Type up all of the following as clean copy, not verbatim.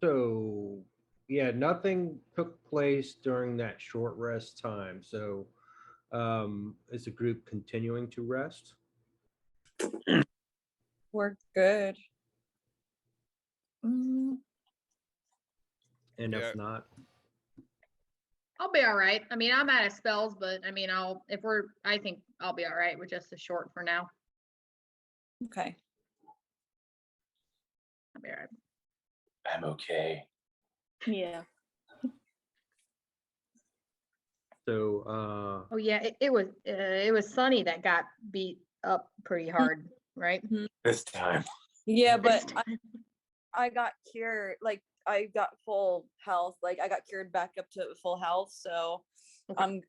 So, yeah, nothing took place during that short rest time. So, is the group continuing to rest? We're good. Mm, And Yeah. if not, I'll be all right. I mean, I'm out of spells, but I mean, I think I'll be all right with just the short for now. okay. I'll be all right. I'm okay. Yeah. so Oh yeah, it was Sunny that got beat up pretty hard, right? This time. Yeah, This but I got cured. Like I got full health. Like I got cured back up to full health. So Okay. I'm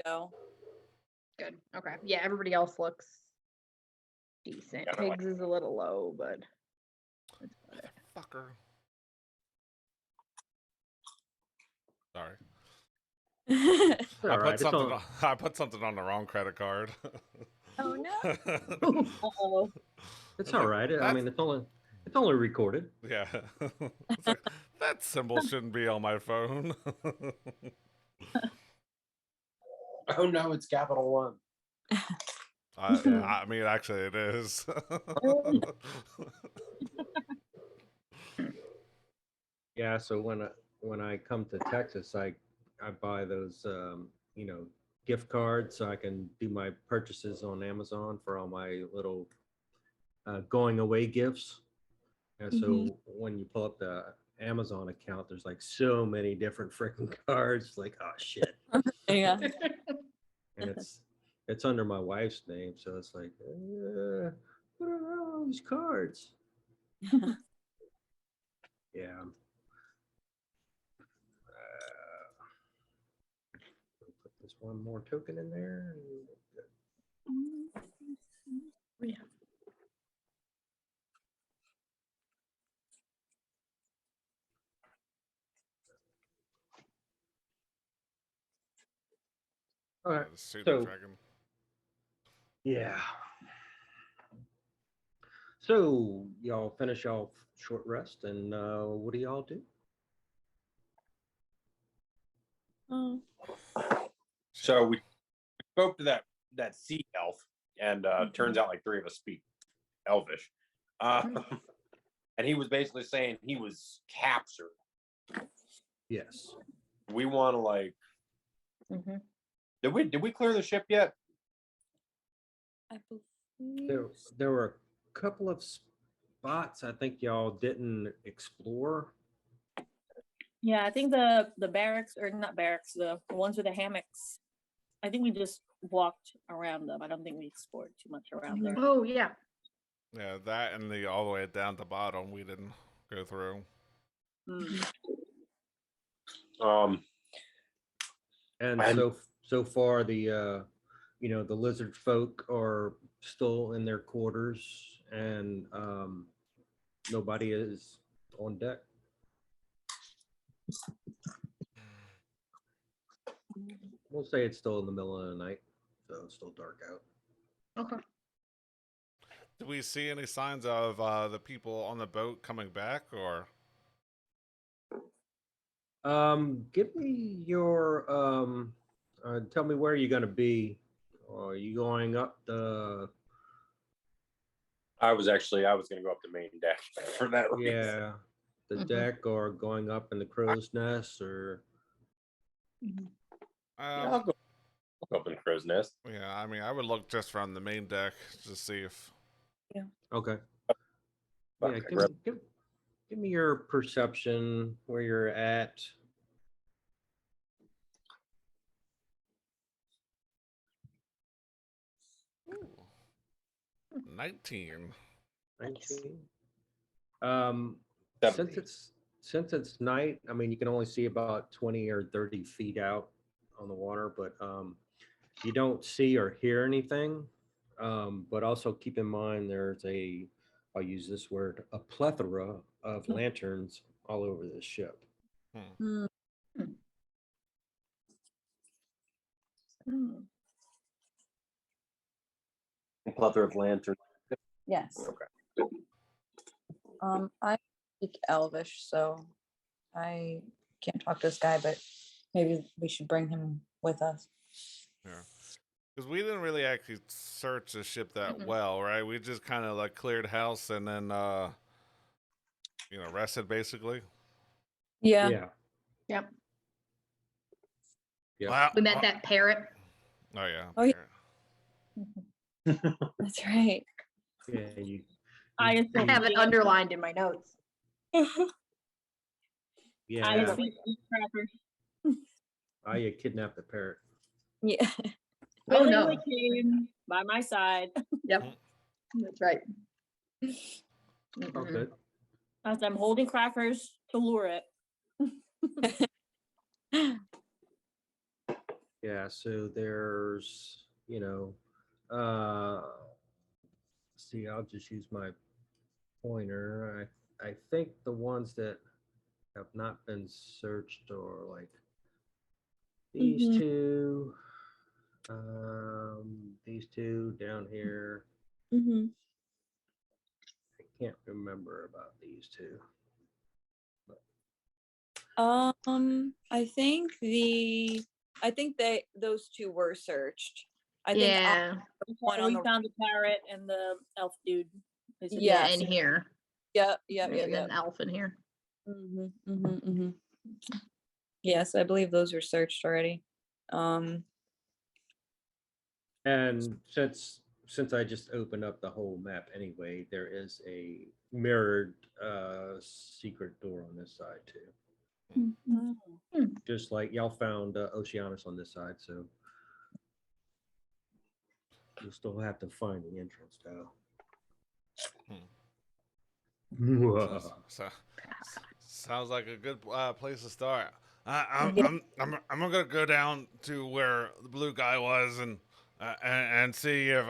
go. Good. Okay. Yeah, everybody else looks decent. Yeah, I like- Higgs is a little low, but it's better. Fucker. Sorry. it's all I right. put It's something. all, I put something on the wrong credit card. Oh no. Oh. it's all right. I mean, it's only recorded. Yeah. It's like, that symbol shouldn't be on my phone. Oh no, it's Capital One. I mean, actually, it is. Yeah. So when I come to Texas, I buy those gift cards so I can do my purchases on Amazon for all my little going away gifts. And so when you pull up the Amazon account, there's like so many different freaking cards. Like, oh shit. Yeah. And it's under my wife's name, so it's like, what are all these cards? Yeah. Put this one more token in there. Yeah. All right. The Super So Dragon. yeah. So y'all finish off short rest, and what do y'all do? Oh. So we spoke to that sea elf, and turns out like three of us speak Elvish. And he was basically saying he was captured. Yes. We want to like. Mhm. Did we clear the ship yet? I believe. There were a couple of spots I think y'all didn't explore. Yeah, I think the barracks or not barracks, the ones with the hammocks. I think we just walked around them. I don't think we explored too much around there. Oh yeah. Yeah, that and the all the way down the bottom we didn't go through. Mm. And so far the the lizard folk are still in their quarters, and nobody is on deck. We'll say it's still in the middle of the night, so it's still dark out. Okay. Did we see any signs of the people on the boat coming back, or? Give me your tell me where you're gonna be. Are you going up the I was going to go up the main deck for that reason. yeah the Mhm. deck, or going up in the crow's nest, or Yeah, I'll go up in the crow's nest. Yeah, I mean, I would look just from the main deck to see if. okay. Fuck, Yeah, I grabbed- give me your perception where you're at. Ooh, 19. 19. Seventeen. Since it's night, I mean, you can only see about 20 or 30 feet out on the water, but you don't see or hear anything. But also keep in mind I'll use this word, a plethora of lanterns all over this ship. Mm. Mm. A plethora of lanterns. Yes. Okay. I speak Elvish, so I can't talk to this guy, but maybe we should bring him with us. Yeah. Because we didn't really actually search the ship that Mm-mm. well, right? We just kind of like cleared house and then, rested basically. Yeah, Yeah. Yep. Yep. Wow. We met that parrot. Oh, yeah. Oh, yeah. Here. that's right. Yeah. You, I you- I have it underlined in my notes. I yeah. see cracker. I kidnapped the parrot. Yeah. Oh Willingly no. came by my side Yep. That's right. Oh, Mm-mm. good. as I'm holding crackers to lure it. Yeah. So there's, see, I'll just use my pointer. I think the ones that have not been searched are like these Mhm. two, these two down here. Hmm. I can't remember about these two. I think those two were searched. I think Yeah. one on We the found the parrot and the elf dude. is in Yeah. there. In here. yeah. And then elf in here. Yes, I believe those were searched already. And since I just opened up the whole map anyway, there is a mirrored secret door on this side too. Mm. Just like y'all found Oceanus on this side, so you still have to find the entrance though. Sounds like a good place to start. Yeah. I'm gonna go down to where the blue guy was and see if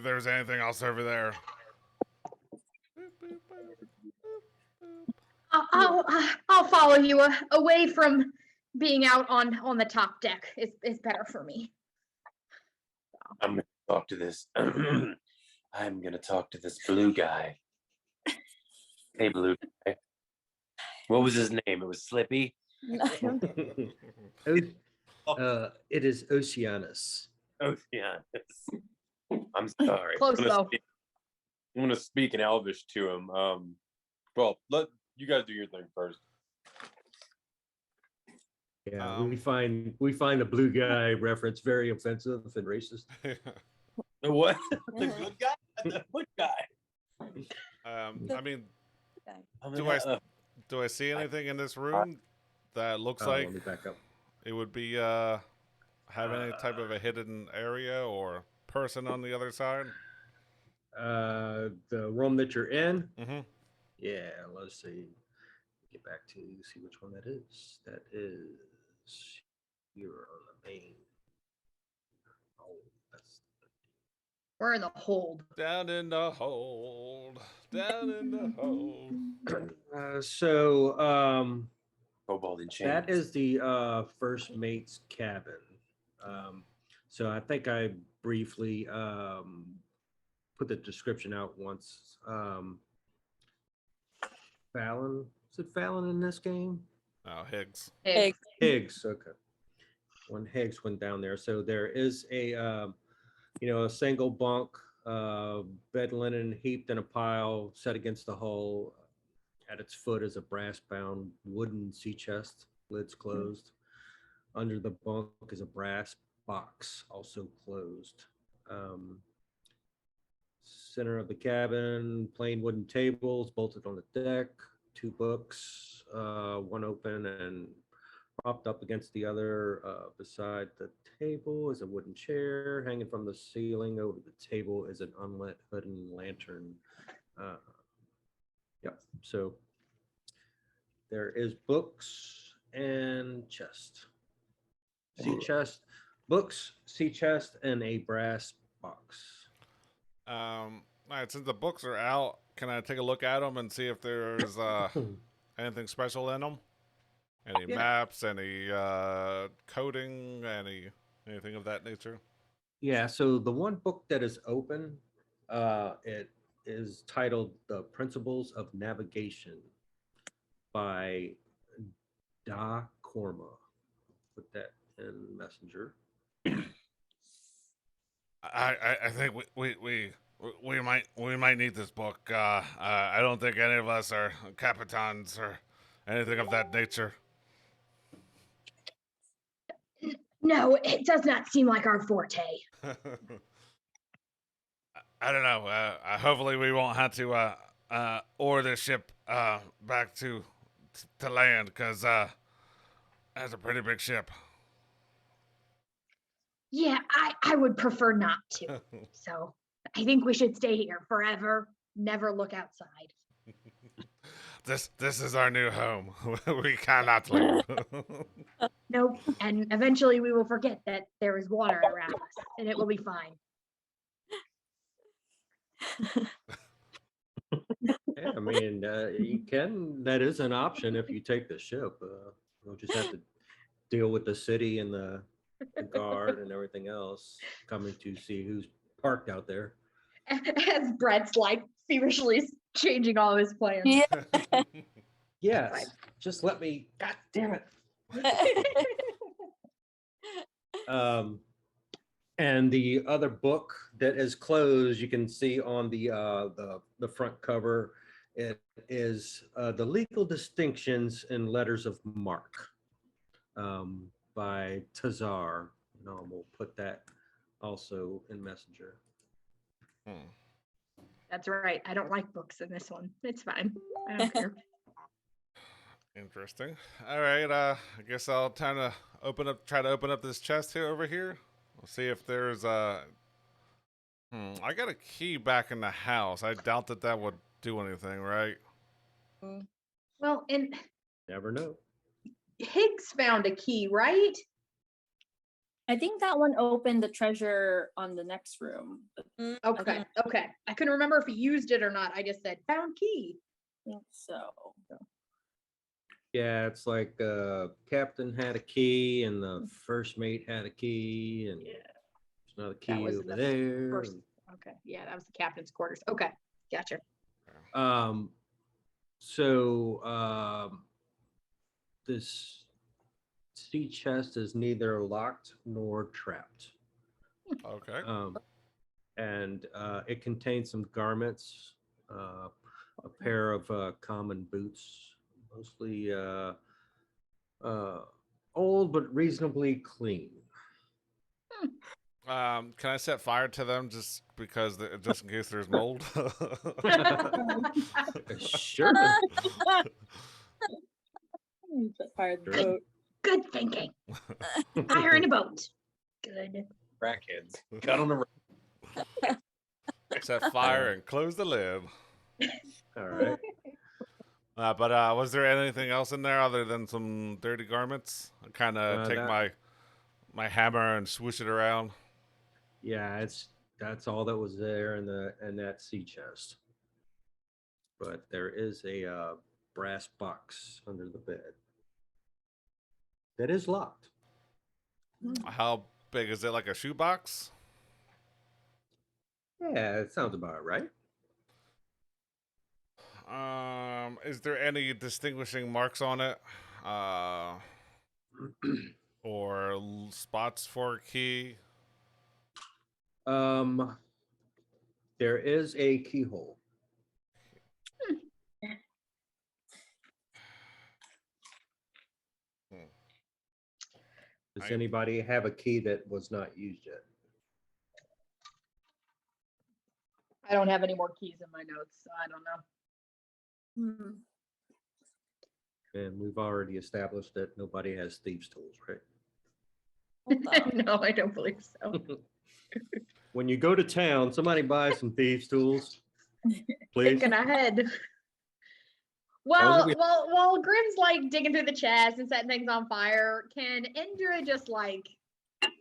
there's anything else over there. I'll follow you away from being out on the top deck. It's better for me. I'm gonna talk to this. I'm gonna talk to this blue guy. Hey, blue guy. What was his name? It was Slippy. It is Oceanus. Oh yeah. I'm sorry. Close, though. I'm gonna speak in Elvish to him. Well, let you guys do your thing first. Yeah, we find a blue guy reference very offensive and racist. The what? The good guy? The good guy. I mean, I'm do gonna, I see anything in this room that looks like Let me back up. it would be have any type of a hidden area or person on the other side? The room that you're in. Mm-hmm. Yeah, let's see. Get back to see which one that is. That is you're on the main. Oh, that's We're in the hold. Down in the hold. Down in the hold. Kobold in chains. that is the first mate's cabin. So I think I briefly put the description out once. Fallon, is it Fallon in this game? Oh, Higgs. Hey, Higgs, okay. When Higgs went down there, so there is a single bunk, bed linen heaped in a pile, set against the hull. At its foot is a brass-bound wooden sea chest, lids closed. Under the bunk is a brass box, also closed. Center of the cabin, plain wooden tables bolted on the deck, 2 books, one open and propped up against the other. Beside the table is a wooden chair. Hanging from the ceiling over the table is an unlit hidden lantern. Yep. So there is books and chest. Sea chest, books, sea chest, and a brass box. All right, since the books are out, can I take a look at them and see if there's anything special in them? Any maps, any coding, anything of that nature? Yeah, so the one book that is open, it is titled The Principles of Navigation by Da Korma. Put that in Messenger. I think we might need this book. I don't think any of us are capitans or anything of that nature. No, it does not seem like our forte. I don't know. Hopefully, we won't have to oar this ship back to land because that's a pretty big ship. Yeah, I would prefer not to. So I think we should stay here forever. Never look outside. This is our new home. We cannot leave. Nope. And eventually we will forget that there is water around us and it will be fine. Yeah, I mean, you can. That is an option if you take the ship. You'll just have to deal with the city and the guard and everything else coming to see who's parked out there. As Brett's like feverishly changing all his plans. Yeah. Yes, just let me. God damn it. And the other book that is closed, you can see on the front cover. It is The Legal Distinctions in Letters of Marque by Tazar. No, we'll put that also in Messenger. That's right. I don't like books in this one. It's fine. I don't care. Interesting. All right. I guess I'll try to open up this chest here over here. We'll see if there's I got a key back in the house. I doubt that would do anything, right? Well, and Never know. Higgs found a key, right? I think that one opened the treasure on the next room. I Okay. Okay. I couldn't remember if he used it or not. I just said found key. think so. Yeah, it's like captain had a key and the first mate had a key and Yeah. there's another That key was over the there. first. Okay. Yeah, that was the captain's quarters. Okay. Gotcha. This sea chest is neither locked nor trapped. Okay. And it contains some garments, a pair of common boots, mostly old but reasonably clean. Can I set fire to them just just in case there's mold? Sure. Set fire to the Sure. boat. Good thinking. Fire in a boat. Good. Crackheads. Cut on the Set fire and close the lid. All right. But was there anything else in there other than some dirty garments? I kind of take my hammer and swoosh it around. Yeah, that's all that was there in that sea chest. But there is a brass box under the bed that is locked. How big is it? Like a shoebox? Yeah, it sounds about right. Is there any distinguishing marks on it? Or spots for a key? There is a keyhole. Does anybody have a key that was not used yet? I don't have any more keys in my notes, so I don't know. And we've already established that nobody has thieves' tools, right? No, I don't believe so. When you go to town, somebody buy some thieves' tools, please. Thinking ahead. How's Well, it while Grim's like digging through the chest and setting things on fire, can Indra just like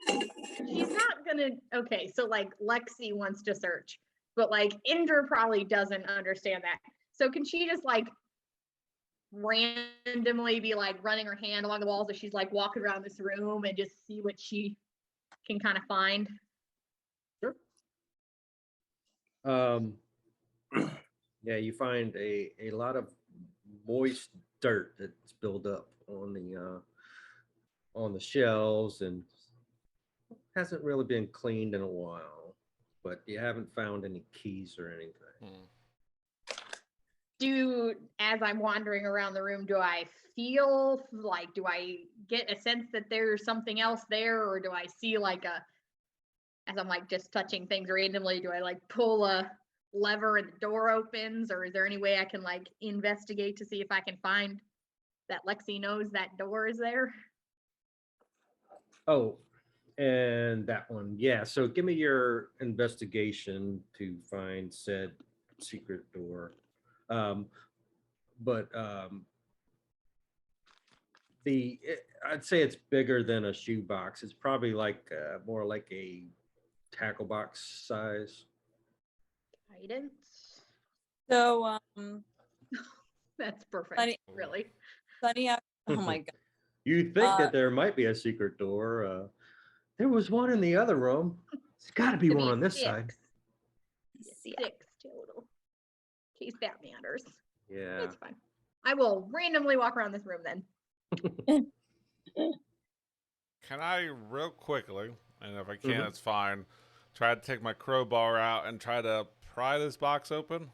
she's not gonna okay, so like Lexi wants to search, but like Indra probably doesn't understand that. So can she just like randomly be like running her hand along the walls as she's like walking around this room and just see what she can kind of find? Sure. Yeah, you find a lot of moist dirt that's built up on the shelves and hasn't really been cleaned in a while. But you haven't found any keys or anything. As I'm wandering around the room, do I feel like, do I get a sense that there's something else there, or do I see like as I'm like just touching things randomly, do I like pull a lever and the door opens, or is there any way I can like investigate to see if I can find that Lexi knows that door is there? Oh, and that one, yeah. So give me your investigation to find said secret door. But I'd say it's bigger than a shoebox. It's probably like more like a tackle box size. Guidance. So, That's perfect. Funny- Really. Sunny, oh my god. You think Uh, that there might be a secret door. There was one in the other room. There's got to be Could one be on this side. Yeah. 6 total. In case that matters. Yeah. It's fine. I will randomly walk around this room then. Can I real quickly, and if I can, Mhm. it's fine, try to take my crowbar out and try to pry this box open?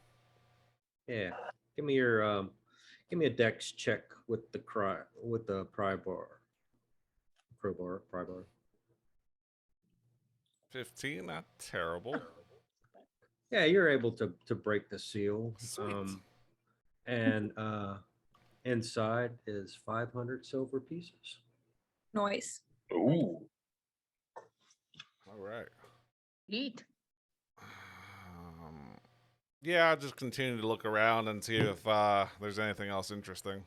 Yeah. Give me a dex check with the pry bar. Pry bar. 15, not terrible. Yeah, you're able to break the seal. Sweet. And inside is 500 silver pieces. Noise. Ooh. All right. Eat. Yeah, I'll just continue to look around and see if there's anything else interesting.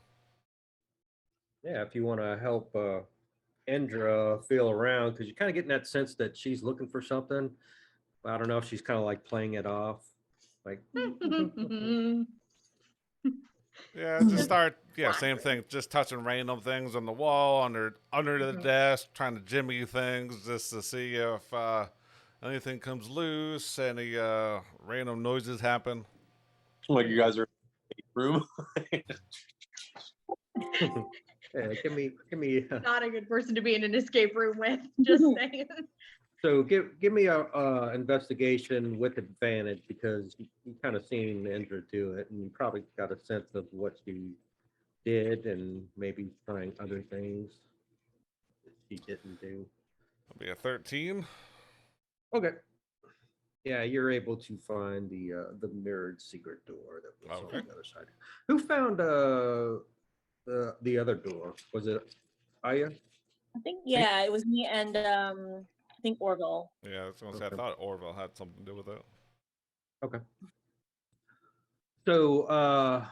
Yeah, if you want to help Indra feel around, because you're kind of getting that sense that she's looking for something. I don't know if she's kind of like playing it off, like. Yeah, just start. Yeah, same Wandering. thing. Just touching random things on the wall, under the Mhm. desk, trying to jimmy things just to see if anything comes loose, any random noises happen. Like you guys are in a room. Yeah, give me. Not a good person to be in an escape room with. Just saying. So give me a investigation with advantage because you kind of seen Indra do it, and you probably got a sense of what she did and maybe trying other things that she didn't do. It'll be a 13. Okay. Yeah, you're able to find the mirrored secret door that was Okay. on the other side. Who found the other door? Was it Aya? I think yeah, it was me and I think Orville. Yeah, I was gonna say. I Okay. thought Orville had something to do with it. Okay. So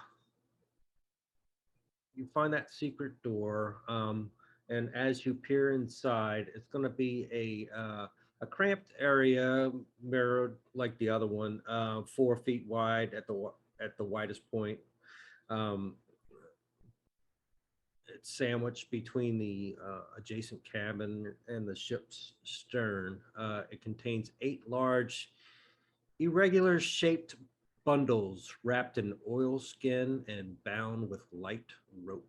you find that secret door, and as you peer inside, it's going to be a cramped area, mirrored like the other one, 4 feet wide at the widest point. Um, it's sandwiched between the adjacent cabin and the ship's stern. It contains 8 large, irregular shaped bundles wrapped in oilskin and bound with light rope.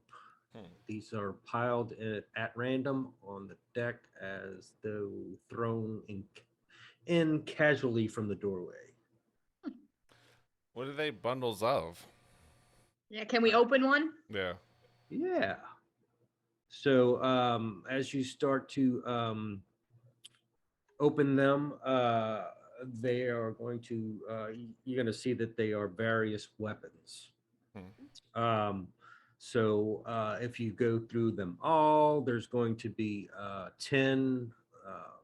These are piled at random on the deck as though thrown in casually from the doorway. What are they bundles of? Yeah, can we open one? Yeah. Yeah. So as you start to open them, they are going to, you're going to see that they are various weapons. So if you go through them all, there's going to be 10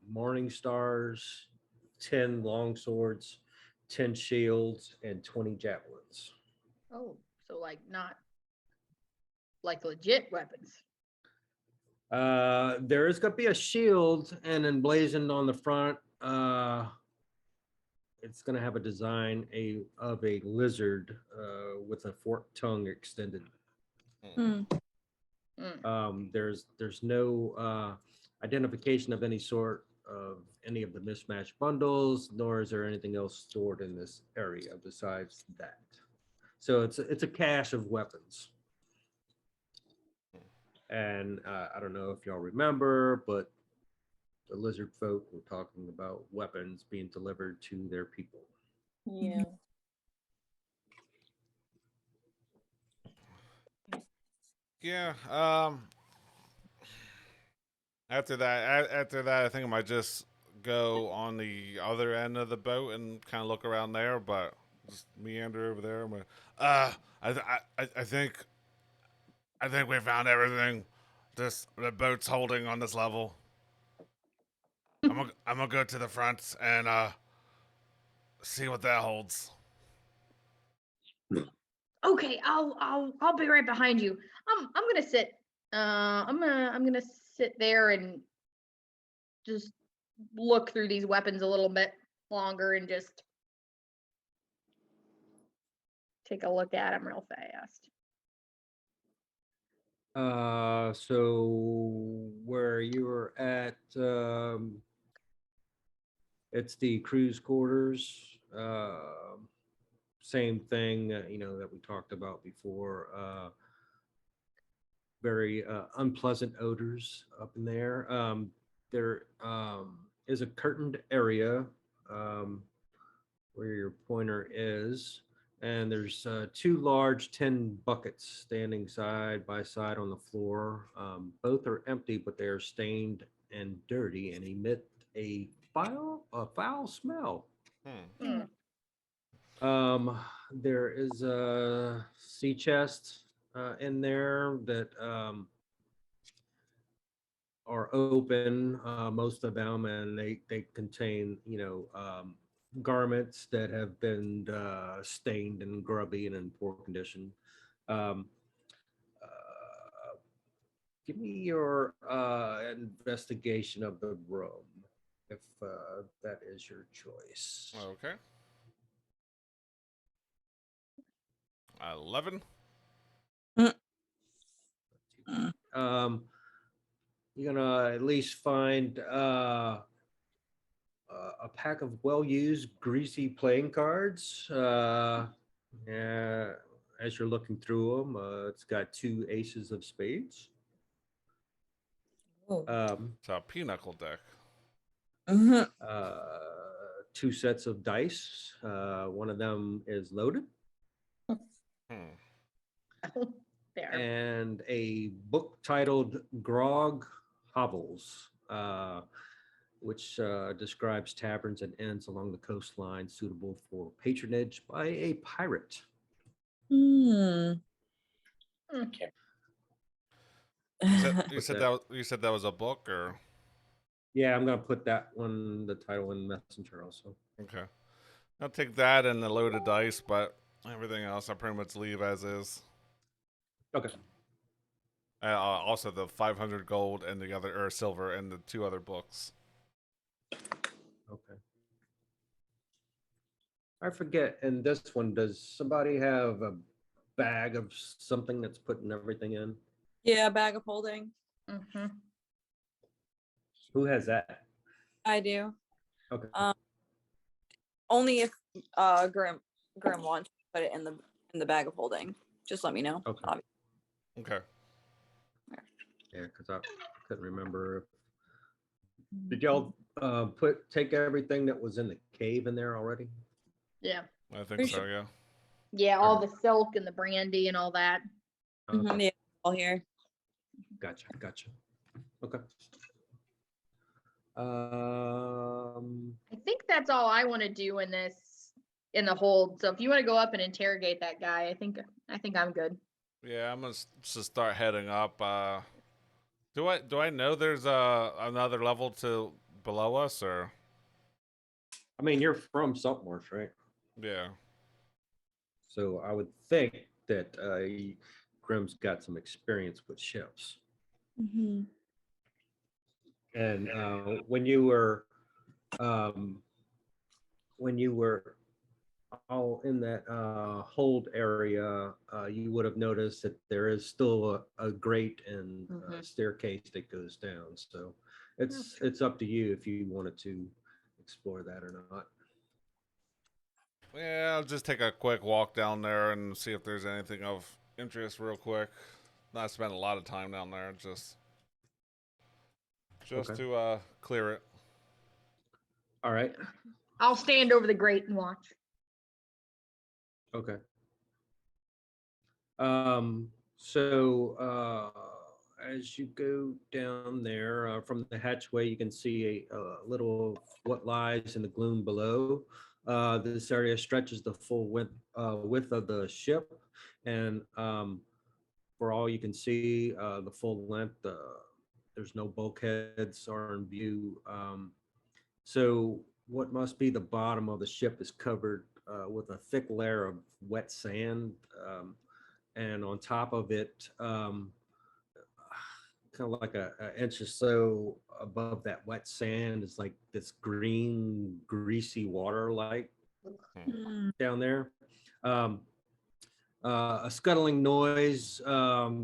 morning stars, 10 long swords, 10 shields, and 20 javelins. Oh, so like not like legit weapons. There is going to be a shield and emblazoned on the front. It's going to have a design of a lizard with a forked tongue extended. Hmm. There's no identification of any sort of any of the mismatched bundles, nor is there anything else stored in this area besides that. So it's a cache of weapons. And I don't know if y'all remember, but the lizard folk were talking about weapons being delivered to their people. Yeah. Yeah. After that, I think I might just go on the other end of the boat and kind of look around there, but just meander over there. I think we found everything. Just the boat's holding on this level. I'm gonna go to the front and see what that holds. Okay, I'll be right behind you. I'm gonna sit. I'm gonna sit there and just look through these weapons a little bit longer and just take a look at them real fast. So where you were at, it's the cruise quarters. Same thing, that we talked about before. Very unpleasant odors up in there. There is a curtained area where your pointer is, and there's two large tin buckets standing side by side on the floor. Both are empty, but they are stained and dirty and emit a foul smell. Hmm. There is a sea chest in there that are open, most of them, and they contain, garments that have been stained and grubby and in poor condition. Um, Give me your investigation of the room, if that is your choice. Okay. 11. You're gonna at least find a pack of well-used, greasy playing cards. Yeah, as you're looking through them, it's got two aces of spades. Oh. It's a pinochle deck. Mhm. Two sets of dice. One of them is loaded. Hmm. There. And a book titled Grog Hovels, which describes taverns and inns along the coastline suitable for patronage by a pirate. Hmm. You said that was a book, or Yeah, I'm gonna put that one, the title, in Messenger also. okay. I'll take that and the loaded dice, but everything else I pretty much leave as is. Okay. Also, the 500 gold and the other, or silver, and the two other books. Okay. I forget, in this one, does somebody have a bag of something that's putting everything in? Yeah, bag of holding. Mhm. Who has that? I do. Okay. Only if Grim wants to put it in the bag of holding. Just let me know. Okay. Okay. Yeah, because I couldn't remember. Did y'all take everything that was in the cave in there already? Yeah. I think Pretty so, sure. yeah. Yeah, all the silk and the brandy and all that. Yeah, all here. Gotcha. Okay. I think that's all I want to do in the hold. So if you want to go up and interrogate that guy, I think I'm good. Yeah, I'm gonna just start heading up. Do I know there's another level to below us, or I mean, you're from Saltmarsh, right? yeah? So I would think that Grim's got some experience with ships. Mm-hmm. And when you were all in that hold area, you would have noticed that there is still a grate and staircase that goes down. So it's up to you if you wanted to explore that or not. Yeah, I'll just take a quick walk down there and see if there's anything of interest real quick. not spend a lot of time down there. Just Okay. to clear it. All right. I'll stand over the grate and watch. Okay. So as you go down there from the hatchway, you can see a little of what lies in the gloom below. This area stretches the full width of the ship, and for all you can see, the full length. There's no bulkheads are in view. So what must be the bottom of the ship is covered with a thick layer of wet sand. And on top of it, kind of like an inch or so above that wet sand is like this green, greasy water like down there. A scuttling noise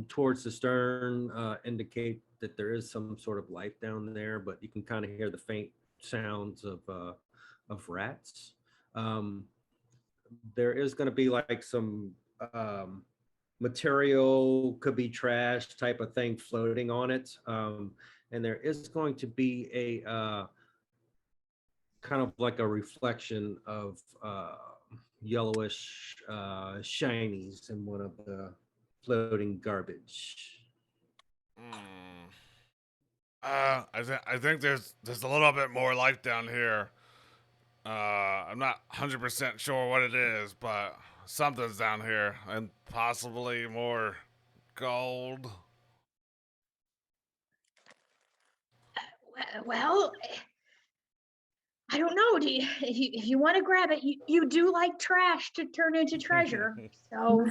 towards the stern indicate that there is some sort of life down there, but you can kind of hear the faint sounds of rats. There is going to be like some material, could be trash type of thing floating on it. And there is going to be a kind of like a reflection of yellowish shinies in one of the floating garbage. I think there's a little bit more life down here. I'm not 100% sure what it is, but something's down here, and possibly more gold. Well, I don't know. Do you, if you want to grab it, you do like trash to turn into treasure. So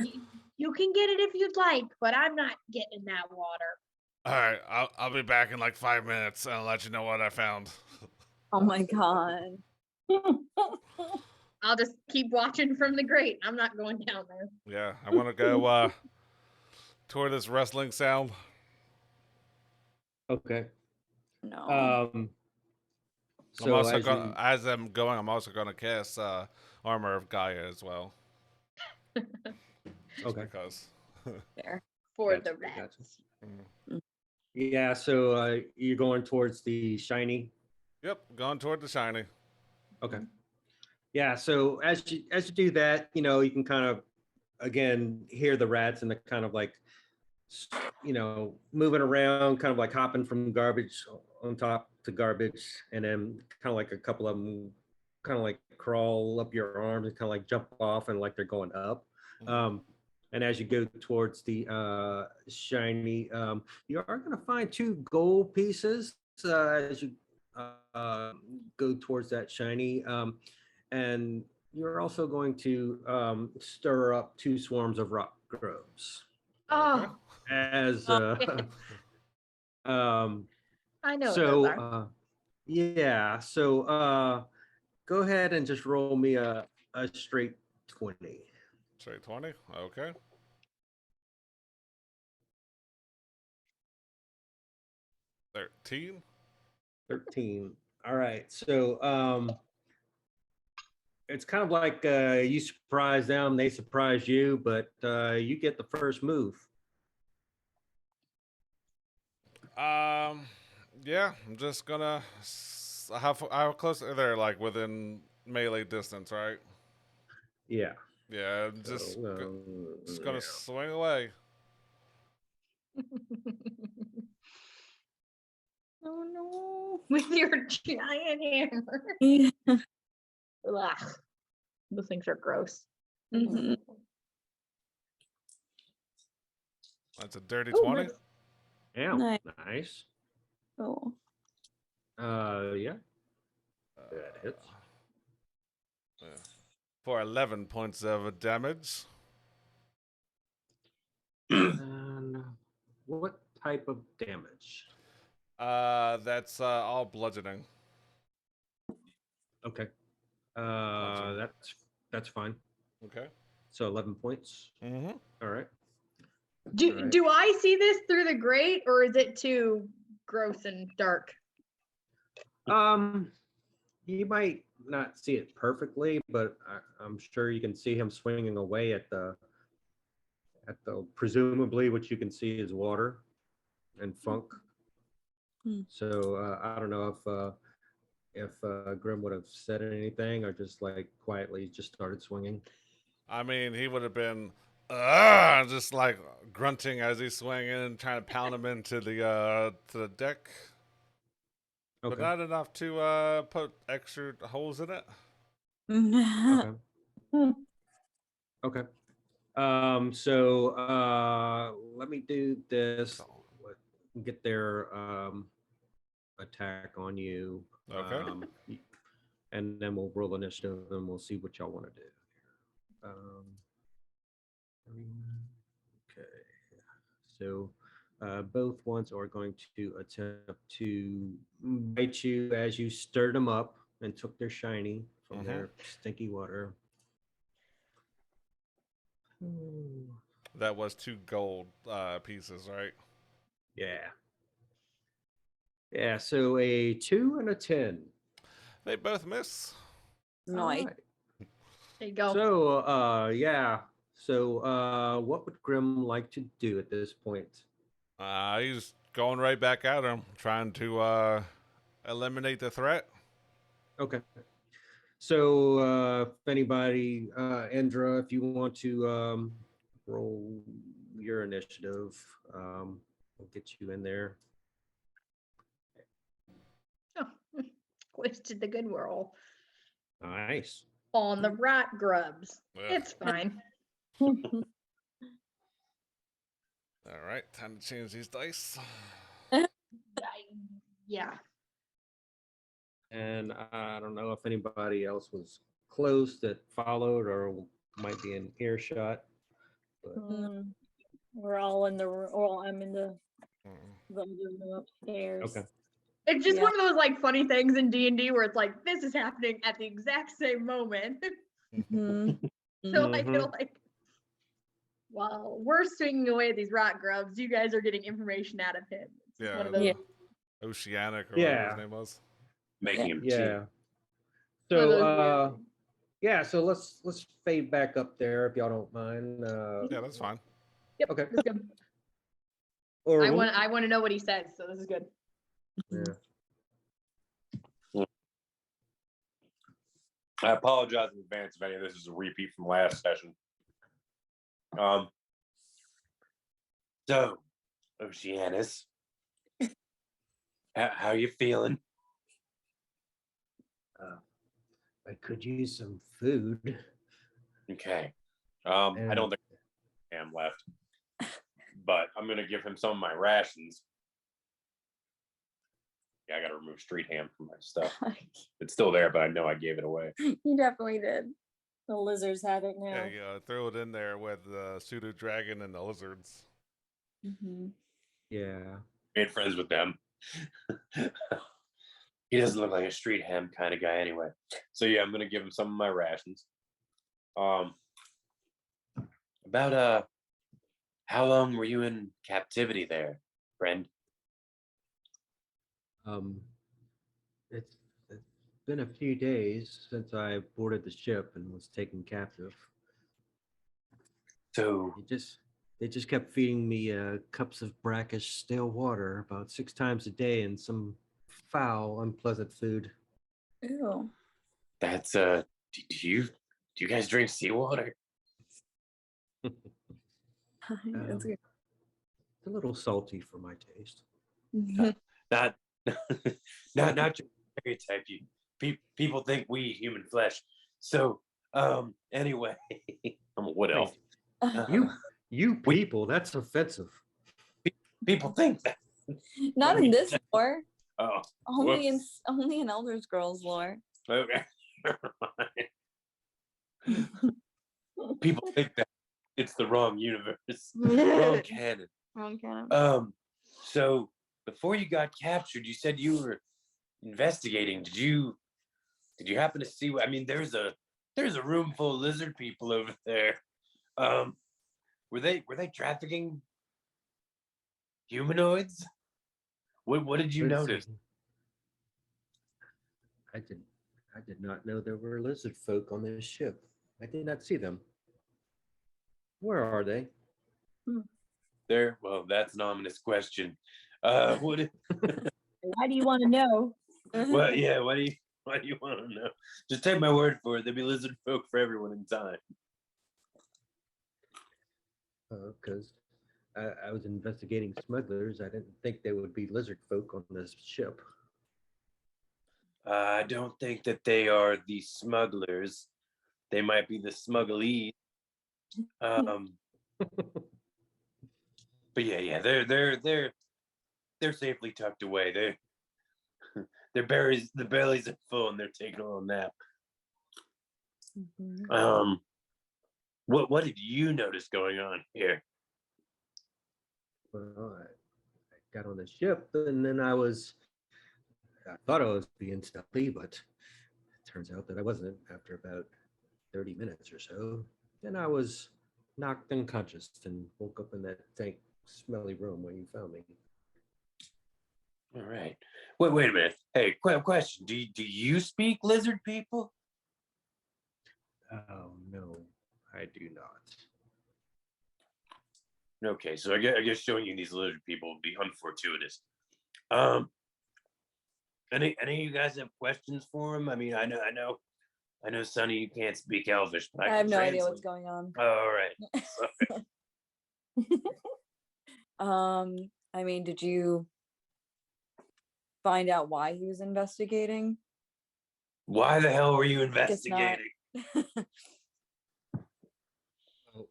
you can get it if you'd like, but I'm not getting that water. All right, I'll be back in like 5 minutes, and I'll let you know what I found. Oh my god. I'll just keep watching from the grate. I'm not going down there. Yeah, I want to go toward this wrestling sound. Okay. No. I'm also going as I'm going. I'm also going to cast Armor of Gaia as well. Okay. Because. There. For Gotcha, the rats. gotcha. Yeah, so you're going towards the shiny. Yep, going toward the shiny. Okay. Yeah, so as you do that, you know, you can kind of again hear the rats and the kind of like, you know, moving around, kind of like hopping from garbage on top to garbage, and then kind of like a couple of them kind of like crawl up your arms and kind of like jump off and like they're going up. And as you go towards the shiny, you are going to find 2 gold pieces as you go towards that shiny. And you're also going to stir up 2 swarms of rock grubs. Oh, As I know so those are. yeah, so go ahead and just roll me a straight 20. Straight 20. Okay. $13. 13. All right. So it's kind of like you surprise them, they surprise you, but you get the first move. Yeah, I'm just gonna. How close are they? Like within melee distance, right? Yeah. Yeah, I'm So, just gonna swing away. Oh no, with your giant hammer. Yeah. Ugh. Those things are gross. Mhm. That's a dirty Ooh, 20. nice. yeah. Nice. Nice. Oh. Yeah. That hits. Yeah. For 11 points of damage. And what type of damage? That's all bludgeoning. Okay. Bludgeoning. That's fine. Okay. So 11 points. Mm-hmm. All right. Do All right. do I see this through the grate, or is it too gross and dark? You might not see it perfectly, but I'm sure you can see him swinging away at at the presumably what you can see is water and funk. So I don't know if Grim would have said anything or just like quietly just started swinging. I mean, he would have been just like grunting as he's swinging and trying to pound him into the deck, but Okay. not enough to put extra holes in it. Okay. Hmm. Okay. So let me do this. Get their attack on you. Okay. And then we'll roll initiative and we'll see what y'all want to do. Okay. So both ones are going to attempt to bite you as you stirred them up and took their shiny from their stinky water. That was 2 gold pieces, right? Yeah. Yeah, so a 2 and a 10. They both miss. Nice. Alright. There you go. So, yeah. So, what would Grim like to do at this point? He's going right back at him, trying to eliminate the threat. Okay. So, if anybody, Indra, if you want to roll your initiative, we'll get you in there. Twisted the good roll Nice. on the right grubs. Ugh. It's fine. All right, time to change these dice. Yeah. And I don't know if anybody else was close that followed or might be in earshot. But We're all in the room. Well, I'm in the Mm. other room upstairs. okay. It's just Yeah. one of those like funny things in D&D where it's like this is happening at the exact same moment. Mhm. So I feel like while we're swinging away at these rock grubs, you guys are getting information out of him. It's just one Yeah, of those. Yeah. Oceanic or whatever Yeah. his name was. Making him Yeah. one of So those weird things. yeah, so let's fade back up there if y'all don't mind. Yeah, that's fine. Yep. Okay. That's good. Or I want to know what he says, so this is good. yeah. I apologize in advance if any of this is a repeat from last session. So, Oceanus, how you feeling? I could use some food. Okay. I don't think I am left, but I'm gonna give him some of my rations. Yeah, I gotta remove street ham from my stuff. It's still there, but I know I gave it away. You definitely did. The lizards have it now. Yeah, yeah, throw it in there with the pseudo dragon and the lizards. Mhm. Yeah. Made friends with them. He doesn't look like a street ham kind of guy anyway. So yeah, I'm gonna give him some of my rations. About how long were you in captivity there, friend? It's been a few days since I boarded the ship and was taken captive. So They just kept feeding me cups of brackish stale water about 6 times a day and some foul, unpleasant food. Ew. that's do you guys drink seawater? That's good. It's a little salty for my taste. Not not your stereotype. People think we eat human flesh. So anyway, I'm a wood elf. You people, that's offensive. People think that. Not in this lore. Oh, Only whoops. in Elder Scrolls lore. Okay. People think that it's the wrong universe, wrong canon. Wrong canon. So before you got captured, you said you were investigating. Did you happen to see? I mean, there's a room full of lizard people over there. Were they trafficking humanoids? What did you Let's notice? see. I did not know there were lizard folk on this ship. I did not see them. Where are they? There. Well, that's an ominous question. What? Why do you want to know? Well, yeah. What do you want to know? Just take my word for it. There'll be lizard folk for everyone in time. Because I was investigating smugglers. I didn't think they would be lizard folk on this ship. I don't think that they are the smugglers. They might be the smugglees. But yeah, they're safely tucked away. Their bellies are full, and they're taking a little nap. What did you notice going on here? Well, I got on the ship, and then I thought I was being stealthy, but it turns out that I wasn't. After about 30 minutes or so, then I was knocked unconscious and woke up in that dank, smelly room where you found me. All right. Wait a minute. Hey, question. Do you speak lizard people? Oh no, I do not. Okay, so I guess showing you these lizard people would be unfortuitous. Any of you guys have questions for him? I mean, I know, Sonny, you can't speak Elvish, but I I have can no idea what's translate. going on. All right. I mean, did you find out why he was investigating? Why the hell were you Guess not. investigating?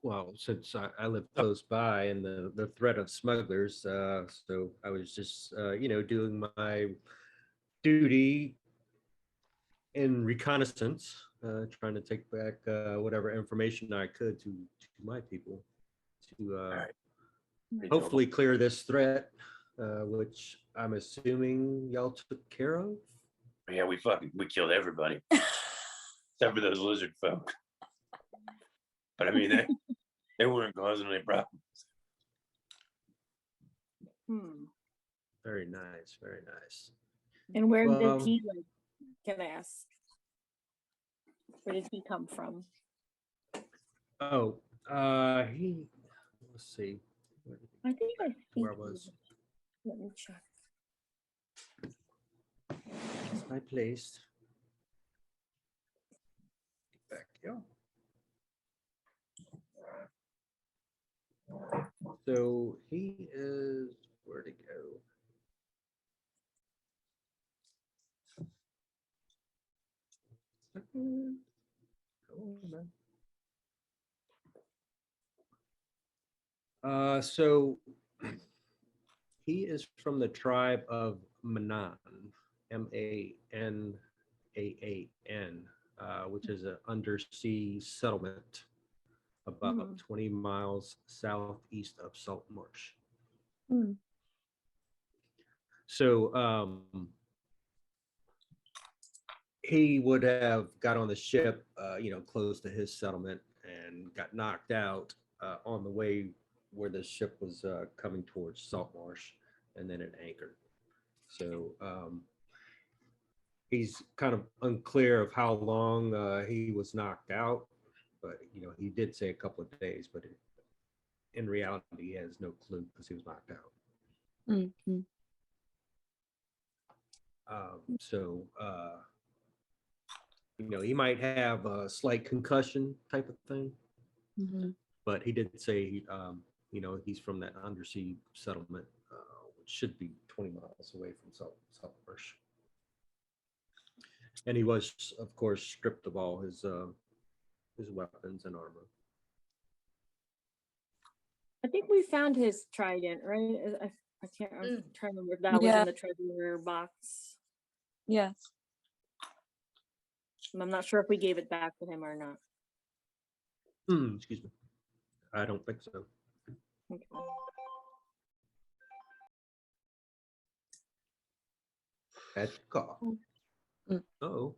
Well, since I live close by and the threat of smugglers, so I was just doing my duty in reconnaissance, trying to take back whatever information I could to my people to Alright. hopefully clear this threat, which I'm assuming y'all took care of. Yeah, we killed everybody except for those lizard folk. But I mean, they weren't causing any problems. Very nice, very nice. And where Well, did he live? Can I ask? Where did he come from? Oh, let's see. I think I Where think was Let me check. I placed? Back, yeah. So he is, where to go? Come on, man. So he is from the tribe of Manan, Manaanan, which is an undersea settlement about 20 miles southeast of Salt Marsh. So he would have got on the ship, close to his settlement and got knocked out on the way where the ship was coming towards Salt Marsh, and then it anchored. So he's kind of unclear of how long he was knocked out, but he did say a couple of days, but in reality, he has no clue because he was knocked out. So he might have a slight concussion type of thing, but he did say he's from that undersea settlement, which should be 20 miles away from Salt Marsh. And he was, of course, stripped of all his weapons and armor. I think we found his trident, right? I can't. I'm trying to remember if that was in the treasure box. Yes. I'm not sure if we gave it back to him or not. Excuse me. I don't think so. Okay. Had to call. Oh,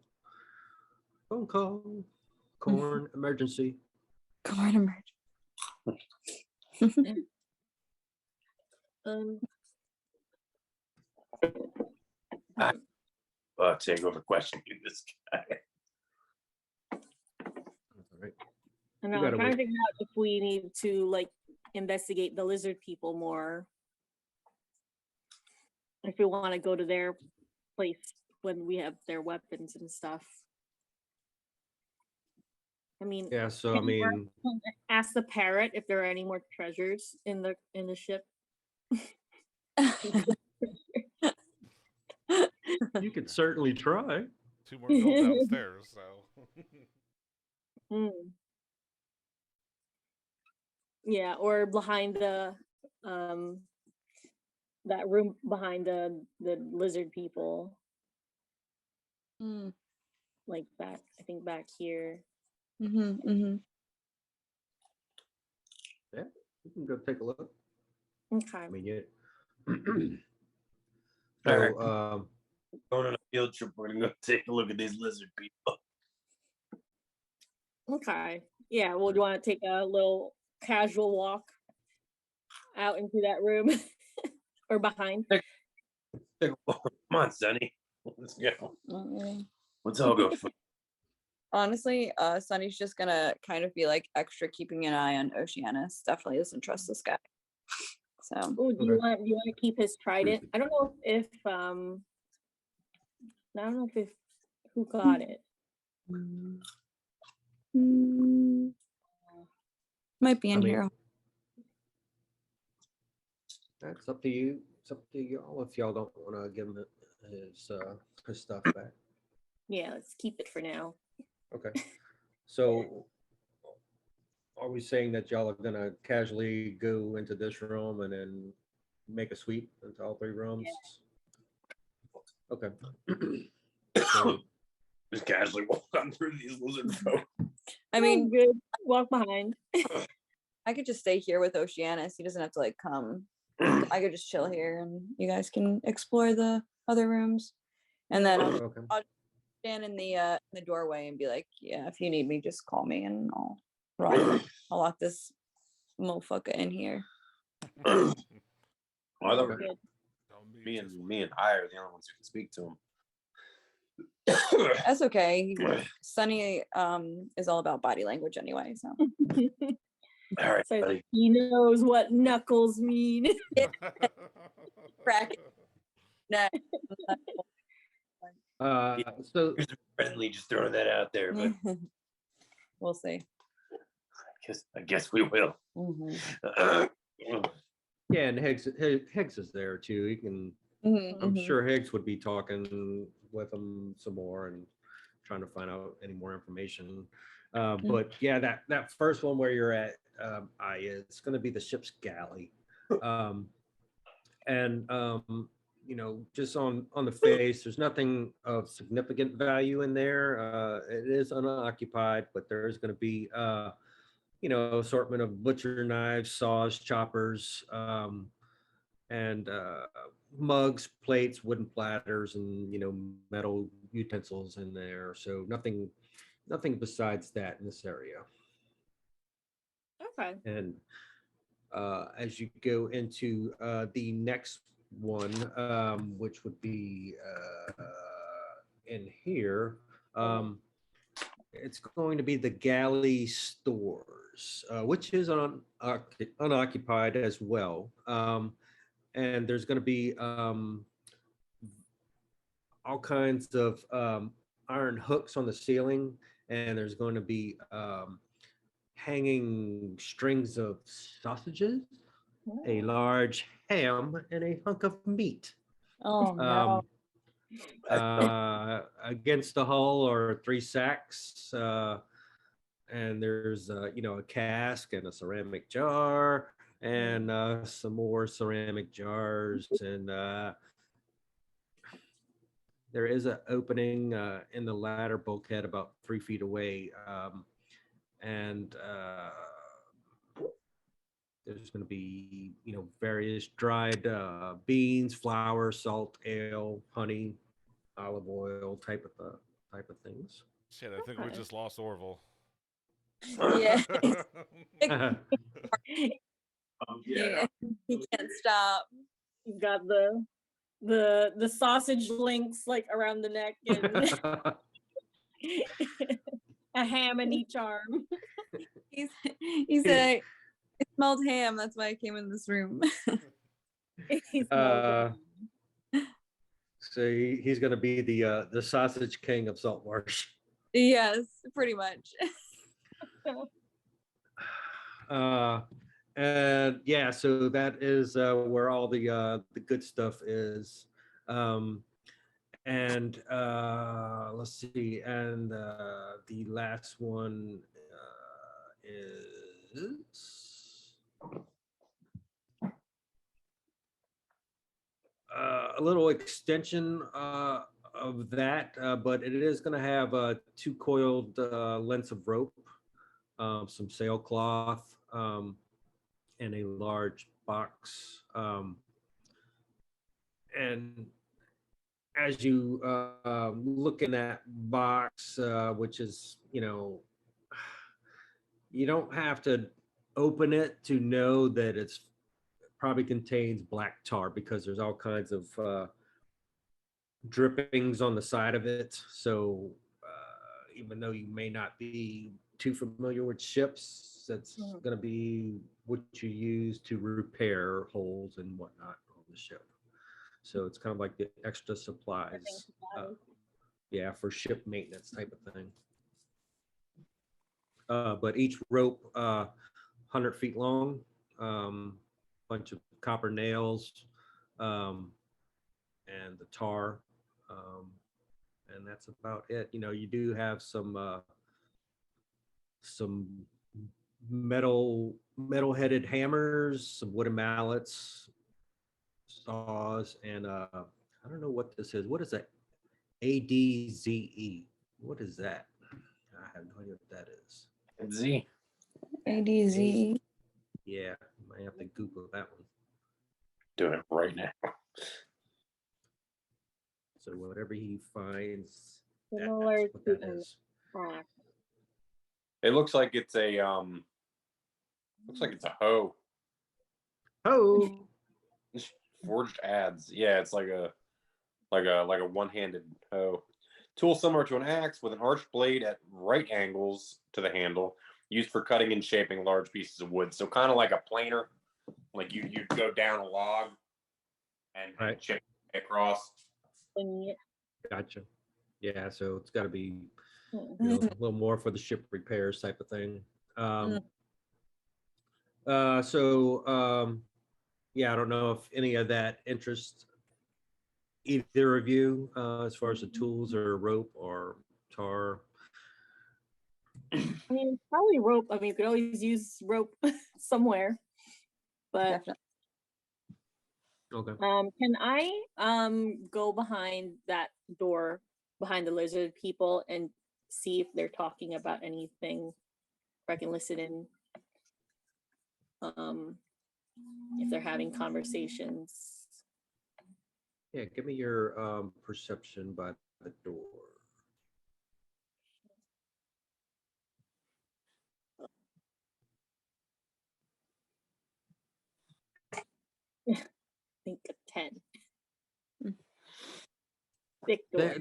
phone call. Corn emergency. Corn emergency. Take over questioning this guy. All right. And I'm trying to figure out if we need to investigate the lizard people more. If we want to go to their place when we have their weapons and stuff. I mean, Yeah, so I can you mean, ask the parrot if there are any more treasures in the ship. you could certainly try. 2 more gold downstairs, so. Mm. Yeah, or behind the that room behind the lizard people, Mm. like that. I think back here. Yeah, you can go take a look. Okay. I mean, yeah. All right. So, Going on a field trip, we're gonna go take a look at these lizard people. Okay. Yeah. Well, do you want to take a little casual walk out into that room or behind? Come on, Sonny. Let's go. Mm. Let's all go. Honestly, Sunny's just gonna kind of be like extra keeping an eye on Oceanus. Definitely doesn't trust this guy. So Oh, do you Okay. want to keep his trident? I don't know if I don't know if who got it. Mm. Might be I in mean, here. that's up to you. It's up to y'all if y'all don't want to give him his stuff back. Yeah, let's keep it for now. Okay. So, are we saying that y'all are gonna casually go into this room and then make a sweep into all 3 rooms? Okay. So, Just casually walk on through these lizard folk. I mean, good. Walk behind. I could just stay here with Oceanus. He doesn't have to like come. I could just chill here, and you guys can explore the other rooms. And then I'll okay. stand in the doorway and be like, "Yeah, if you need me, just call me, and I'll lock this motherfucker in here." I thought Good. me and I are the only ones who can speak to him. That's okay. Sunny is all about body language anyway, so All right, So buddy. he knows what knuckles mean. crack it. Nah. So Friendly, just throwing that out there, but We'll see. I guess we will. yeah, and Higgs is there too. He can. I'm sure Higgs would be talking with him some more and trying to find out any more information. But yeah, that first one where you're at, it's going to be the ship's galley, and you know, just on the face, there's nothing of significant value in there. It is unoccupied, but there is going to be you know, assortment of butcher knives, saws, choppers, and mugs, plates, wooden platters, and you know, metal utensils in there. So nothing besides that in this area. Okay. And as you go into the next one, which would be in here, it's going to be the galley stores, which is unoccupied as well. And there's going to be all kinds of iron hooks on the ceiling, and there's going to be hanging strings of sausages, a large ham, and a hunk of meat. Oh no. Against the hull are 3 sacks, and there's you know, a cask and a ceramic jar, and some more ceramic jars, and there is an opening in the ladder bulkhead about 3 feet away, and there's going to be, you know, various dried beans, flour, salt, ale, honey, olive oil type of things. Shit, I think we just lost Orville. Yeah. Yeah. Yeah. He can't stop. You got the sausage links like around the neck and a ham in each arm. He said I smelled ham. That's why I came in this room. He smells Uh, it. So he's going to be the sausage king of Salt Marsh. Yes, pretty much. And yeah, so that is where all the good stuff is. And let's see, and the last one is a little extension of that, but it is going to have two coiled lengths of rope, some sailcloth, and a large box. And as you look in that box, which is, you don't have to open it to know that it's probably contains black tar, because there's all kinds of drippings on the side of it. So even though you may not be too familiar with ships, that's going to be what you use to repair holes and whatnot on the ship. So it's kind of like the extra supplies, yeah, for ship maintenance type of thing. But each rope, 100 feet long, bunch of copper nails, and the tar, and that's about it. You do have some metal-headed hammers, some wooden mallets, saws, and I don't know what this is. What is that? ADZE. What is that? I have no idea what that is. Z. ADZ. Yeah, might have to Google that one. Doing it right now. So whatever he finds, Similar that's what to that is. It looks like it's a hoe. Oh, Forged ads. Yeah, it's like a one-handed hoe. Tool similar to an axe with an arched blade at right angles to the handle, used for cutting and shaping large pieces of wood. So kind of like a planer, like you go down a log and Right. chip across. gotcha. Yeah, so it's got to be a little more for the ship repairs type of thing. Yeah, I don't know if any of that interests either of you as far as the tools or rope or tar. I mean, probably rope. I mean, you could always use rope somewhere. But Definitely. Okay. can I go behind that door behind the lizard people and see if they're talking about anything, or I can listen in if they're having conversations. Yeah, give me your perception by the door. I think a 10. Thick door.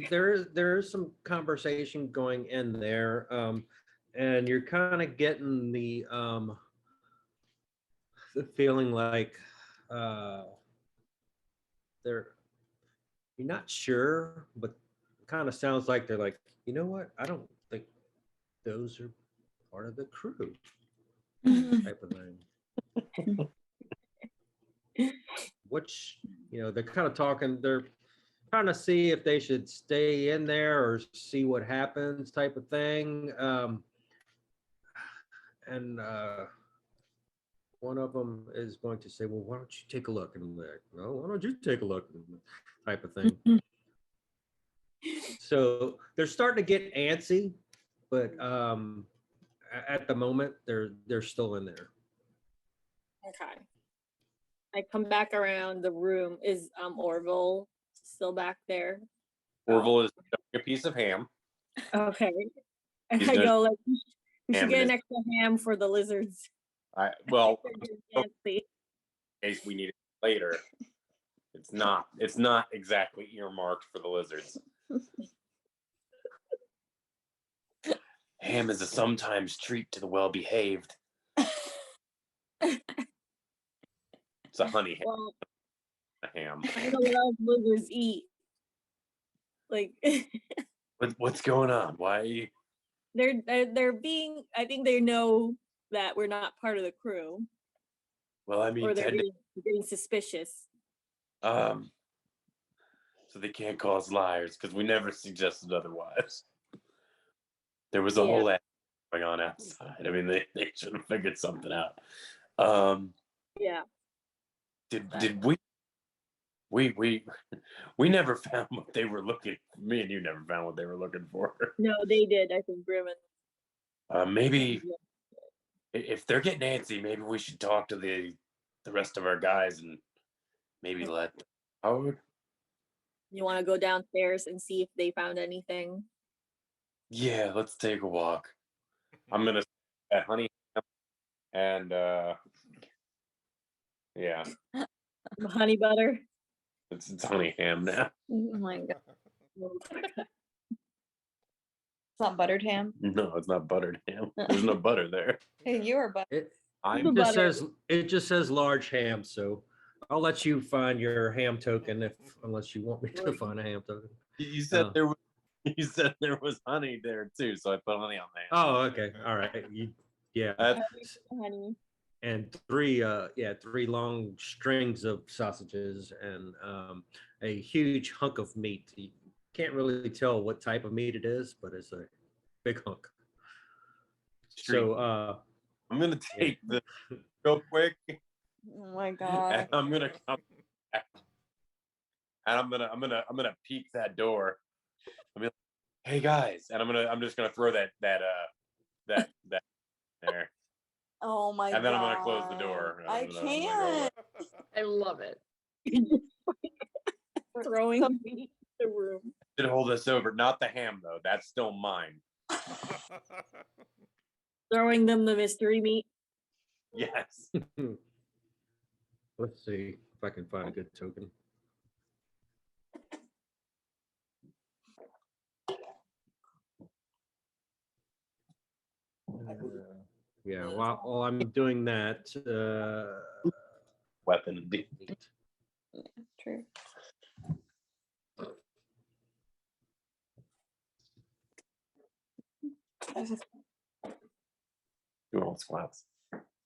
There is some conversation going in there, and you're kind of getting the feeling like they're you're not sure, but it kind of sounds like they're like, you know what? I don't think those are part of the crew, type of thing. Which, they're kind of talking. They're trying to see if they should stay in there or see what happens, type of thing. And one of them is going to say, well, why don't you take a look? And I'm like, well, why don't you take a look? Type of thing. So they're starting to get antsy, but at the moment they're still in there. Okay. I come back around the room. Is Orville still back there? Orville is a piece of ham. Okay. And He's I gonna- go like, we should ham get in an his- extra ham for the lizards. Well, They're in fancy. case we need it later, it's not exactly earmarked for the lizards. Ham is a sometimes treat to the well-behaved. It's a honey Well, ham. I know what else boogers eat. Like What's going on? Why? Are you... they're being. I think they know that we're not part of the crew, Well, I mean, or they're getting suspicious. so they can't call us liars because we never suggested otherwise. There was a Yeah. whole act going on outside. I mean, they should have figured something out. Yeah. Did we never found what they were looking. Me and you never found what they were looking for. No, they did. I think Grim and Maybe if they're getting antsy, maybe we should talk to the rest of our guys and maybe let. Oh, you want to go downstairs and see if they found anything. yeah, let's take a walk. I'm gonna at honey and yeah, Honey butter. it's honey ham now. Oh my god. It's not buttered ham. No, it's not buttered ham. There's no butter there. Hey, you are butter. It I'm The just butter. says large ham, so I'll let you find your ham token unless you want me to find a ham token. You said Oh. there was. You said there was honey there too, so I put honey on there. Oh, okay, all right. Yeah, Honey. and three long strings of sausages and a huge hunk of meat. You can't really tell what type of meat it is, but it's a big hunk. So I'm gonna take the real quick, Oh my god. and I'm gonna come back, and I'm gonna peek that door. I'm like, hey guys, and I'm just gonna throw that there, Oh my god. and then I'm gonna close the door. I I'm gonna go can't. I love it. Throwing meat in the room. Should hold us over, not the ham though. That's still mine. Throwing them the mystery meat. Yes. let's see if I can find a good token. Yeah, while I'm doing that, Weapon indeed. True. You want squats?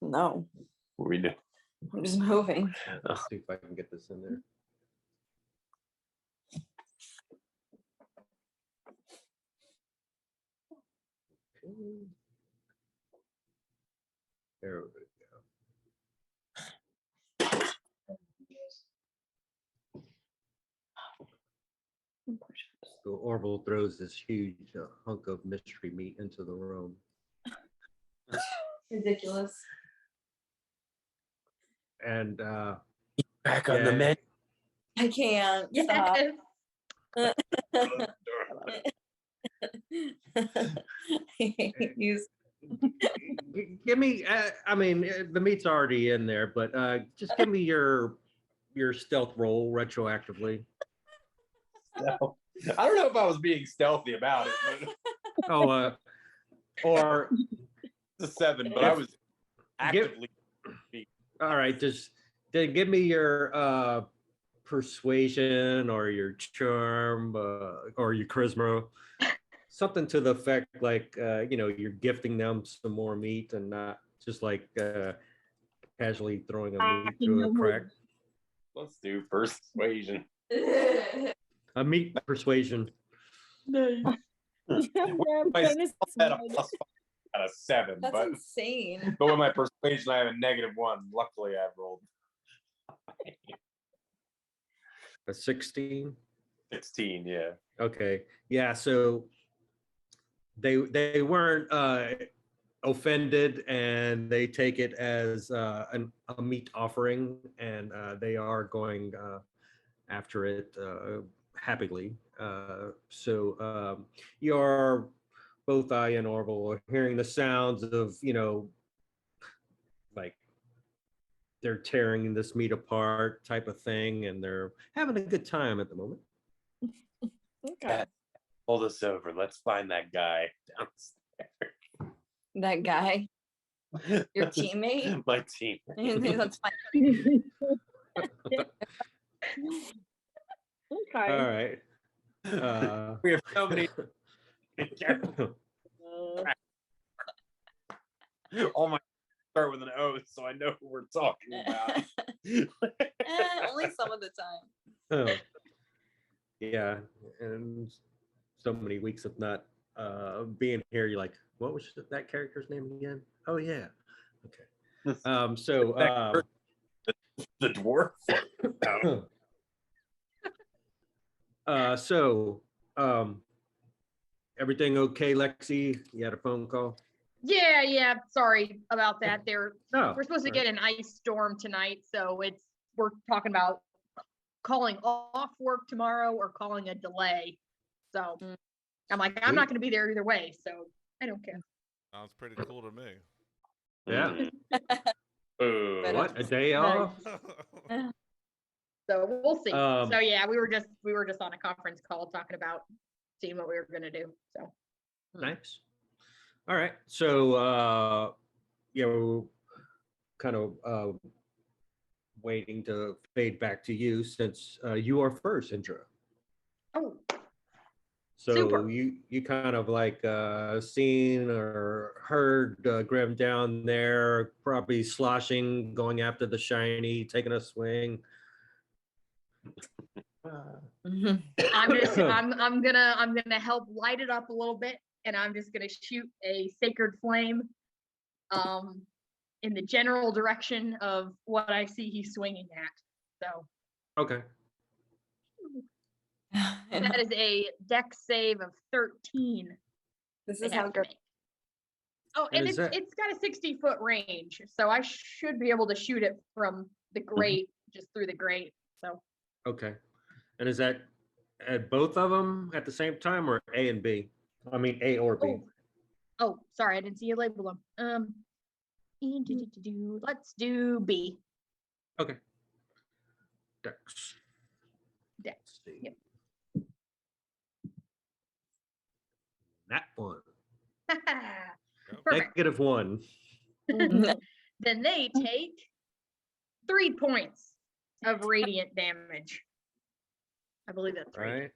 No, What we do? I'm just moving. let's see if I can get this in there. Okay. There we go. So Orville throws this huge hunk of mystery meat into the room. Ridiculous. And Back on the yeah, menu. I can't. Stop. Yes. He's give me I mean the meat's already in there, but just give me your stealth roll retroactively. So, I don't know if I was being stealthy about it, but Oh or it's a 7, but I was actively. all right, just then give me your persuasion or your charm or your charisma, something to the effect like you're gifting them some more meat and not just like casually throwing a meat through a crack. Let's do persuasion. A meat persuasion. My stealth had a +5 out of 7, That's but insane. with my persuasion, I have a -1. Luckily, I've rolled A 16. 16. Yeah. Okay. Yeah. So they weren't offended, and they take it as a meat offering, and they are going after it happily. So you're both I and Orville are hearing the sounds of like they're tearing this meat apart type of thing, and they're having a good time at the moment. Okay. Hold us over. Let's find that guy downstairs. That guy, your teammate. My team. That's fine. Okay. All right. We have so many. All my start with an O, so I know who we're talking about. Only some of the time. Oh, yeah, and so many weeks of not being here, you're like, what was that character's name again? Oh yeah, okay. So The dwarf. so everything okay, Lexi? You had a phone call? Yeah. Sorry about that. No, We're supposed to all right. get an ice storm tonight, so we're talking about calling off work tomorrow or calling a delay. So Mm. I'm like, I'm not going to be there either way, so I don't care. Sounds pretty cool to me. Yeah. But, What, a day Nice. off? So we'll see. Um, So yeah, we were just on a conference call talking about seeing what we were going to do. So Nice. All right. So yeah, we're kind of waiting to fade back to you since you are first, Indra. oh, So Super. you kind of like seen or heard Grim down there, probably sloshing, going after the shiny, taking a swing. I'm gonna help light it up a little bit, and I'm just gonna shoot a sacred flame in the general direction of what I see he's swinging at. So Okay. that is a dex save of 13. This they is have how to make. Oh, And and is that- it's got a 60-foot range, so I should be able to shoot it from the grate, just through the grate. So Okay. And is that at both of them at the same time or A and B? I mean, A or B. oh, sorry, I didn't see you label them. Let's do B. Okay. Dex. Dex. Let's see. Yep. That one. Perfect. -1. Then they take 3 points of radiant damage. I believe that's right. Right.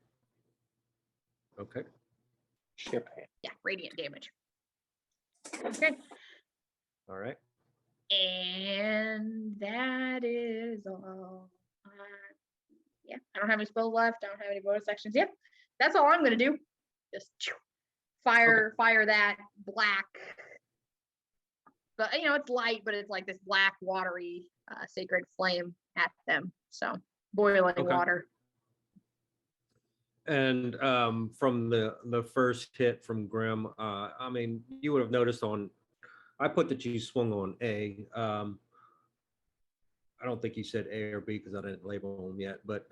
Okay. Ship. Yeah, radiant damage. Okay. All right. And that is all. Yeah, I don't have any spells left. I don't have any bonus actions. Yep, that's all I'm gonna do. Just fire that black. But it's light, but it's like this black watery sacred flame at them. So boiling Okay. water. And from the first hit from Grim, I mean, you would have noticed I put that you swung on A. I don't think you said A or B because I didn't label them yet, but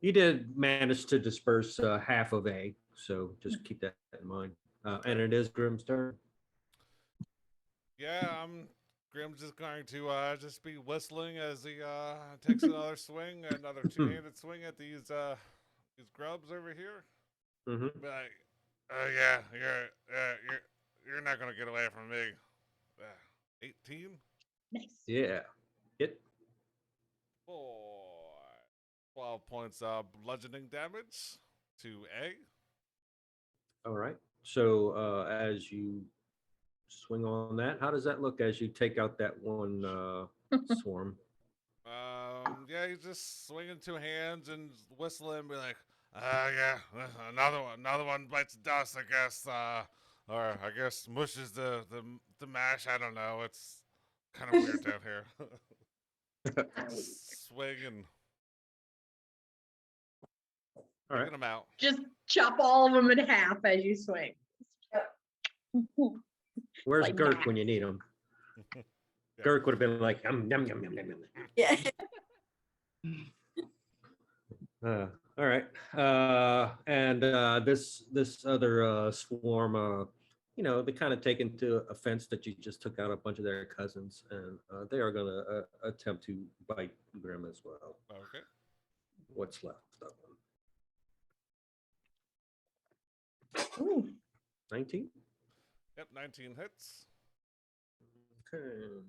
you did manage to disperse half of A. So just keep that in mind. And it is Grim's turn. Yeah, Grim's just going to just be whistling as he takes another swing, another two-handed swing at these grubs over here. Mm-hmm. Be like, oh yeah, you're not gonna get away from me. 18. Nice. Yeah. Hit. 12 points of bludgeoning damage to A. All right. So as you swing on that, how does that look as you take out that one swarm? Yeah, he's just swinging two hands and whistling, be like, yeah, another one bites dust, I guess, or I guess mushes the mash. I don't know. It's kind of weird down here. Just swing and All right. taking them out. Just chop all of them in half as you swing. Where's Like Girk that. when you need him? Yeah. Girk would have been like, yum, yum, yum, yum, yum, yum. Yeah. All right. And this other swarm, they kind of take into offense that you just took out a bunch of their cousins, and they are going to attempt to bite Grim as well. Okay. What's left of them? Ooh. 19? Yep, 19 hits. Okay.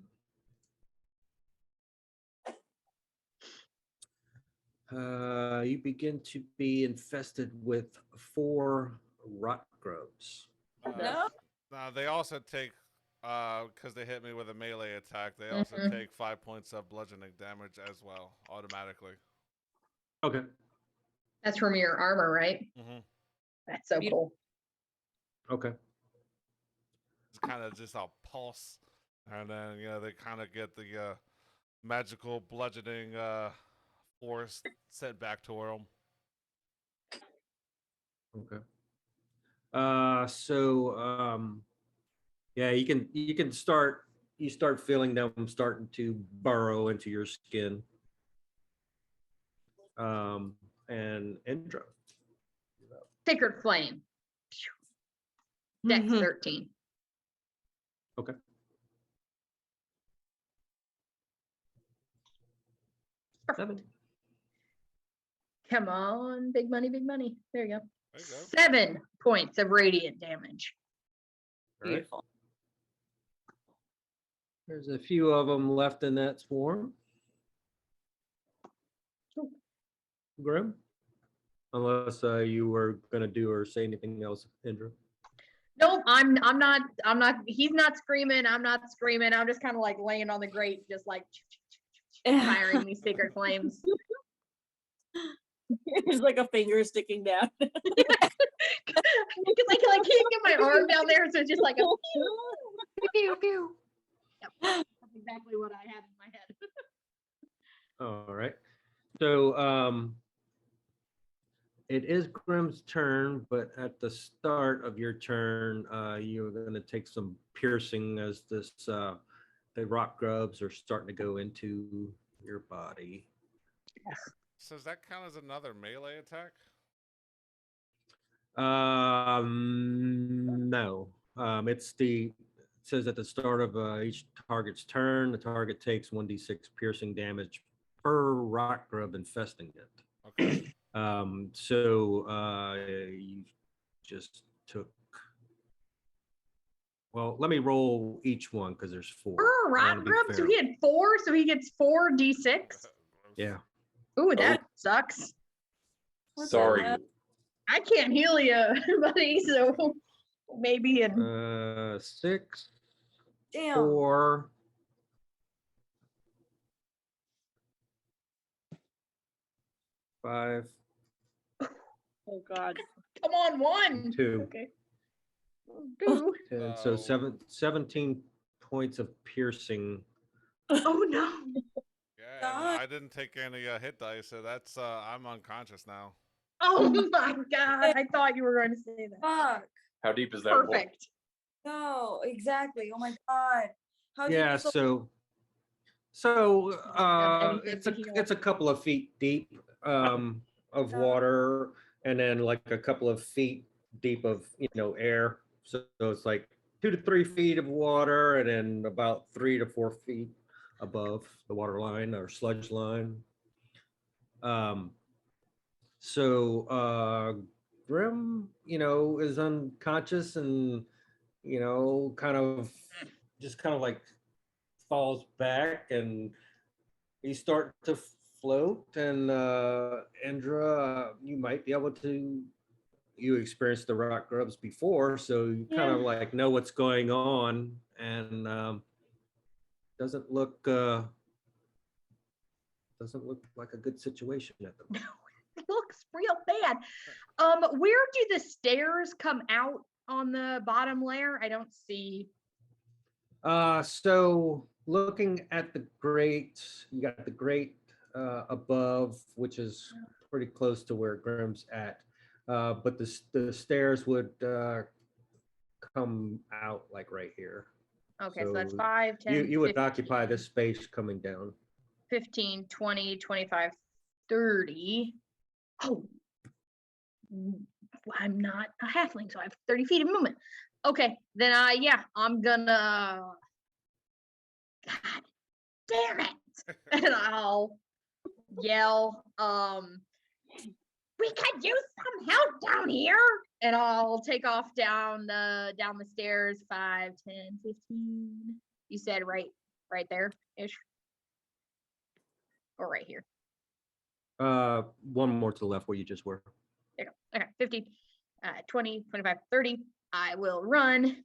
You begin to be infested with 4 rot grubs. No. They also take, because they hit me with a melee attack, they also Mhm. take 5 points of bludgeoning damage as well, automatically. Okay. That's from your armor, right? Mm-hmm. That's so cool. Okay. It's kind of just a pulse. And then, they kind of get the magical bludgeoning force sent back to them. Okay. Yeah, you can start feeling them starting to burrow into your skin. And Indra. Sacred Flame. Dex Mhm. 13. Okay. Perfect. Come on, big money, big money. There you go. There you go. 7 points of radiant damage. All right. Beautiful. There's a few of them left in that swarm. Grim, unless you were gonna do or say anything else, Indra. Nope, I'm not, he's not screaming, I'm not screaming. I'm just kind of like laying on the grate, just like firing these sacred flames. There's like a finger sticking down. Because I can't get my arm down there, so it's just like a pew, pew. Yep, that's exactly what I had in my head. All right. So it is Grim's turn, but at the start of your turn, you're going to take some piercing as the rock grubs are starting to go into your body. So does that count as another melee attack? No. It says at the start of each target's turn, the target takes 1d6 piercing damage per rock grub infesting it. Okay. You just took. Well, let me roll each one because there's 4. I Rock wanna be grub, so fair. he had 4, so he gets 4d6. Yeah. Ooh, that sucks. What's Sorry. that? I can't heal you, buddy, so maybe in 6, Damn. 4, 5, Oh God. come on, 1. 2. Okay. 2. And so So- 17 points of piercing. Oh no. Yeah, God. and I didn't take any hit dice, so that's I'm unconscious now. Oh my god. I thought you were going to say that. Fuck. How deep is that hole? Perfect. No, exactly. Oh my god. How do Yeah, you feel? so Have anything it's to a heal? it's a couple of feet deep of water, and then like a couple of feet deep of air. So it's like 2 to 3 feet of water, and then about 3 to 4 feet above the water line or sludge line. Grim, is unconscious and kind of like falls back, and he's starting to float. And Indra, you might be able to. You experienced the rock grubs before, so you kind of Yeah. like know what's going on, and doesn't look like a good situation at the moment. It looks real bad. Where do the stairs come out on the bottom layer? I don't see. So looking at the grate, you got the grate above, which is pretty close to where Grim's at. But the stairs would come out like right here. Okay, so that's So 5, 10, You would 15, occupy this space coming down. 15, 20, 25, 30. Oh, I'm not a halfling, so I have 30 feet of movement. Okay, then yeah, I'm gonna. God damn it! And I'll yell, we could use some help down here. And I'll take off down the stairs, 5, 10, 15. You said right there ish. Or right here. One more to the left where you just were. There you go. Okay, 15, 20, 25, 30. I will run,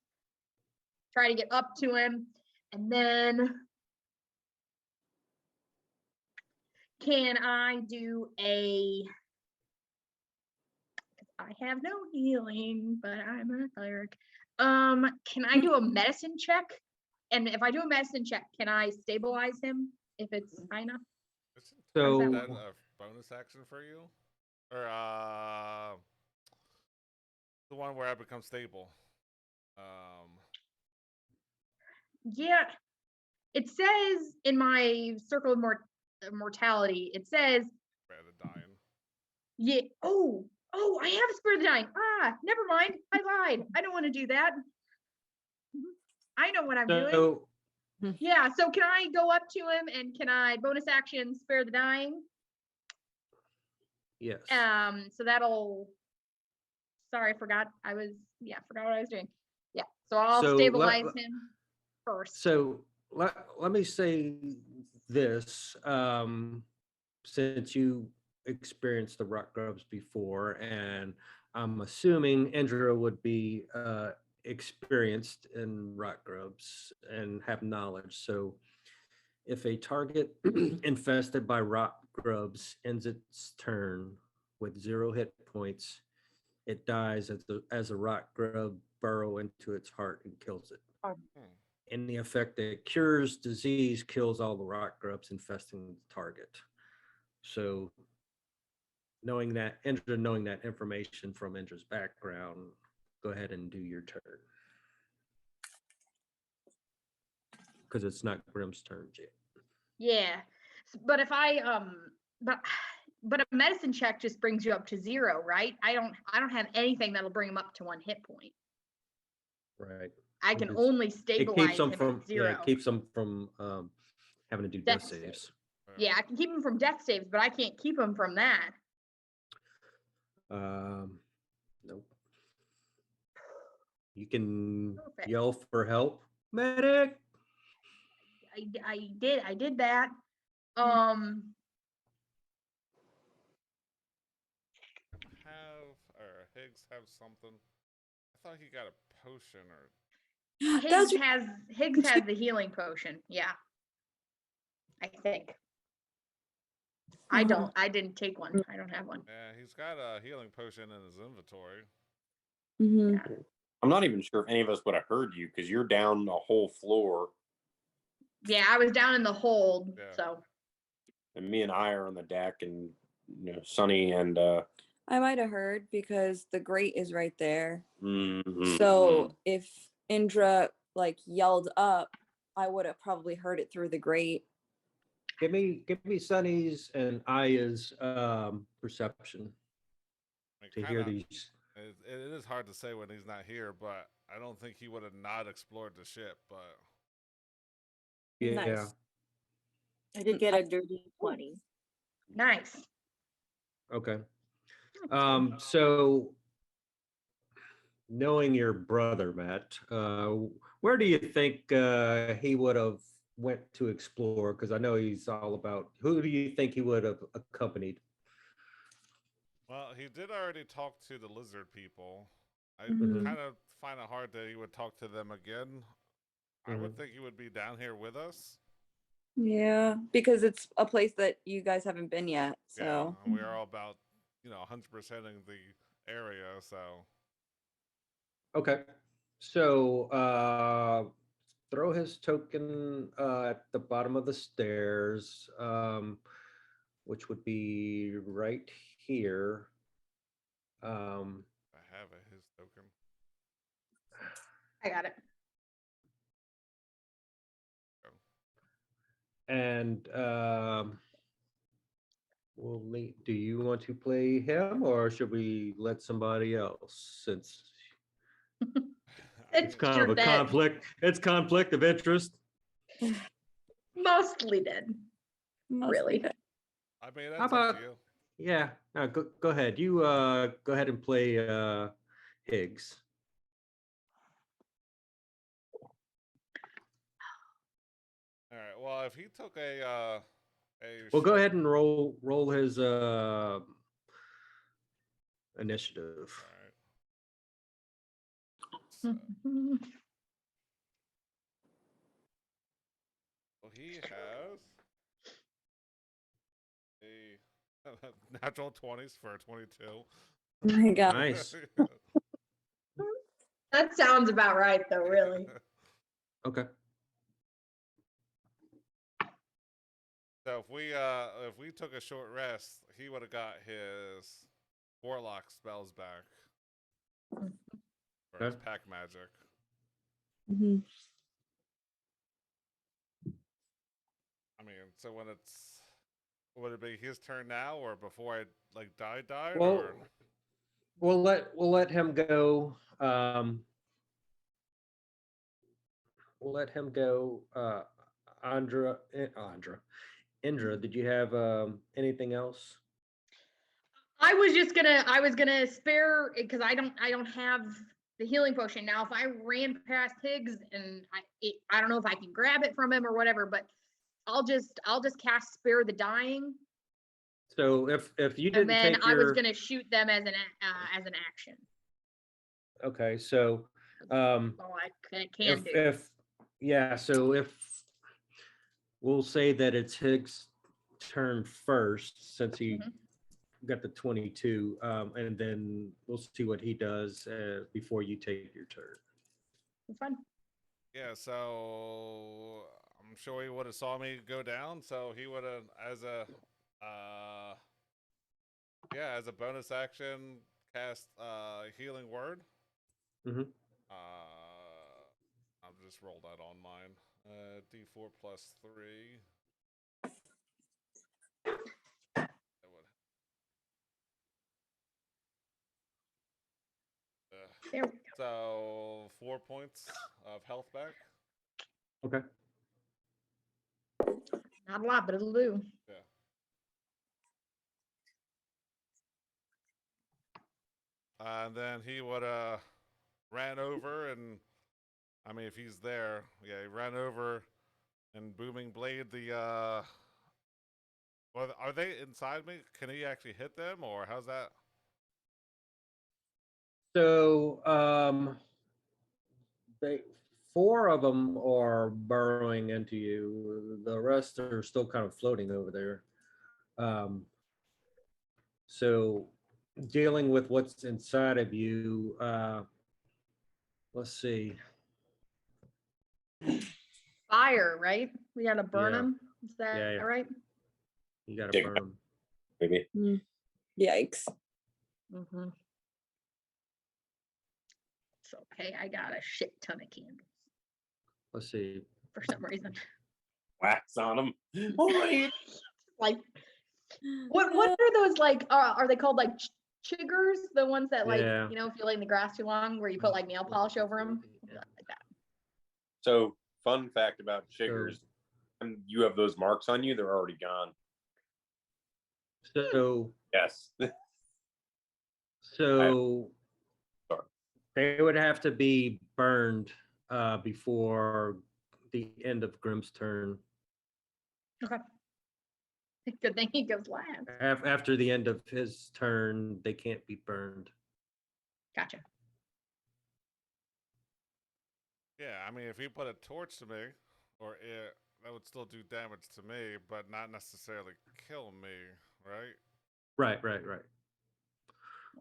try to get up to him, and then can I do a, I have no healing, but I'm a cleric. Can I do a medicine check? And if I do a medicine check, can I stabilize him if it's high enough? So Is that a bonus action for you? Or the one where I become stable? Yeah, it says in my circle of mortality, it says, Bad at dying. yeah, oh, I have a spirit of the dying. Ah, never mind. I lied. I don't want to do that. I know what I'm doing. so Yeah, so can I go up to him and can I bonus action spare the dying? yes. So that'll, sorry, I forgot what I was doing. Yeah, so I'll So stabilize him first. So let me say this, since you experienced the rock grubs before, and I'm assuming Indra would be experienced in rock grubs and have knowledge. So if a target infested by rock grubs ends its turn with 0 hit points, it dies as a rock grub burrow into its heart and kills it. Any effect that cures disease kills all the rock grubs infesting the target. So knowing that information from Indra's background, go ahead and do your turn. Because it's not Grim's turn yet. Yeah, but if I but a medicine check just brings you up to 0, right? I don't have anything that'll bring him up to 1 hit point. Right. I can It's- only It stabilize keeps them him from at 0. it keeps them from having to do death Death saves. Yeah, I can keep him from death saves, but I can't keep him from that. Nope. You can Perfect. yell for help, medic. I did that. Higgs have something? I thought he got a potion or. Higgs has the healing potion. Yeah, I think. I didn't take one. I don't have one. Yeah, he's got a healing potion in his inventory. Yeah. I'm not even sure if any of us would have heard you because you're down the whole floor, Yeah, I was down in the hold, Yeah. so and me and I are on the deck, and Sunny and I might have heard because the grate is right there. mhm, So if Indra like yelled up, I would have probably heard it through the grate. Give me Sunny's and Aya's perception I mean, to hear kinda- these. It is hard to say when he's not here, but I don't think he would have not explored the ship. But Yeah. Nice. I did get a dirty 20. nice. Okay. So knowing your brother, Matt, where do you think he would have went to explore? Because I know he's all about. Who do you think he would have accompanied? well, he did already talk to the lizard people. I Mhm. kind of find it hard that he would talk to them again. I would think he would be down here with us. Yeah, because it's a place that you guys haven't been yet. So Yeah, and we are all about 100%ing the area. So Okay. So throw his token at the bottom of the stairs, which would be right here. I have his token. I got it. And do you want to play him or should we let somebody else, since it's kind You're of a dead. conflict. It's conflict of interest. Mostly dead. mostly Really? dead. I mean, that's How up about to you. yeah? No, go ahead. You go ahead and play Higgs. All right. Well, if he took a Hey, Well, go short- ahead and roll his initiative. All right. So, well, he has a natural 20s for a 22. Oh my God. Nice. That sounds about right, though. Really. Okay. So if we took a short rest, he would have got his warlock spells back. Or his Okay. pack magic. Mhm. I mean, so when it's would it be his turn now or before I like died Well, or we'll let him go. We'll let him go. Indra, did you have anything else? I was gonna spare because I don't have the healing potion now. If I ran past Higgs and I don't know if I can grab it from him or whatever, but I'll just cast spare the dying, So if you and didn't then take I was your gonna shoot them as an action. okay, so All I can do. if yeah, so if we'll say that it's Higgs' turn first, since he Mhm. got the 22, and then we'll see what he does before you take your turn. It's fun. yeah, so I'm sure he would have saw me go down, so he would have as a bonus action cast healing word. Mhm. I'll just roll that on mine. D4 plus 3. That would. There we go. So 4 points of health back. Okay. Not a lot, but it'll do. Yeah. And then he would ran over and I mean if he's there, yeah, he ran over and booming blade the well, are they inside me? Can he actually hit them or how's that? So they 4 of them are burrowing into you. The rest are still kind of floating over there. So dealing with what's inside of you, let's see. Fire, right? We gotta burn Yeah. them. Is that Yeah. right? You got to Dig burn them. Maybe. Yikes. Mm-hmm. It's okay. I got a shit ton of candles Let's see. for some reason. Wax on them. Oh my! Like, what are those like? Are they called like chiggers? The ones that like Yeah. if you lay in the grass too long, where you put like nail polish over them, like that. So, fun fact about chiggers: when you have those marks on you, they're already gone. So Yes. so Sorry. they would have to be burned before the end of Grimm's turn. Okay. Good thing he goes last. After the end of his turn, they can't be burned. Gotcha. Yeah, I mean if he put a torch to me or it that would still do damage to me, but not necessarily kill me, right? Right.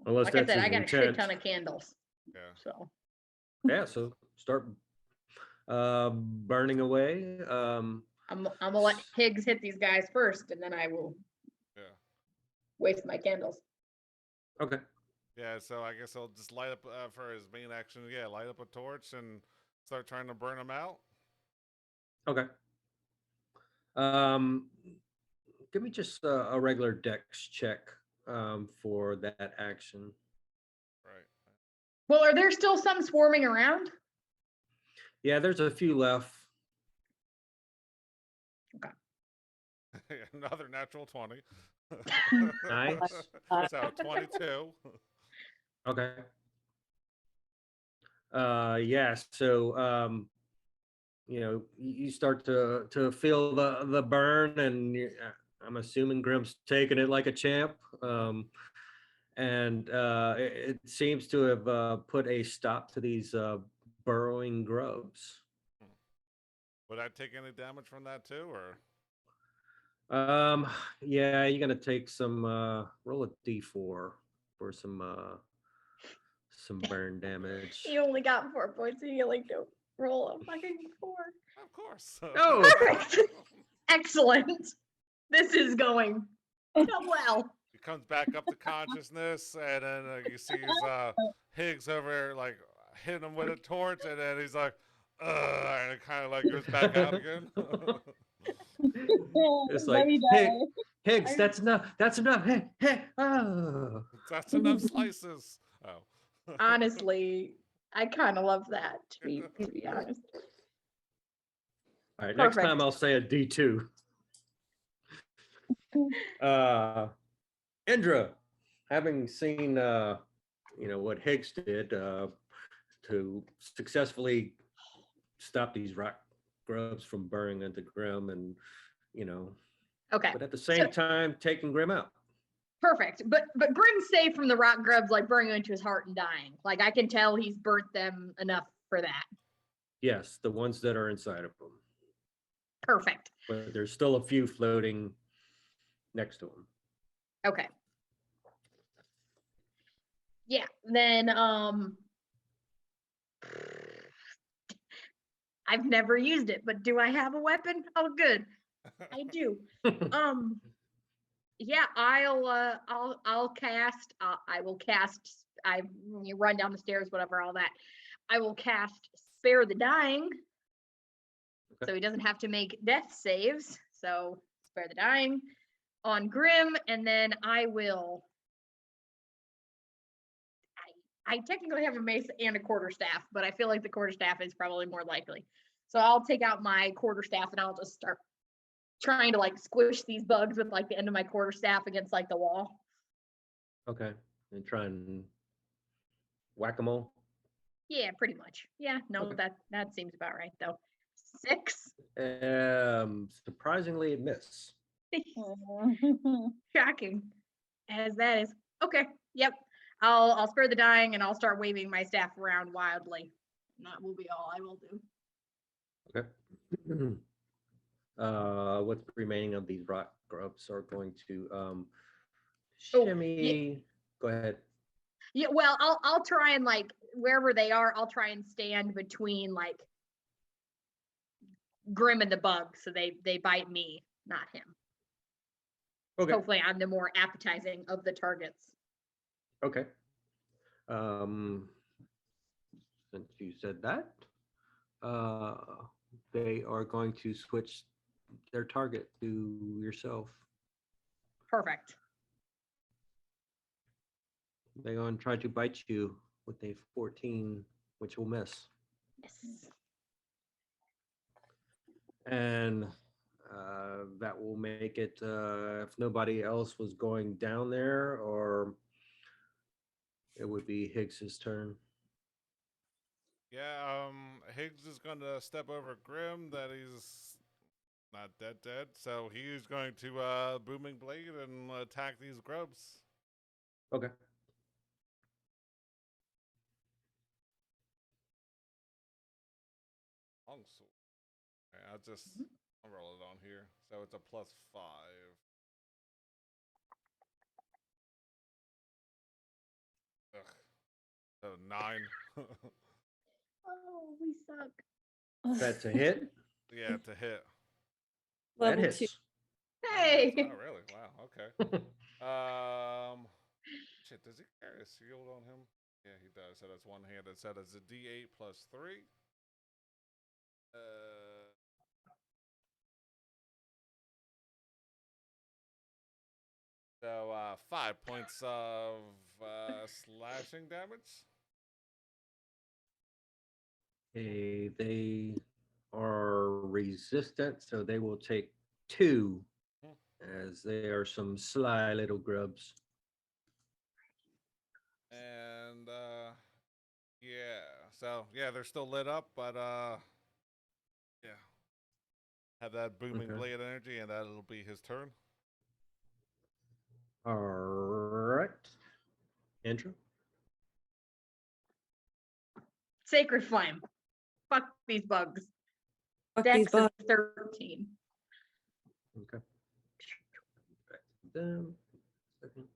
Unless Like I that's said, his I got a shit intent. ton of candles. Yeah. So Yeah, so start burning away. I'm gonna let Higgs hit these guys first, and then I will Yeah. waste my candles. Okay. Yeah, so I guess I'll just light up for his main action. Yeah, light up a torch and start trying to burn them out. Okay. Give me just a regular dex check for that action. Right. Well, are there still some swarming around? Yeah, there's a few left. Another natural 20. Nice. So 22. Okay. Yeah, so you start to feel the burn and I'm assuming Grimm's taking it like a champ. And it seems to have put a stop to these burrowing grubs. Would I take any damage from that too, or? Yeah, you're gonna take some roll a d4 for some burn damage. You only got 4 points of healing to roll a fucking 4. Of course. Oh, Perfect. Excellent. This is going so well. He comes back up to consciousness, and then you see Higgs over there, like hitting him with a torch, and then he's like, and it kind of like goes back out again. it's Let like me die. Higgs, that's enough. That's enough. Hey, hey, oh. That's enough slices. Oh. Honestly, I kind of love that, to be honest. All right, next Perfect. time I'll say a D2. Indra, having seen what Higgs did to successfully stop these rock grubs from burrowing into Grim, and Okay. but at the same time taking Grim out. Perfect. But Grim's safe from the rock grubs, like burning into his heart and dying. Like I can tell he's burnt them enough for that. Yes, the ones that are inside of them. Perfect. But there's still a few floating next to him. Okay. Yeah. Then I've never used it, but do I have a weapon? Oh, good. I do. Yeah, I'll cast. I will cast. You run down the stairs, whatever, all that. I will cast Spare the Dying, Okay. so he doesn't have to make death saves. So Spare the Dying on Grim, and then I will. I technically have a mace and a quarterstaff, but I feel like the quarterstaff is probably more likely. So I'll take out my quarterstaff and I'll just start trying to like squish these bugs with like the end of my quarterstaff against like the wall. Okay, and try and whack them all. Yeah, pretty much. Yeah, no, Okay. that seems about right though. 6. Surprisingly, it missed. Shocking. As that is. Okay. Yep. I'll spare the dying and I'll start waving my staff around wildly. And that will be all I will do. Okay. What's remaining of these rock grubs are going to Oh, shimmy. Go ahead. Yeah, well, I'll try and like wherever they are, I'll try and stand between like Grim and the bug so they bite me, not him. Okay. Hopefully I'm the more appetizing of the targets. Okay. Since you said that, they are going to switch their target to yourself. Perfect. They're going to try to bite you with a 14, which will miss. Yes. And that will make it, if nobody else was going down there, or it would be Higgs's turn. Yeah, Higgs is going to step over Grim that he's not dead, so he's going to Booming Blade and attack these grubs. Okay. Longsword. Okay, I'll roll it on here. So it's a +5. Ugh. So 9. Oh, we suck. That's a hit. Yeah, to hit. That Level 2. hits. Hey. Oh, really? Wow. Okay. Shit. Does he carry a shield on him? Yeah, he does. So that's one-handed. So that's a D8 + 3. So 5 points of slashing damage. Okay, they are resistant, so they will take 2, as they are some sly little grubs. And yeah, so yeah, they're still lit up, but yeah, have that booming Okay. blade energy, and that'll be his turn. All right. Andrew? Sacred Flame. Fuck these bugs. Fuck these Dex bugs. of 13. Okay. Back to them. Second.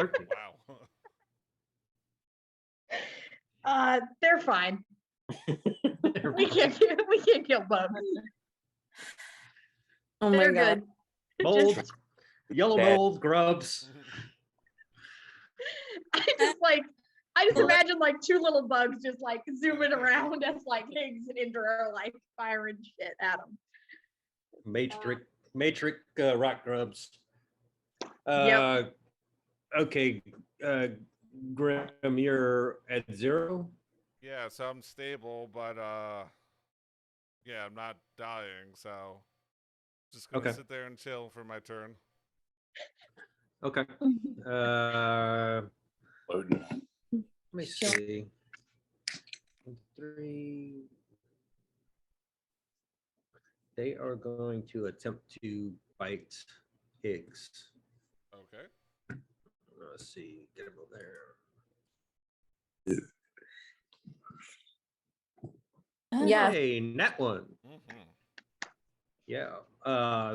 Ooh, wow. They're fine. We can't kill bugs. Oh my They're god. good. Mold. Just, Yellow Dead. mold, grubs. I just imagine like two little bugs just like zooming around as like Higgs and Indra are like firing shit at them. Matrix rock grubs. Yep. Okay. Grim, you're at 0. Yeah, so I'm stable, but yeah, I'm not dying, so just gonna Okay. sit there and chill for my turn. Okay. Loading. Let me Sure. see. 3. They are going to attempt to bite Higgs. Okay. Let's see. Get him over there. Yeah. Hey, nat 1. Mm-hmm. Yeah.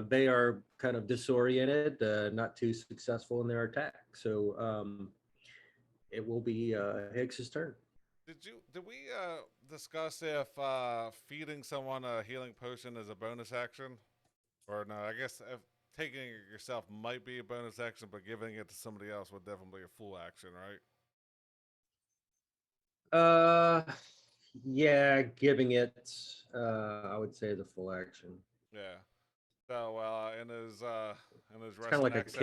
They are kind of disoriented, not too successful in their attack. So it will be Higgs's turn. Did we discuss if feeding someone a healing potion is a bonus action? Or no, I guess if taking it yourself might be a bonus action, but giving it to somebody else would definitely be a full action, right? Yeah, giving it, I would say, is a full action. Yeah. So in his It's rest kind of like a next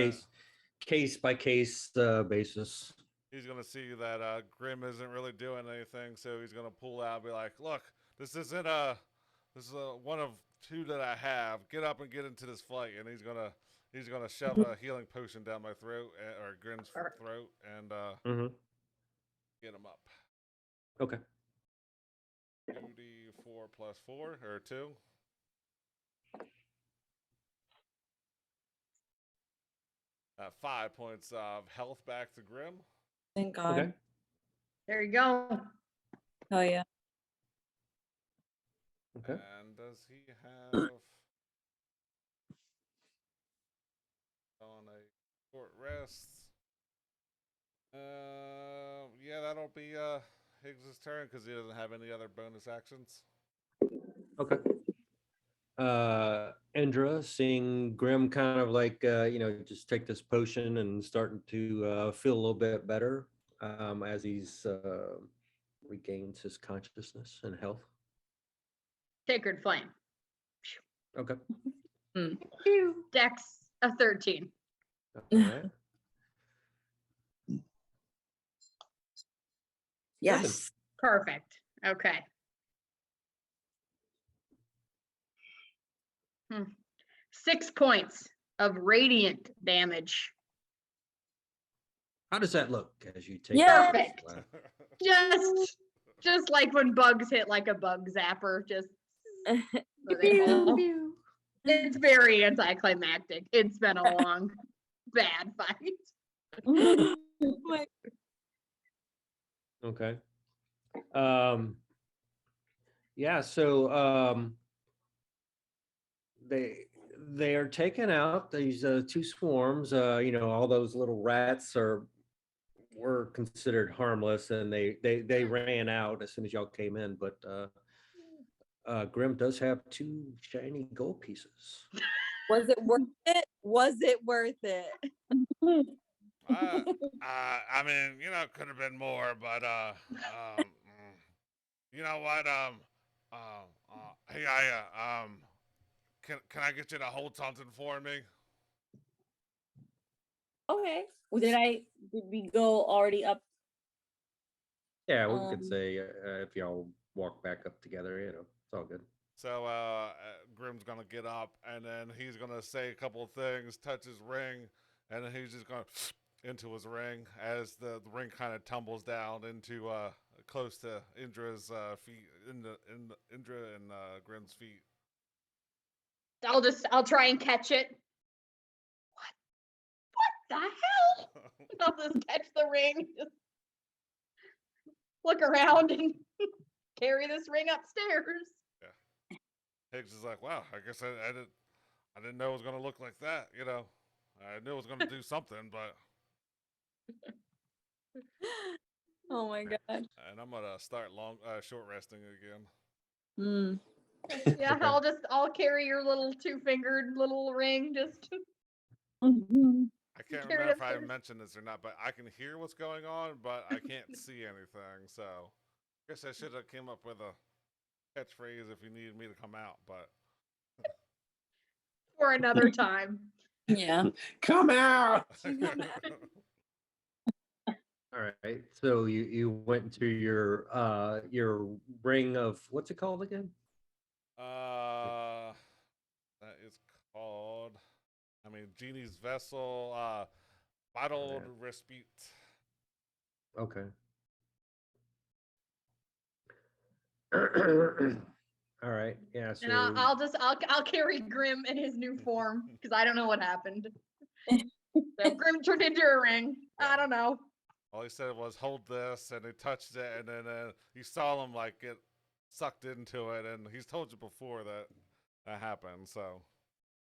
case by case basis. he's gonna see that Grim isn't really doing anything, so he's gonna pull out and be like, "Look, this is one of 2 that I have. Get up and get into this fight." And he's gonna shove a healing potion down my throat or Grim's throat and Mm-hmm. get him up. Okay. 2d4 plus 4 or 2. 5 points of health back to Grim. Thank God. Okay. There you go. Oh yeah. Okay. And does he have on a short rest? Yeah, that'll be Higgs' turn because he doesn't have any other bonus actions. Okay. Indra, seeing Grim kind of like just take this potion and starting to feel a little bit better as he's regains his consciousness and health. Sacred Flame. Okay. Dex of 13. All right. Yes. Perfect. Okay. 6 points of radiant damage. How does that look as you take? Yeah. Perfect. Just like when bugs hit like a bug zapper, just what they call. It's very anticlimactic. It's been a long, bad fight. Okay. Yeah, so they are taking out these 2 swarms. All those little rats were considered harmless, and they ran out as soon as y'all came in. But Grim does have 2 shiny gold pieces. Was it worth it? Was it worth it? I mean, could have been more, but you know what? Hey, can I get you to hold something for me? Okay. Well, did we go already up? Yeah, we could say if y'all walk back up together, it's all good. So Grim's gonna get up and then he's gonna say a couple of things, touch his ring, and then he's just gonna into his ring as the ring kind of tumbles down into close to Indra's feet, Indra and Grim's feet. I'll try and catch it. What the hell? I'll just catch the ring, just look around and carry this ring upstairs. Higgs is like, wow, I guess I didn't know it was gonna look like that. You know, I knew it was gonna do something, but Oh my god. and I'm gonna start short resting again. Mm. Yeah, Okay. I'll carry your little 2-fingered little ring, just Mhm. I can't Carry it remember if I upstairs. mentioned this or not, but I can hear what's going on, but I can't see anything. So I guess I should have came up with a catchphrase if you needed me to come out, but for another time. Yeah. Come out. All right. So you went to your ring of what's it called again? that is called. I mean, Genie's vessel, bottled Respite. Okay. All right. Yeah. So And I'll carry Grim in his new form because I don't know what happened. So Grim turned into a ring. I don't know. All he said was hold this, and he touched it, and then you saw him like get sucked into it, and he's told you before that that happened. So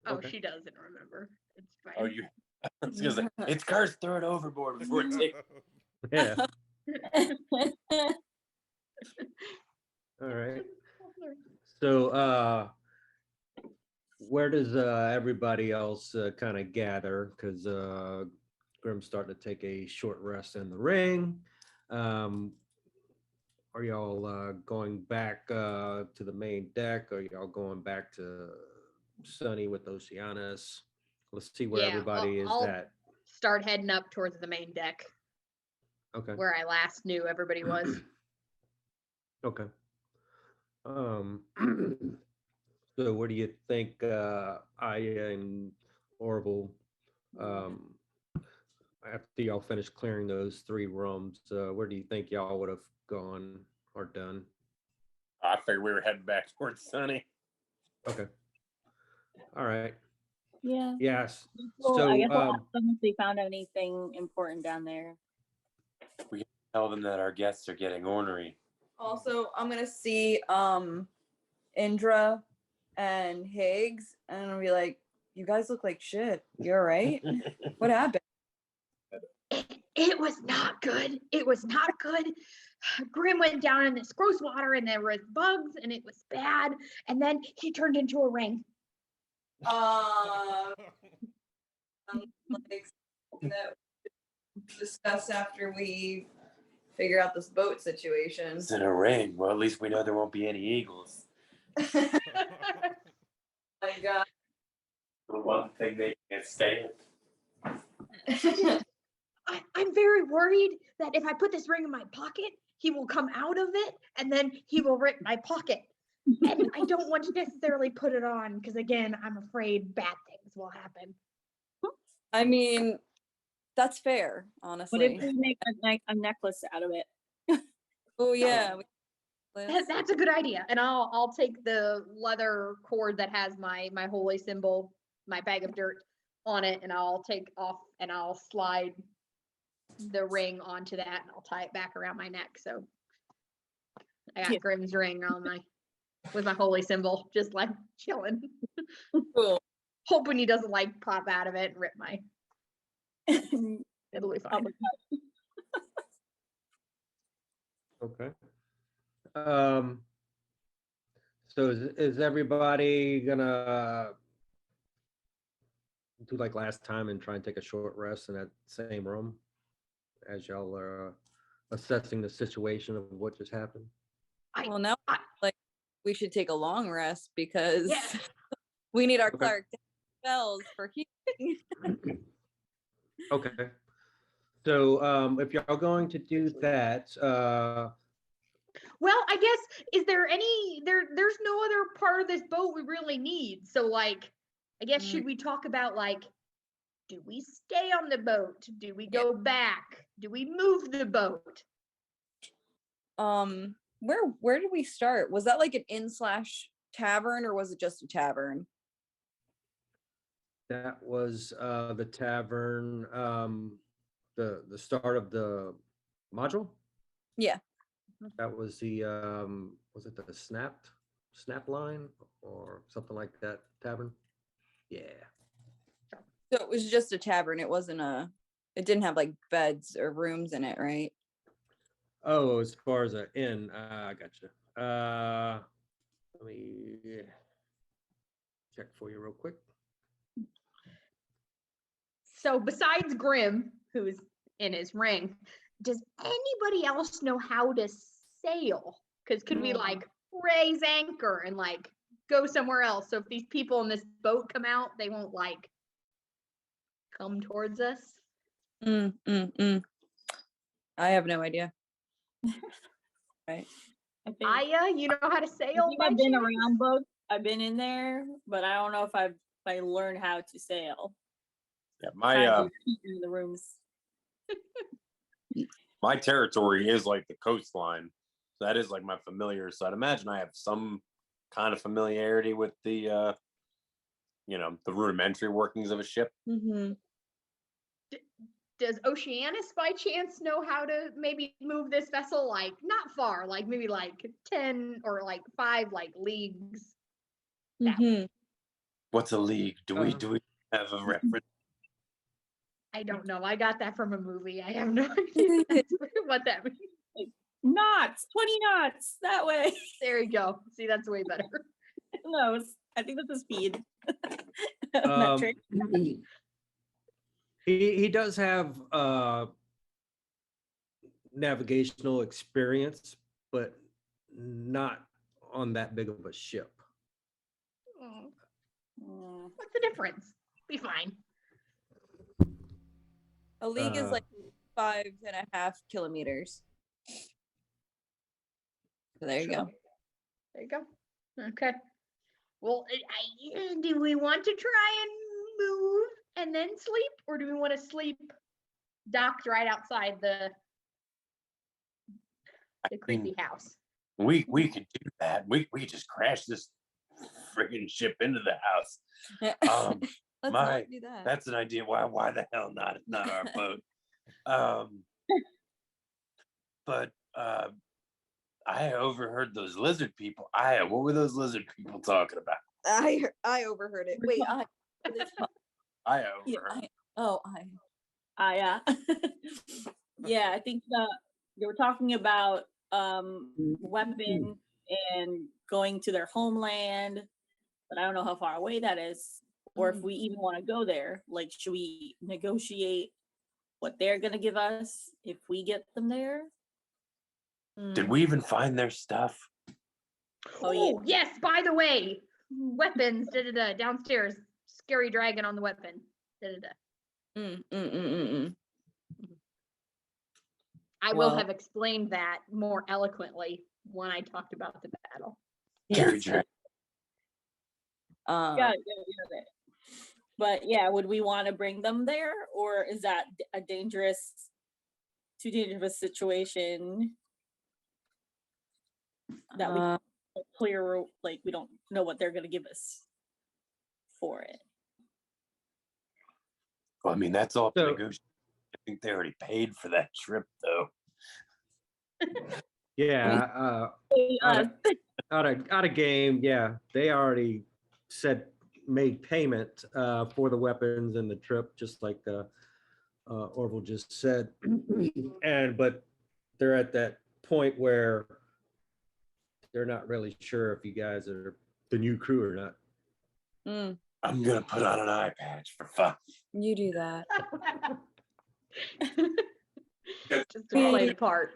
Oh, Okay. she doesn't remember. It's fine. Oh, you. I was gonna say, it's cursed. Throw it overboard before it takes. yeah. All right. So where does everybody else kind of gather? Because Grim's starting to take a short rest in the ring. Are y'all going back to the main deck? Are y'all going back to Sunny with Oceanus? Let's see where Yeah, everybody is I'll at. start heading up towards the main deck Okay. where I last knew everybody was. Okay. Um, so what do you think, Aya and Orville, um, after y'all finish clearing those 3 rooms, where do you think y'all would have gone or done? I figured we were heading back towards Sunny. Okay. All right. Yeah. Yes. Well, I So, guess I'll ask them if they found anything important down there. Tell them that our guests are getting ornery. Also, I'm gonna see Indra and Higgs, and I'll be like, "You guys look like shit. You all right? What happened?" It was not good. It was not good. Grim went down in this gross water and there was bugs and it was bad. And then he turned into a ring. Like that discuss after we figure out this boat situation. It's in a ring. Well, at least we know there won't be any eagles. My God. The one thing they can't stand. I'm very worried that if I put this ring in my pocket, he will come out of it and then he will rip my pocket. And I don't want to necessarily put it on because, again, I'm afraid bad things will happen. I mean, that's fair, What honestly. if we make a necklace out of it? Oh yeah. That's a good idea. And I'll take the leather cord that has my holy symbol, my bag of dirt on it, and I'll take off and I'll slide the ring onto that and I'll tie it back around my neck. So I got Yeah. Grim's ring on with my holy symbol, just like chilling, Cool. hoping he doesn't like pop out of it and rip my. It'll be fine. Okay. So is everybody gonna do like last time and try and take a short rest in that same room as y'all are assessing the situation of what just happened? Well, now like we should take a long rest because Yeah. we need our Okay. Clark spells for healing. Okay. So if y'all going to do that, Well, I guess is there any there's no other part of this boat we really need. So like I guess should we talk about like do we stay on the boat? Do we go back? Do we move the boat? Where did we start? Was that like an inn/tavern or was it just a tavern? That was the tavern, the start of the module. Yeah. That was was it the snap line or something like that tavern? Yeah. So it was just a tavern. It wasn't it didn't have like beds or rooms in it, right? Oh, as far as an inn, I gotcha. Let me check for you real quick. So besides Grim, who's in his ring, does anybody else know how to sail? Because could we like raise anchor and like go somewhere else? So if these people in this boat come out, they won't like come towards us. I have no idea. Right. I think, Aya, you know how to I sail? think by I've been chance? around boats. I've been in there, but I don't know if I learned how to sail. Yeah, Besides in the rooms. my territory is like the coastline. So that is like my familiar. So I'd imagine I have some kind of familiarity with the the rudimentary workings of a ship. Mm-hmm. Does Oceanus by chance know how to maybe move this vessel like not far, like maybe like 10 or like 5 like leagues? Mm-hmm. What's a league? Do we have a reference? I don't know. I got that from a movie. I have no idea what that means. Knots, 20 knots that way. There you go. See, that's way better. No, I think that's the speed. Um, Metric. he does have navigational experience, but not on that big of a ship. Mm. What's the difference? Be fine. A league is like 5.5 kilometers. So there you go. There you go. Okay. Well, do we want to try and move and then sleep, or do we want to sleep docked right outside the creepy house? We could do that. We could just crash this friggin' ship into the house. Let's my- not do that. That's an idea. Why the hell not? It's not our boat. But I overheard those lizard people. What were those lizard people talking about? I overheard it. Wait, I overheard. Yeah. Yeah, I think they were talking about weapons and going to their homeland, but I don't know how far away that is, or if we even want to go there. Like, should we negotiate what they're gonna give us if we get them there? Did we even find their stuff? Oh, yeah. Yes, by the way, weapons, downstairs. Scary dragon on the weapon. I will Well- have explained that more eloquently when I talked about the battle. Gary Drake. Yeah. But yeah, would we want to bring them there, or is that a too dangerous a situation that we clear? Like, we don't know what they're going to give us for it. Well, I mean, that's all to So- negotiate. I think they already paid for that trip, though. Yeah, out of game. Yeah, they already made payment for the weapons and the trip, just like Orville just said. But they're at that point where they're not really sure if you guys are the new crew or not. I'm gonna put on an eye patch for fun. You do that. Just to play the part.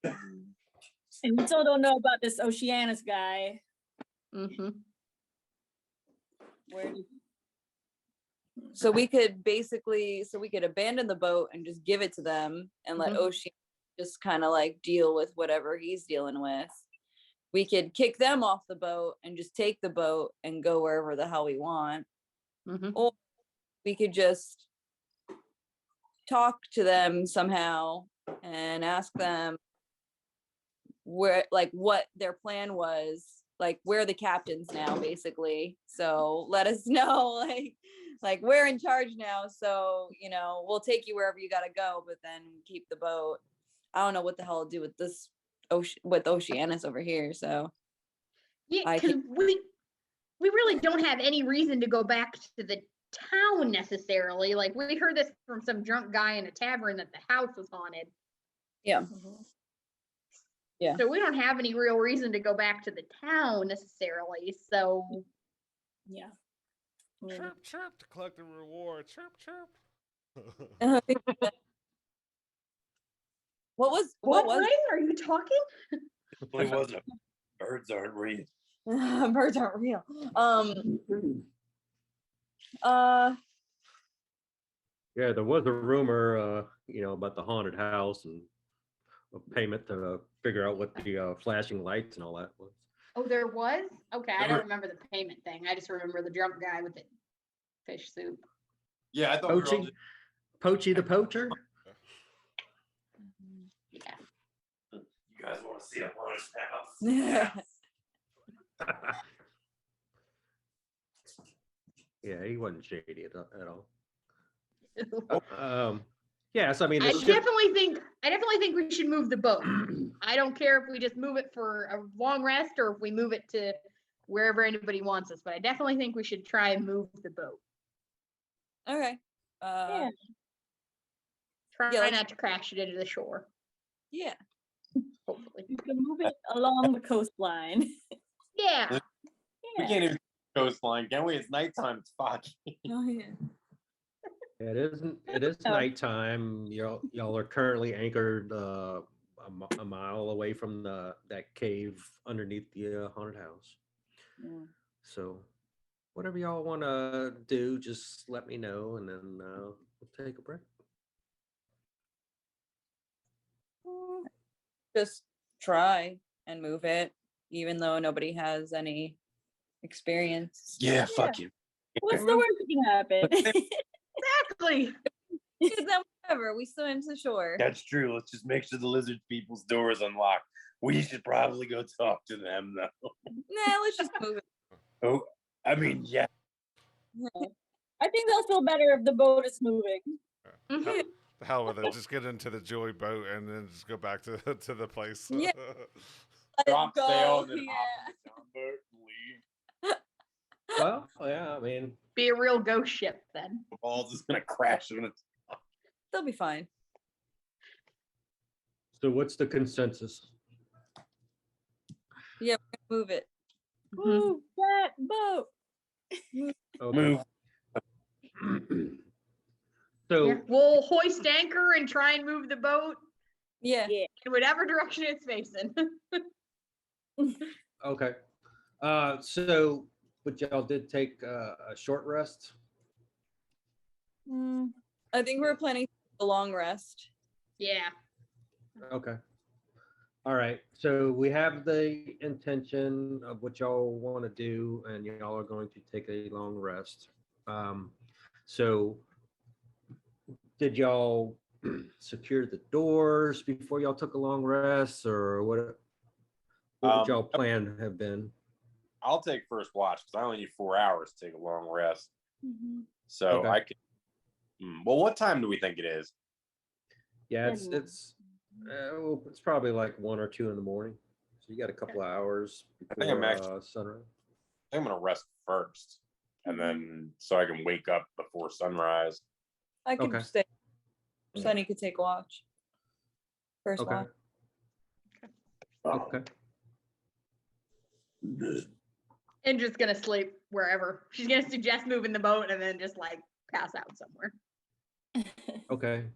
And we still don't know about this Oceanus guy. Mm-hmm. Where So we could abandon the boat and just give it to them and let Ocean just kind of like deal with whatever he's dealing with. We could kick them off the boat and just take the boat and go wherever the hell we want. Or we could just talk to them somehow and ask them what their plan was, like we're the captains now, basically. So let us know like we're in charge now, so you know we'll take you wherever you gotta go, but then keep the boat. I don't know what the hell to do with this with Oceanus over here. So Yeah, I because we really don't have any reason to go back to the town necessarily. Like we heard this from some drunk guy in a tavern that the house was haunted. yeah, Mhm. Yeah. So we don't have any real reason to go back to the town necessarily. So Yeah. I mean, Chirp, chirp to collect the reward. Chirp, chirp. what was Rain? Are you talking? Really wasn't. Birds aren't real. birds aren't real. Yeah, there was a rumor, about the haunted house and a payment to figure out what the flashing lights and all that was. Oh, there was? Okay, I don't remember the payment thing. I just remember the drunk guy with the fish soup. Yeah, I thought we were all Poachy, just, Poachy the poacher. Yeah. you guys want to see a haunted house? Yeah, he wasn't shady at all. Yes, I mean, I the ship, definitely think we should move the boat. I don't care if we just move it for a long rest or if we move it to wherever anybody wants us, but I definitely think we should try and move the boat. Okay. Yeah. Try Yeah, let's- not to crash it into the shore, Yeah. hopefully. you can move it along the coastline. Yeah. We can't even coastline, can we? It's nighttime. It's foggy. Oh yeah. it is Oh. nighttime. Y'all are currently anchored a mile away from that cave underneath the haunted house. Mm. So whatever y'all want to do, just let me know, and then we'll take a break. Just try and move it, even though nobody has any experience. Yeah, fuck you. What's the worst that can happen? Exactly. Then whatever, we swim to shore. That's true. Let's just make sure the lizard people's door is unlocked. We should probably go talk to them, though. Nah, let's just move it. Oh, I mean, yeah. I think they'll feel better if the boat is moving. Mhm. The hell with it. Just get into the joy boat and then just go back to the place. Yeah. Drop Let's sail go. and then Yeah. hop in the town boat and leave. Well, yeah, I mean, Be a real ghost ship then. The ball's just gonna crash when it's They'll be fine. so what's the consensus? Move it. Move that boat. Okay. move. So Yeah. We'll hoist anchor and try and move the boat Yeah. Yeah. in whatever direction it's facing. okay, but y'all did take a short rest. I think we're planning a long rest. Yeah. Okay. All right. So we have the intention of what y'all want to do, and y'all are going to take a long rest. So did y'all secure the doors before y'all took a long rest, or what would y'all plan have been? I'll take first watch because I only need 4 hours to take a long rest. Mhm. So Okay. I can. Well, what time do we think it is? Yeah, Good it's probably like 1 or 2 in the morning. So you got a couple of hours think I'm before actually- sunrise. I think I'm gonna rest first, and then so I can wake up before sunrise. I can Okay. stay. Sunny could take watch. First Okay. watch. Okay. And just gonna sleep wherever. She's gonna suggest moving the boat and then just like pass out somewhere Okay.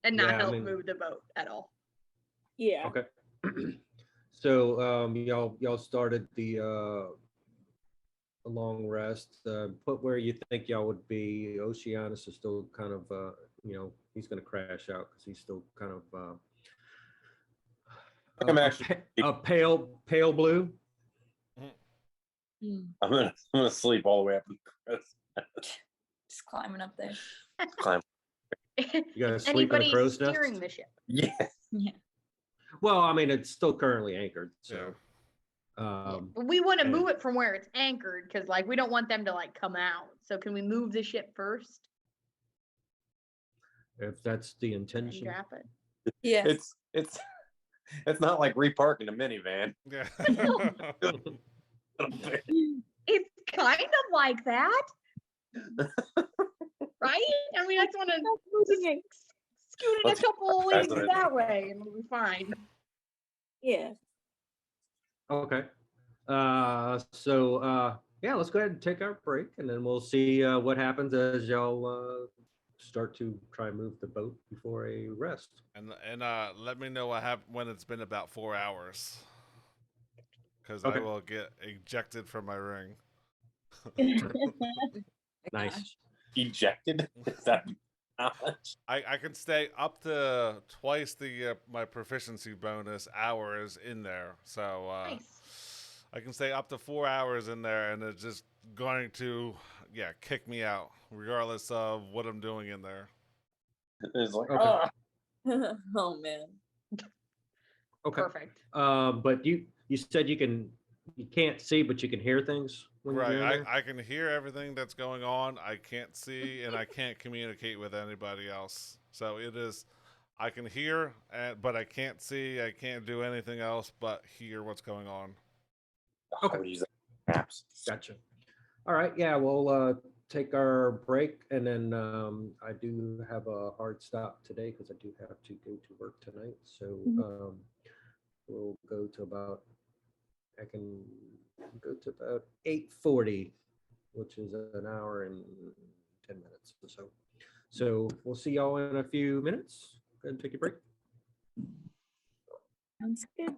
and not Yeah, I help mean- move the boat at all. Yeah. Okay. So y'all started the long rest. Put where you think y'all would be. Oceanus is still kind of he's gonna crash out because he's still kind of I'm actually- a pale blue. I'm gonna sleep all the way up. Just climbing up there. Climb. You gotta sleep in Anybody a crow's steering nest. the ship. Yeah. Well, I mean, it's still currently anchored, so But we want to and- move it from where it's anchored because, like, we don't want them to like come out. So can we move the ship first if that's the and intention. drop it? Yeah. It's not like reparking a minivan. Yeah. It's kind of like that, right? I mean, I just want to scoot it a Let's- couple that's lanes what I- that way, and we'll be fine. Yeah. Okay. So yeah, let's go ahead and take our break, and then we'll see what happens as y'all start to try and move the boat before a rest. and let me know what happened when it's been about 4 hours, because Okay. I will get ejected from my ring. Nice. Ejected? Is that knowledge? I can stay up to twice the my proficiency bonus hours in there, so Nice. I can stay up to 4 hours in there, and it's just going to kick me out regardless of what I'm doing in there. It's like, Okay. ah. Oh man. Okay. Perfect. But you said you can't see, but you can hear things when you're in Right, there? I can hear everything that's going on. I can't see, and I can't communicate with anybody else. So it is, I can hear, but I can't see. I can't do anything else but hear what's going on. Okay. I would use that maps. Gotcha. All right. Yeah, we'll take our break, and then I do have a hard stop today because I do have to go to work tonight. So we'll go to about, I can go to about 8:40, which is an hour and 10 minutes or so. So we'll see y'all in a few minutes. Go ahead and take a break. Sounds good.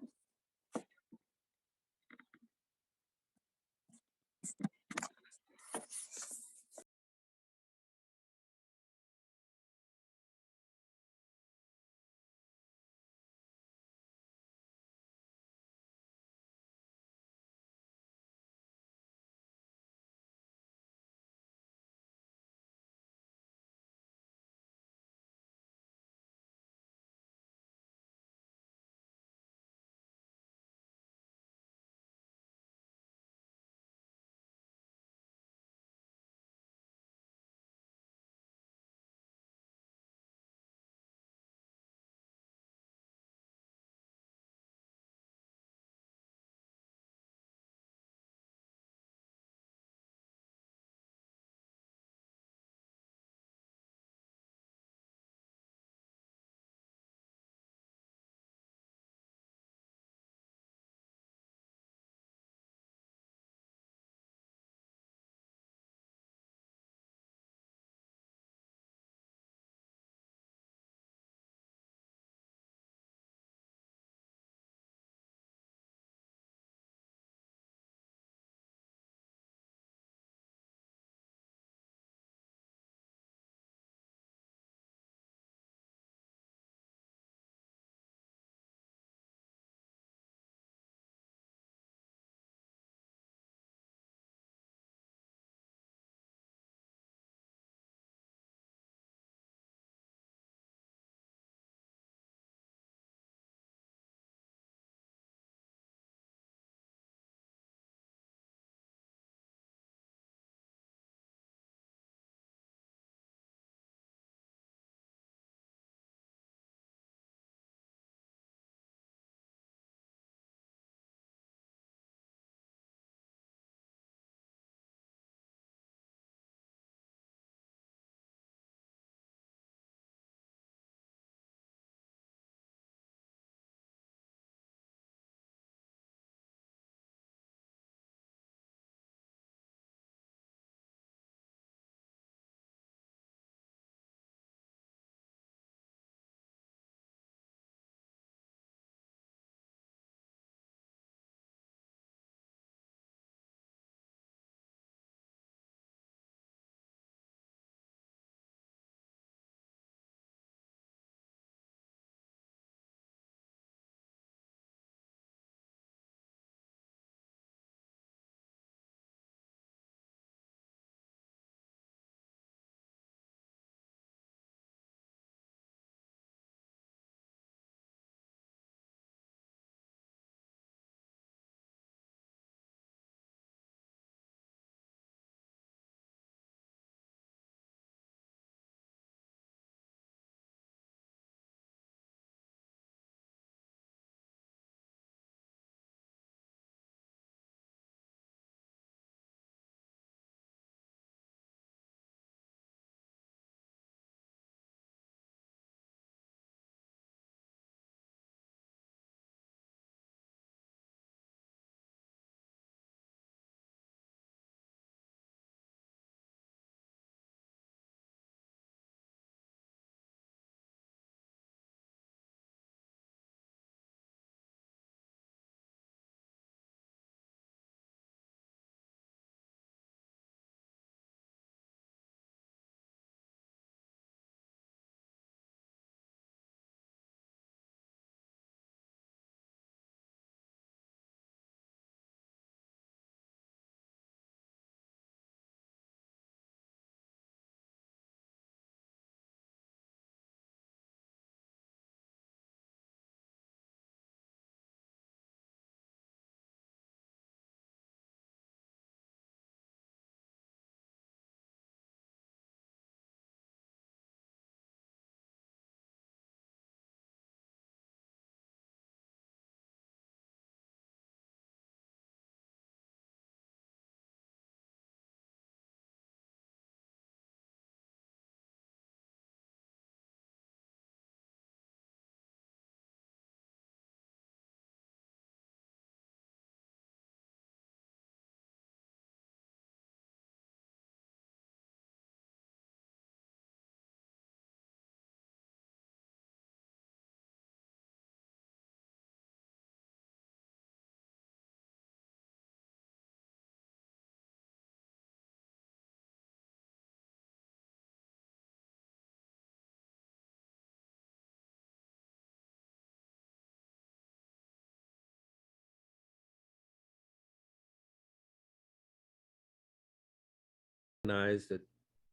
recognize that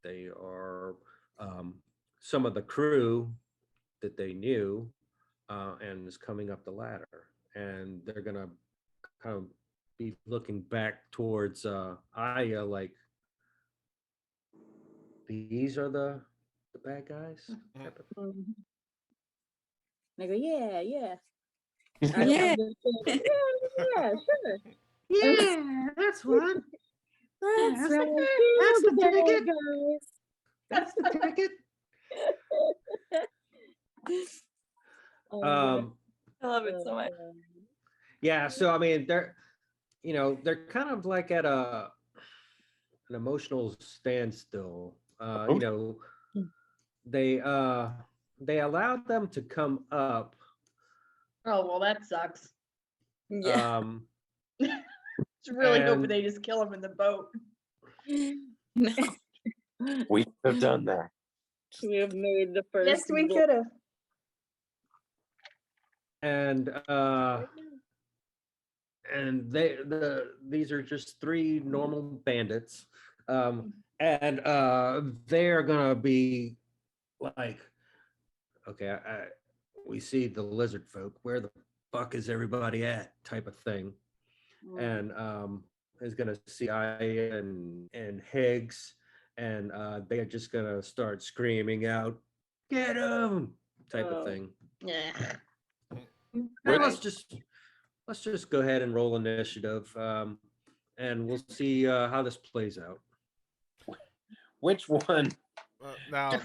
they are some of the crew that they knew, and is coming up the ladder, and they're gonna kind of be looking back towards Aya, like these are the bad guys. type of- Mhm. They go, yeah, yeah. Yeah. Yeah, sure. Yeah, that's one. That's right. That's the Bad ticket. guys. That's the ticket. Oh, I love it so much. Yeah, so I mean, they're kind of like at an emotional standstill. They allowed them to come up. Oh well, that sucks. Yeah. Just really hoping And- they just kill him in the boat. No. We could have done that. we have made the first. Yes, we could have. and these are just three normal bandits, and they're gonna be like, okay, we see the lizard folk, where the fuck is everybody at, type of thing. And is gonna see and Higgs, and they're just gonna start screaming out, "Get him!" type of Oh. thing. Yeah. Now let's just go ahead and roll initiative, and we'll see how this plays out. Which one? Now,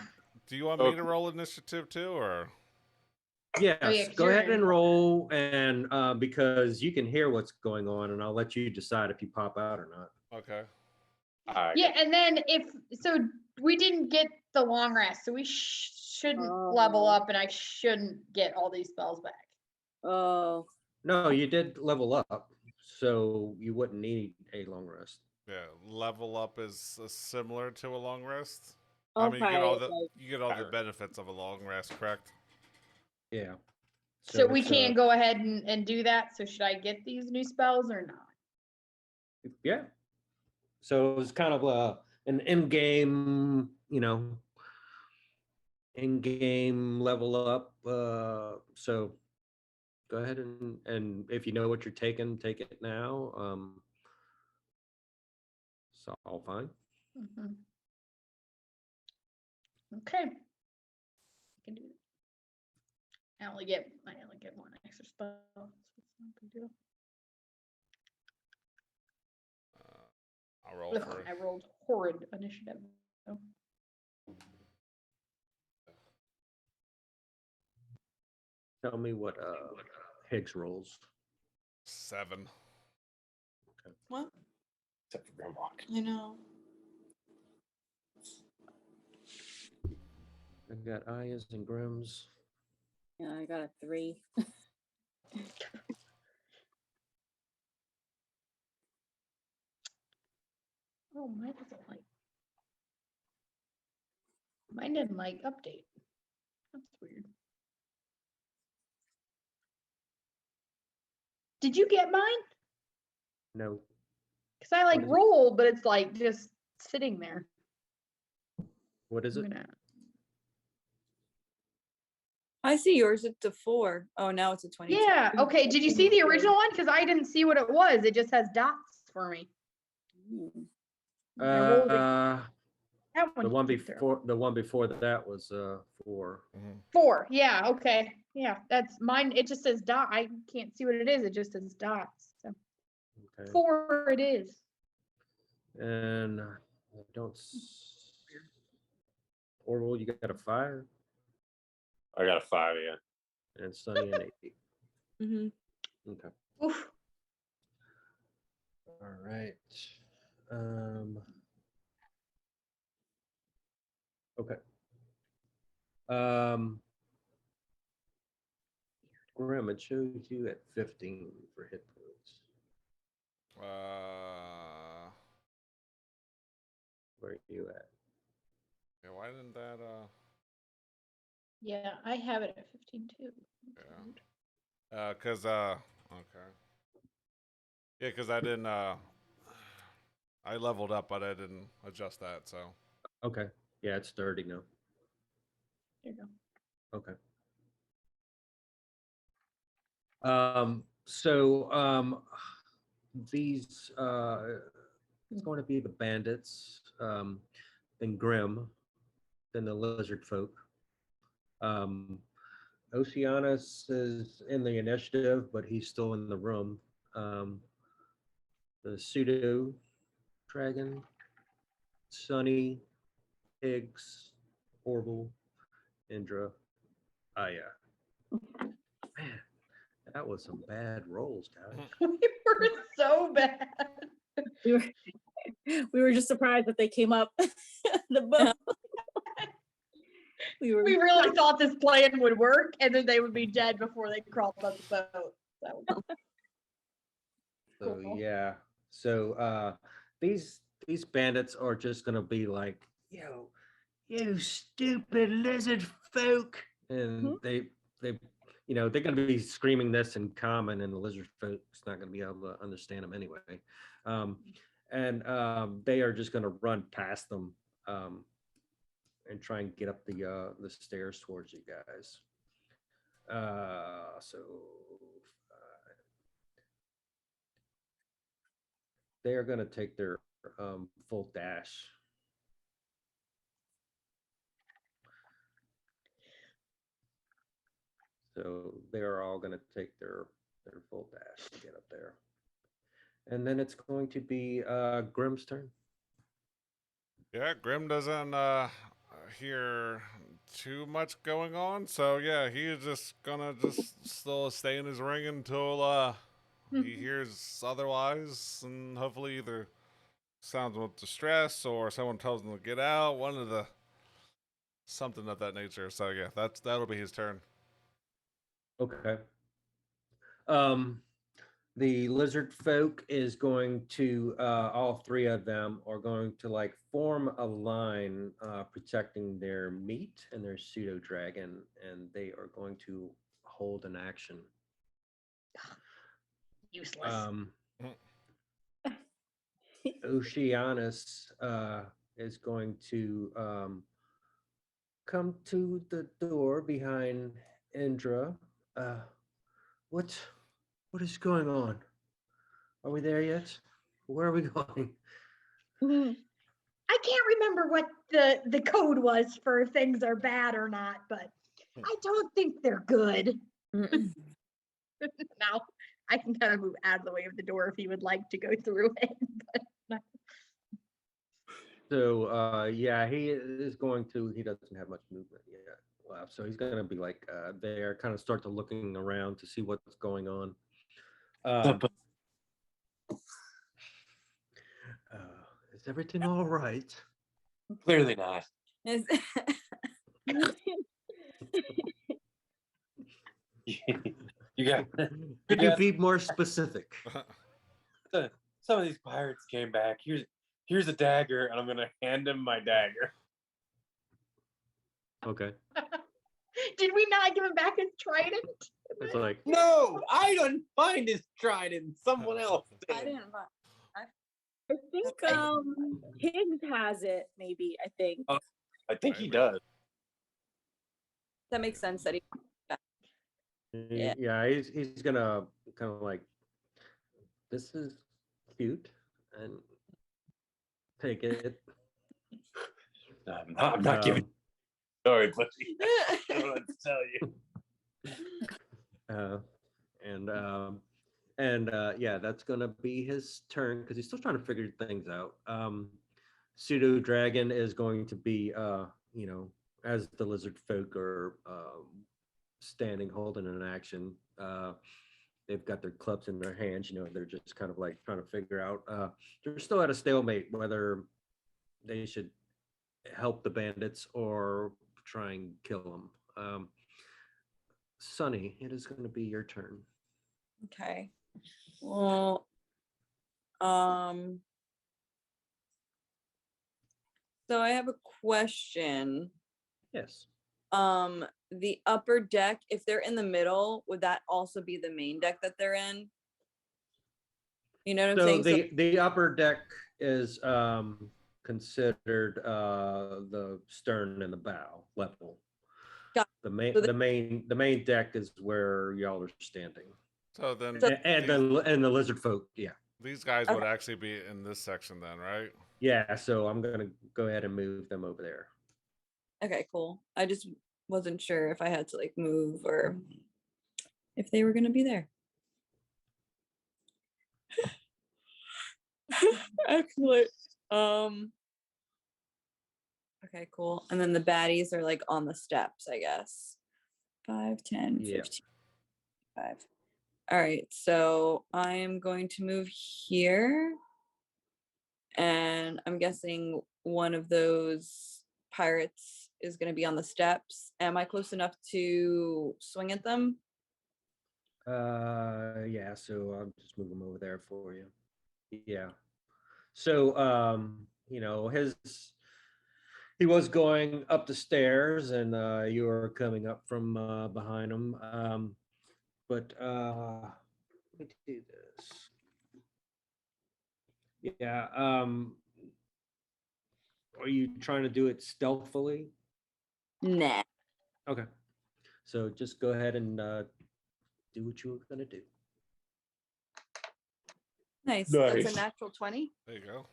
do you want me to roll initiative too, or? Yes, Oh, yeah, 'cause go you're ahead in. and roll, and because you can hear what's going on, and I'll let you decide if you pop out or not. Okay. Yeah, and then we didn't get the long rest, so we shouldn't level Oh. up, and I shouldn't get all these spells back. Oh. No, you did level up, so you wouldn't need a long rest. Yeah, level up is similar to a long rest. Okay. I mean, you get all the Better. benefits of a long rest, correct? Yeah. So we it's, can't go ahead and do that. So should I get these new spells or not? Yeah. So it was kind of an in-game, in-game level up. So go ahead and if you know what you're taking, take it now. It's all fine. Mhm. Okay. I can do it. I only get one extra spell. So it's not a big deal. I'll roll Ugh, for. I rolled horrid initiative. So. Tell me what Higgs rolls. 7. What? Except for Grimlock. I know. I got Ayas and Grims. Yeah, I got a 3. Oh, mine doesn't like. Mine didn't like update. That's weird. Did you get mine? No. Because I like What is it? rolled, but it's like just sitting there. What is I'm it? gonna- I see yours. It's a 4. Oh, now it's a 22. Yeah. Okay. Did you see the original one? Because I didn't see what it was. It just has dots for me. I rolled it. That The one came through. before that was 4. 4. Yeah. Okay. Yeah. That's mine. It just says dot. I can't see what it is. It just says dots. So Okay. 4 it is. And I don't. Orwell, you got a 5, I got a 5, yeah. and Sunny an 8. Mm-hmm. Okay. Oof. All right. Okay. Grim, it shows you at 15 for hit points. Where are you at? Yeah, why didn't that Yeah, I have it at 15 too. That's Yeah. weird. Cause okay. Yeah, cause I didn't I leveled up, but I didn't adjust that. So Okay. Yeah, it's 30 now. There you go. Okay. So these it's going to be the bandits, then Grim, then the lizard folk. Oceanus is in the initiative, but he's still in the room. The pseudo dragon, Sunny, Higgs, Orville, Indra. Ah, yeah. Man, that was some bad rolls, guys. We were so bad. We were, we were just surprised that they came up the boat. We were We really thought this plan would work, and then they would be dead before they crawled up the boat. So So Cool. yeah. So these bandits are just gonna be like, yo, you stupid lizard folk. And Mhm. they they're gonna be screaming this in common, and the lizard folk's not gonna be able to understand them anyway. And they are just gonna run past them and try and get up the stairs towards you guys. So they are going to take their full dash. So they are all going to take their full dash to get up there. And then it's going to be Grim's turn. yeah, Grim doesn't hear too much going on. So yeah, he's just gonna just still stay in his ring until he hears otherwise, and hopefully either sounds of distress or someone tells him to get out. One of the something of that nature. So yeah, that'll be his turn. Okay. The lizard folk is going to all three of them are going to like form a line protecting their meat and their pseudo dragon, and they are going to hold an action. useless. Oceanus is going to come to the door behind Indra. Uh, what is going on? Are we there yet? Where are we going? Mhm. I can't remember what the code was for if things are bad or not, but I don't think they're good. Now I can kind of move out of the way of the door if he would like to go through it. But So yeah, he is going to. He doesn't have much movement yet left, so he's going to be like there, kind of start to looking around to see what's going on. Uh, is everything all right? Clearly not. You got Could you be more specific? some of these pirates came back. Here's a dagger, and I'm gonna hand him my dagger. Okay, did we not give him back his trident? it's like No, I didn't find his trident. Someone else I did. didn't. I think Higgs has it, maybe, I think. Oh. I think he Maybe. does. That makes sense. That he. Yeah. yeah, he's gonna kind of like, this is cute, and take it. I'm not giving. Sorry, buddy. I don't know what to tell you. And yeah, that's gonna be his turn because he's still trying to figure things out. Pseudo dragon is going to be as the lizard folk are standing holding an action. They've got their clubs in their hands. They're just kind of like trying to figure out. They're still at a stalemate whether they should help the bandits or try and kill them. Sunny, it is going to be your turn. Okay. Well, so I have a question. Yes. The upper deck, if they're in the middle, would that also be the main deck that they're in? You know what I'm So saying? the upper deck is considered the stern and the bow level. Got The main so the main deck is where y'all are standing. So then And the lizard folk, yeah. these guys Okay. would actually be in this section then, right? Yeah, so I'm gonna go ahead and move them over there. Okay, cool. I just wasn't sure if I had to like move or if they were gonna be there. Excellent. Okay, cool. And then the baddies are like on the steps, I guess. 5, 10, Yeah. 15, 5. All right, so I am going to move here. And I'm guessing one of those pirates is going to be on the steps. Am I close enough to swing at them? Yeah, so I'll just move them over there for you. Yeah. So you know, he was going up the stairs and you were coming up from behind him. But let me do this. Yeah. Are you trying to do it stealthily? Nah. Okay. So just go ahead and do what you were gonna do. Nice. That's Nice. a natural 20. There you go.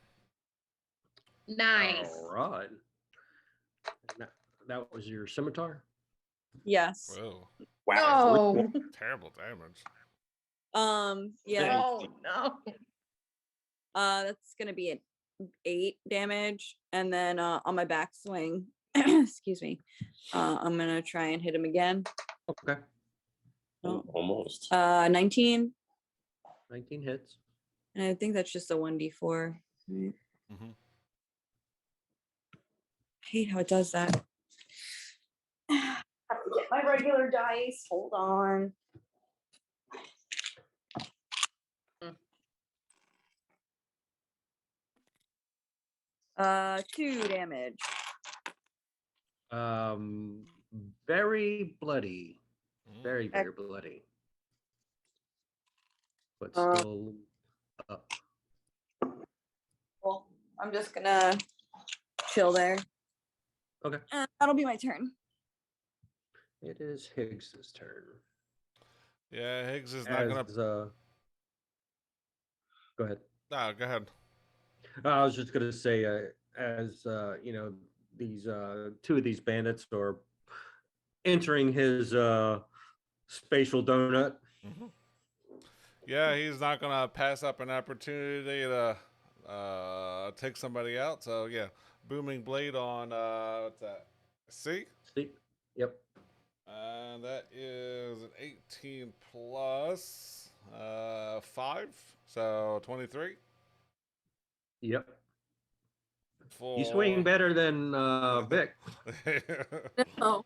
Nice. All right. That was your scimitar. Yes. Whoa. Wow. Oh, Terrible damage. Yeah. oh no. That's gonna be an 8 damage. And then on my backswing, excuse me. I'm gonna try and hit him again. Okay. Oh. Almost. 19. 19 hits. And I think that's just a 1d4. Right? Mm-hmm. I hate how it does that. I have to get my regular dice. Hold on. Mm. 2 damage. Very bloody. Very, Ec- very bloody. But Uh, still up. Well, I'm just gonna chill there. Okay. And that'll be my turn. It is Higgs's turn. Yeah, Higgs is not gonna. Go ahead. No, go ahead. I was just gonna say, as you know, these two of these bandits are entering his spatial donut. Mm-hmm. Yeah, he's not gonna pass up an opportunity to take somebody out. So yeah, booming blade on what's that? C. See? Yep. And that is an 18 plus 5, so 23. Yep. For You swing better than Vic. Oh.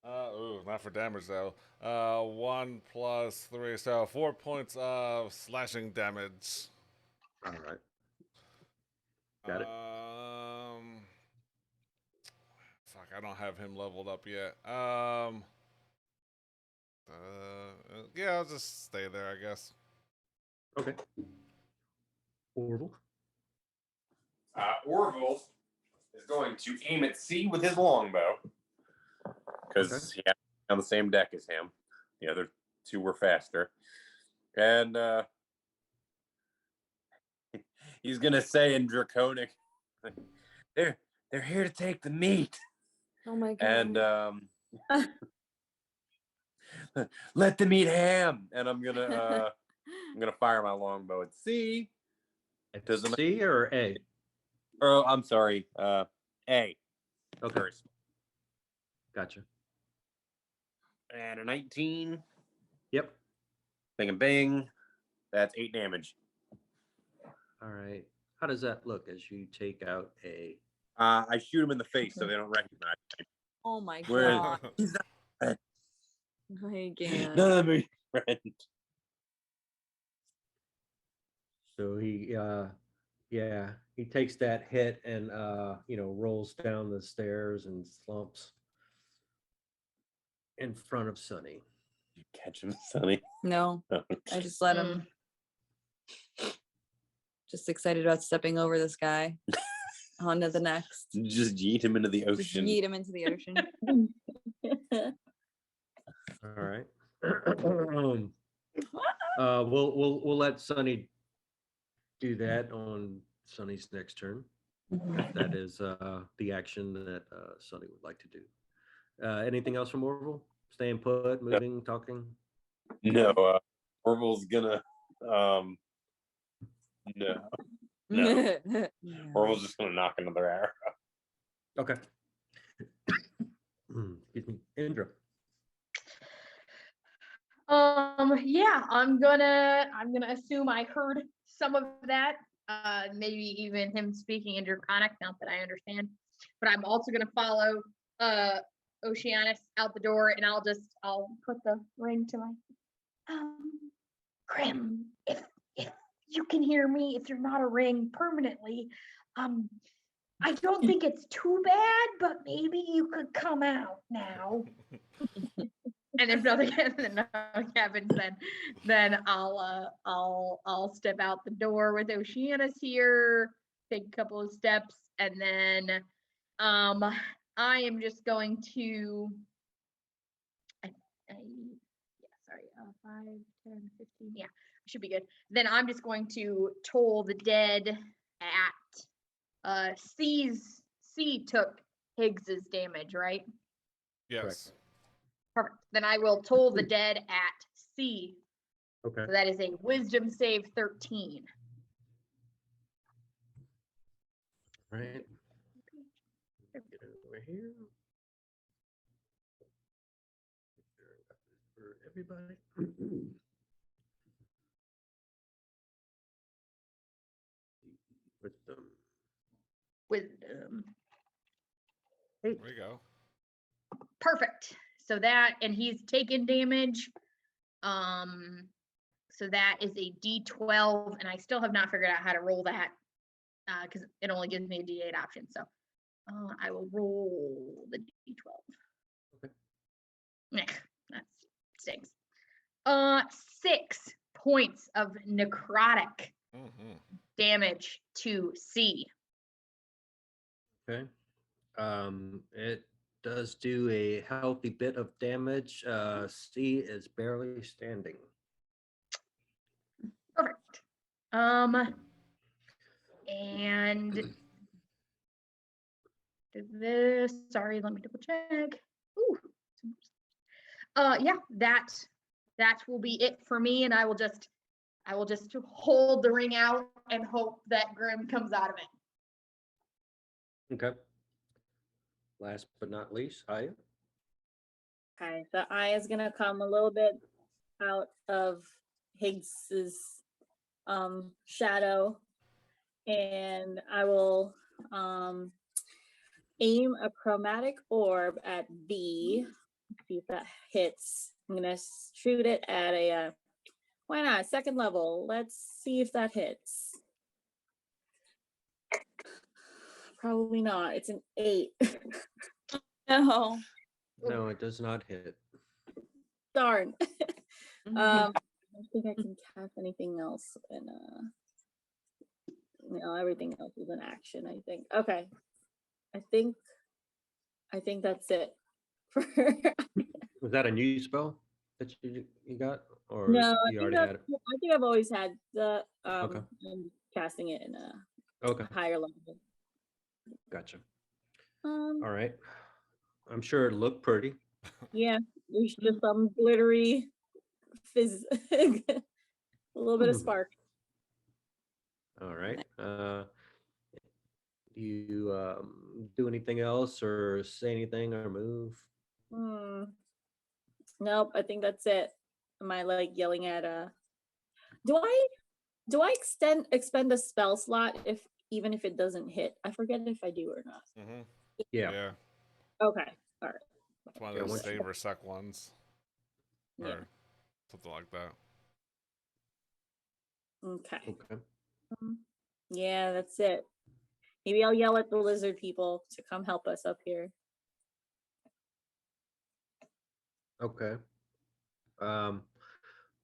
Ooh, not for damage though. 1 plus 3, so 4 points of slashing damage. All right. Got it. Fuck, I don't have him leveled up yet. Yeah, I'll just stay there, I guess. Okay. Orville. Orville is going to aim at C with his longbow because he had on the same deck as him. The other two were faster, and he's gonna say in Draconic, "They're here to take the meat." Oh my god. And let them eat ham. And I'm gonna fire my longbow at C. Does it C or A? Oh, I'm sorry. A. Okay. First. Gotcha. And a 19. Yep. Bing and bing. That's 8 damage. All right. How does that look as you take out a? I shoot him in the face so they don't recognize me. Oh my Whereas- god. He's not I can't. none of me friend. So he he takes that hit and rolls down the stairs and slumps in front of Sonny. You catch him, Sonny. No, I just let him. Just excited about stepping over this guy. On to the next. Just yeet him into the Just ocean. yeet him into the ocean. All right. We'll let Sunny do that on Sunny's next turn. If that is the action that Sunny would like to do. Anything else from Orville? Staying put, moving, talking? No, Orville's gonna no. Orville's just gonna knock another arrow. Okay. Excuse me. Indra. Yeah, I'm gonna assume I heard some of that. Maybe even him speaking in Draconic, not that I understand. But I'm also gonna follow Oceanus out the door, and I'll put the ring to my Grim, if you can hear me, if you're not a ring permanently, I don't think it's too bad, but maybe you could come out now. And if nothing happens, then I'll step out the door with Oceanus here, take a couple of steps, and then I am just going to. Sorry, 5, 10, 15. Yeah, should be good. Then I'm just going to toll the dead at C took Higgs's damage, right? Yes. Perfect. Then I will toll the dead at C. Okay. So that is a wisdom save 13. Right. Get it over here. For everybody. Wisdom. There we go. Perfect. So that, and he's taken damage. So that is a D12, and I still have not figured out how to roll that because it only gives me a D8 option. So I will roll the D12. Okay. That stinks. 6 points of necrotic damage to C. Okay. It does do a healthy bit of damage. C is barely standing. Perfect. And this, sorry, let me double check. Ooh. Yeah, that will be it for me, and I will just hold the ring out and hope that Grim comes out of it. Okay. Last but not least, Aya. Okay, so Eye is gonna come a little bit out of Higgs's shadow, and I will aim a chromatic orb at B. See if that hits. I'm gonna shoot it at a why not second level. Let's see if that hits. Probably not. It's an 8. No. No, it does not hit. Darn. I don't think I can cast anything else. And no, everything else is an action, I think. Okay. I think that's it. Was that a new spell that you got? Or No, you already had it? I think I've always had the Okay. I'm casting it in a Okay. higher level. Gotcha. All right. I'm sure it looked pretty. Yeah, there's just some glittery fizz, a little bit of spark. All right. Do you do anything else or say anything or move? Nope, I think that's it. Am I like yelling at do I expend a spell slot even if it doesn't hit? I forget if I do or not. Yeah. Okay. All right. It's one Yeah, of those once you- save or suck ones. Or Yeah. something like that. Okay. Okay. Yeah, that's it. Maybe I'll yell at the lizard people to come help us up here. Okay.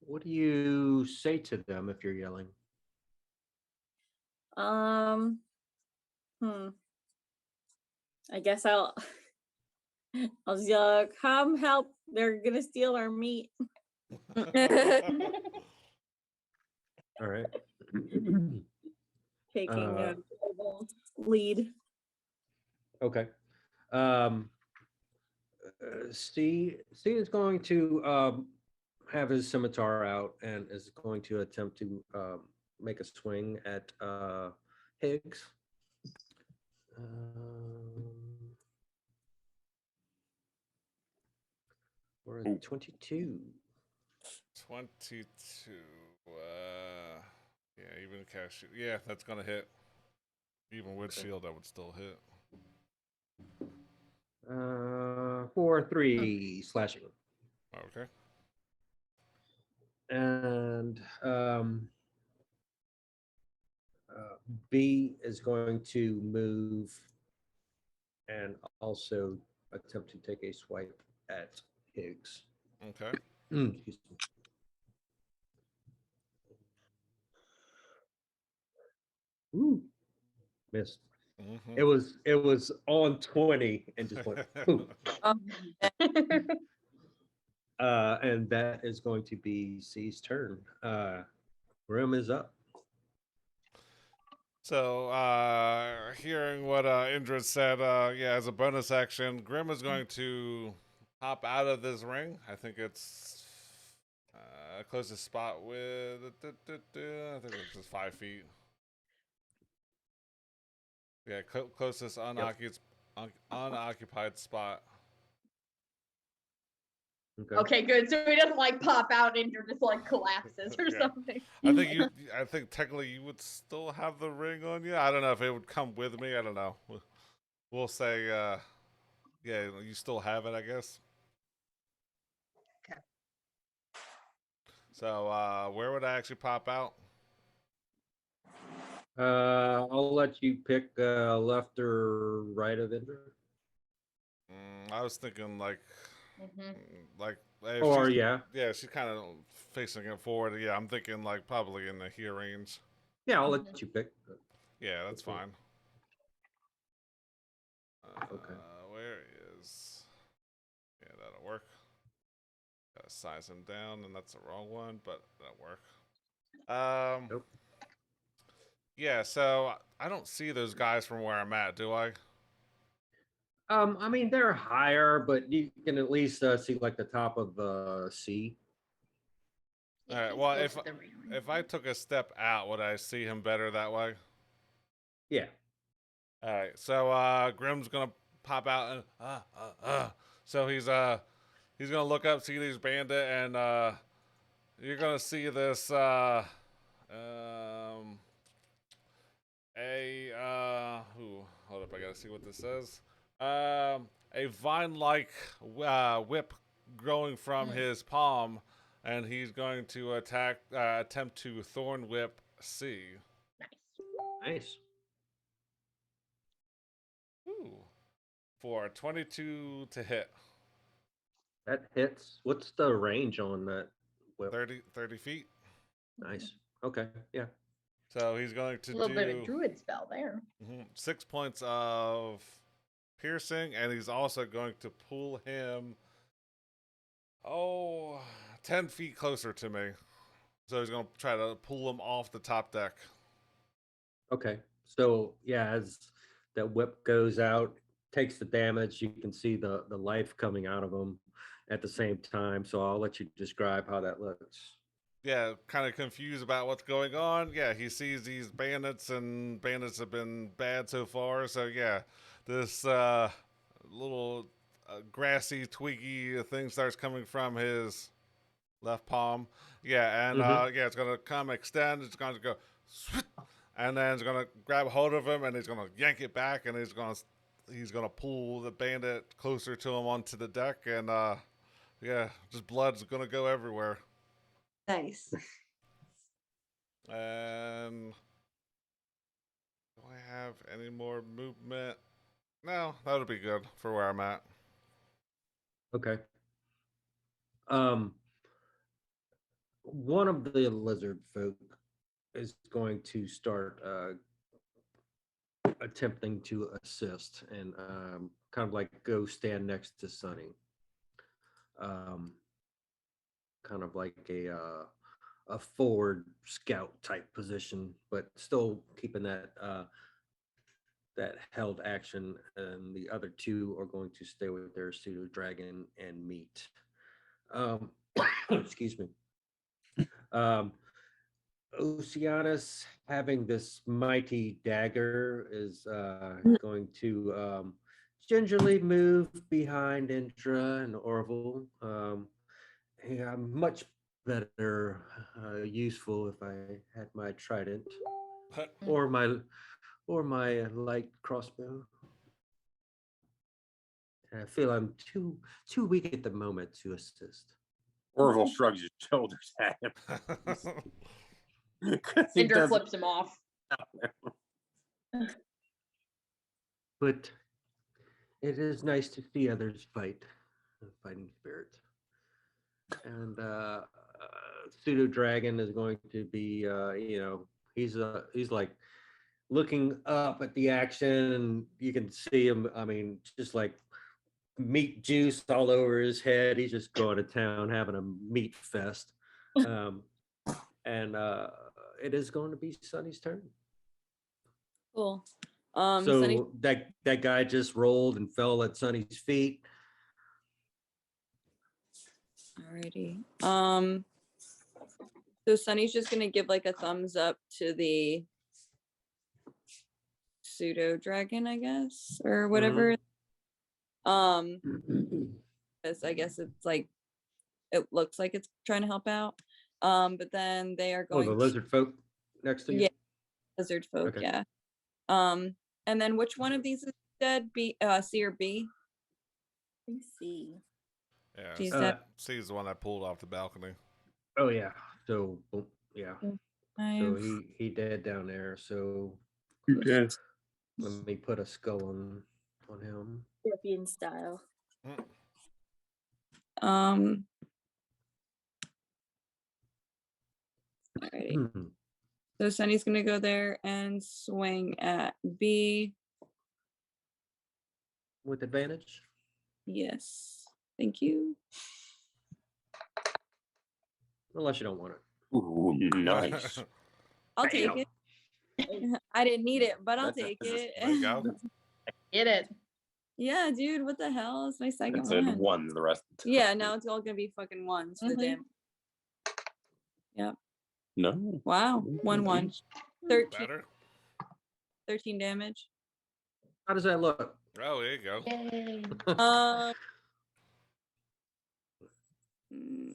What do you say to them if you're yelling? Hmm. I guess I'll I'll yell, come help, they're gonna steal our meat. All right. Taking Uh, a lead. Okay. Steve is going to have his scimitar out and is going to attempt to make a swing at Higgs. For a 22. 22. Yeah, even cash. Yeah, that's gonna hit. Even with shield, that would still hit. For 3 slashing. Okay. And B is going to move and also attempt to take a swipe at Higgs. Okay. Excuse me. Ooh, missed. Mm-hmm. It was on 20 and just went boom. And that is going to be C's turn. Grim is up. So, hearing what Indra said, yeah, as a bonus action, Grim is going to hop out of this ring. I think it's closest spot with, I think it's just 5 feet. Yeah, closest unoccupied spot. Okay, good. So he doesn't like pop out and just like collapses or Yeah. something. I think technically you would still have the ring on you. I don't know if it would come with me. I don't know. We'll say, yeah, you still have it, I guess. Okay. So, where would I actually pop out? I'll let you pick left or right of Indra. I was thinking like, if Or she's, yeah, she's kind of facing it forward. Yeah, I'm thinking like probably in the here range. yeah, I'll let you pick. Yeah, that's fine. Okay. Where is? Yeah, that'll work. Gotta size him down, and that's the wrong one, but that'll work. Nope. Yeah, so I don't see those guys from where I'm at, do I? I mean they're higher, but you can at least see like the top of C. All right. Well, if I took a step out, would I see him better that way? Yeah. All right. So Grim's gonna pop out and so he's gonna look up, see these bandit, and you're gonna see this hold up, I gotta see what this says. A vine-like whip growing from his palm, and he's going to attempt to thorn whip C. Nice. Ooh, for 22 to hit. That hits. What's the range on that whip? 30 feet. Nice. Okay. Yeah. So he's going to A little do bit of druid spell there. 6 points of piercing, and he's also going to pull him 10 feet closer to me. So he's going to try to pull him off the top deck. Okay. So yeah, as that whip goes out, takes the damage, you can see the life coming out of him at the same time. So I'll let you describe how that looks. Yeah, kind of confused about what's going on. Yeah, he sees these bandits, and bandits have been bad so far. So yeah, this little grassy, twiggy thing starts coming from his left palm. Yeah, and it's gonna come extend. It's gonna go, and then it's gonna grab hold of him, and he's gonna yank it back, and he's gonna pull the bandit closer to him onto the deck, and just blood's gonna go everywhere. Nice. And do I have any more movement? No, that'll be good for where I'm at. Okay. One of the lizard folk is going to start attempting to assist and kind of like go stand next to Sunny. Kind of like a forward scout type position, but still keeping that held action. And the other two are going to stay with their pseudo dragon and meet. Excuse me. Oceanus, having this mighty dagger, is going to gingerly move behind Indra and Orville. Yeah, much better useful if I had my trident or my light crossbow. And I feel I'm too weak at the moment to assist. Orville shrugs his shoulders at him. Indra flips him off. But it is nice to see others fight, fighting spirit. And pseudo dragon is going to be, he's like looking up at the action, and you can see him. I mean, just like meat juice all over his head. He's just going to town having a meat fest. And it is going to be Sunny's turn. Cool. So Sunny, that guy just rolled and fell at Sunny's feet. alrighty. So Sunny's just gonna give like a thumbs up to the pseudo dragon, I guess, or whatever. Because I guess it's like it looks like it's trying to help out. But then they are Oh, going the lizard folk next to you. Yeah, lizard folk, Okay. yeah. And then which one of these is dead? B, C or B? Let me see. Yeah, She's C- dead. C is the one I pulled off the balcony. Oh yeah. So yeah. So Five. he dead down there. So Okay. let me put a skull on him. European style. Alrighty. Hmm. So Sunny's gonna go there and swing at B. With advantage. Yes. Thank you. Unless you don't want it. Ooh, nice. I'll take Bam. it. I didn't need it, but I'll That's take a- it. There you go. Get it. Yeah, dude, what the hell? It's my second It's in one. one the rest of the time. Yeah, now it's all gonna be fucking ones for the Mhm. damn. No. Wow. 1-1. 13, Better. 13 damage. How does that look? Oh, there you go. Yay. Um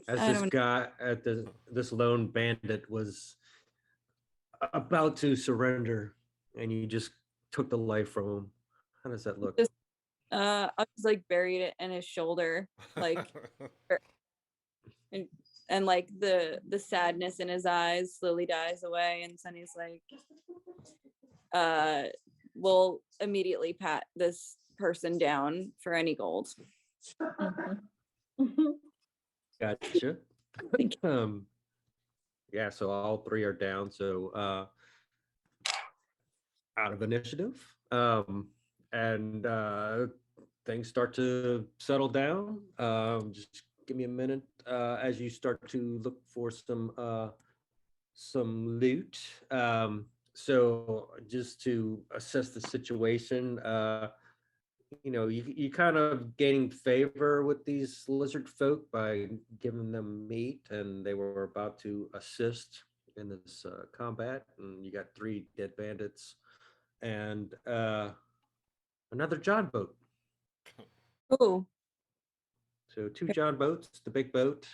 As I this don't guy at this lone bandit was about to surrender, and you just took the life from him. How does that look? Just- I was like buried it in his shoulder, like and like the sadness in his eyes slowly dies away, and Sunny's like, we'll immediately pat this person down for any gold. Gotcha. Thank Yeah, so all three are down. So out of initiative. And things start to settle down. Just give me a minute as you start to look for some loot. So just to assess the situation, you kind of gaining favor with these lizard folk by giving them meat, and they were about to assist in this combat, and you got 3 dead bandits and another John boat. Oh, So 2 John boats, the big boat,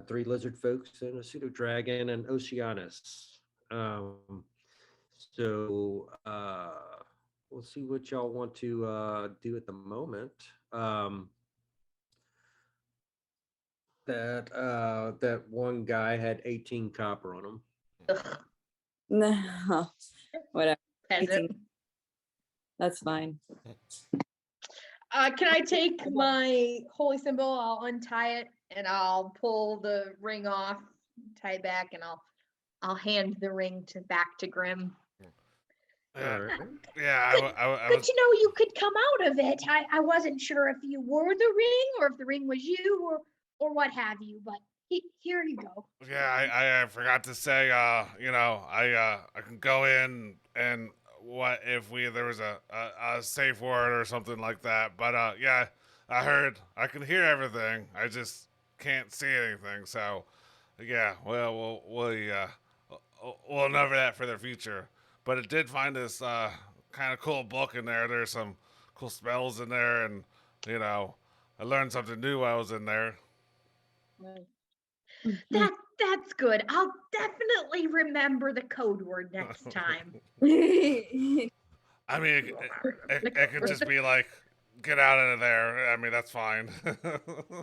3 lizard folks, and a pseudo dragon and Oceanus. So we'll see what y'all want to do at the moment. That one guy had 18 copper on him. no, whatever. Peasant. 18. That's fine. Can I take my holy symbol? I'll untie it and I'll pull the ring off, tie it back, and I'll hand the ring back to Grim. Yeah, All right. yeah. I Good was. to know you could come out of it. I wasn't sure if you wore the ring or if the ring was you or what have you, but here you go. Yeah, I forgot to say. I can go in and what if there was a safe word or something like that. But yeah, I heard. I can hear everything. I just can't see anything. So yeah, well, we'll know that for the future. But it did find this kind of cool book in there. There's some cool spells in there, and you know, I learned something new while I was in there. That's good. I'll definitely remember the code word next time. I mean, it could just be like, get out of there. I mean, that's fine. I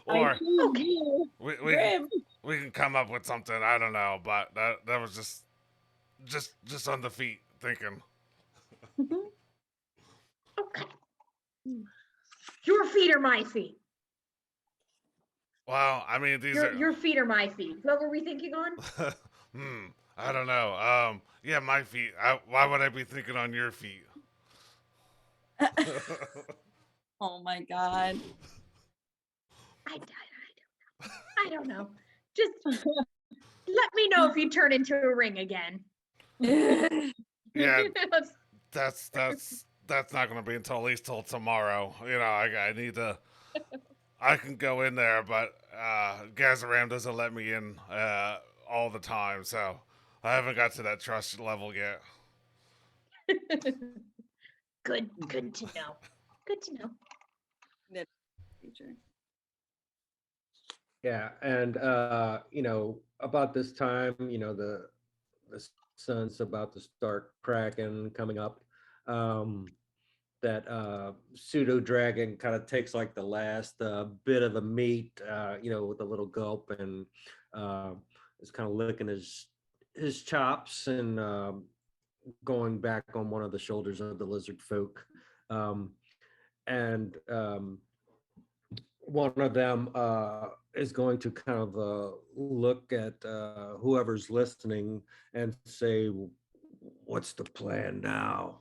Or choose Okay. you, we Grim. we can come up with something. I don't know, but that was just on the feet thinking. Okay. Your feet are my feet. Well, I mean, these Your feet are my feet. What were we thinking on? are. I don't know. Yeah, my feet. Why would I be thinking on your feet? Oh my god. I don't know. Just let me know if you turn into a ring again. Yeah, that's not going to be until at least till tomorrow. You know, I need to. I can go in there, but Gazaram doesn't let me in all the time, so I haven't got to that trust level yet. Good to know. Good to know. Future. Yeah, and about this time, the sun's about to start cracking, coming up. That pseudo dragon kind of takes like the last bit of the meat, with a little gulp, and is kind of licking his chops and going back on one of the shoulders of the lizard folk. And one of them is going to kind of look at whoever's listening and say, "What's the plan now?"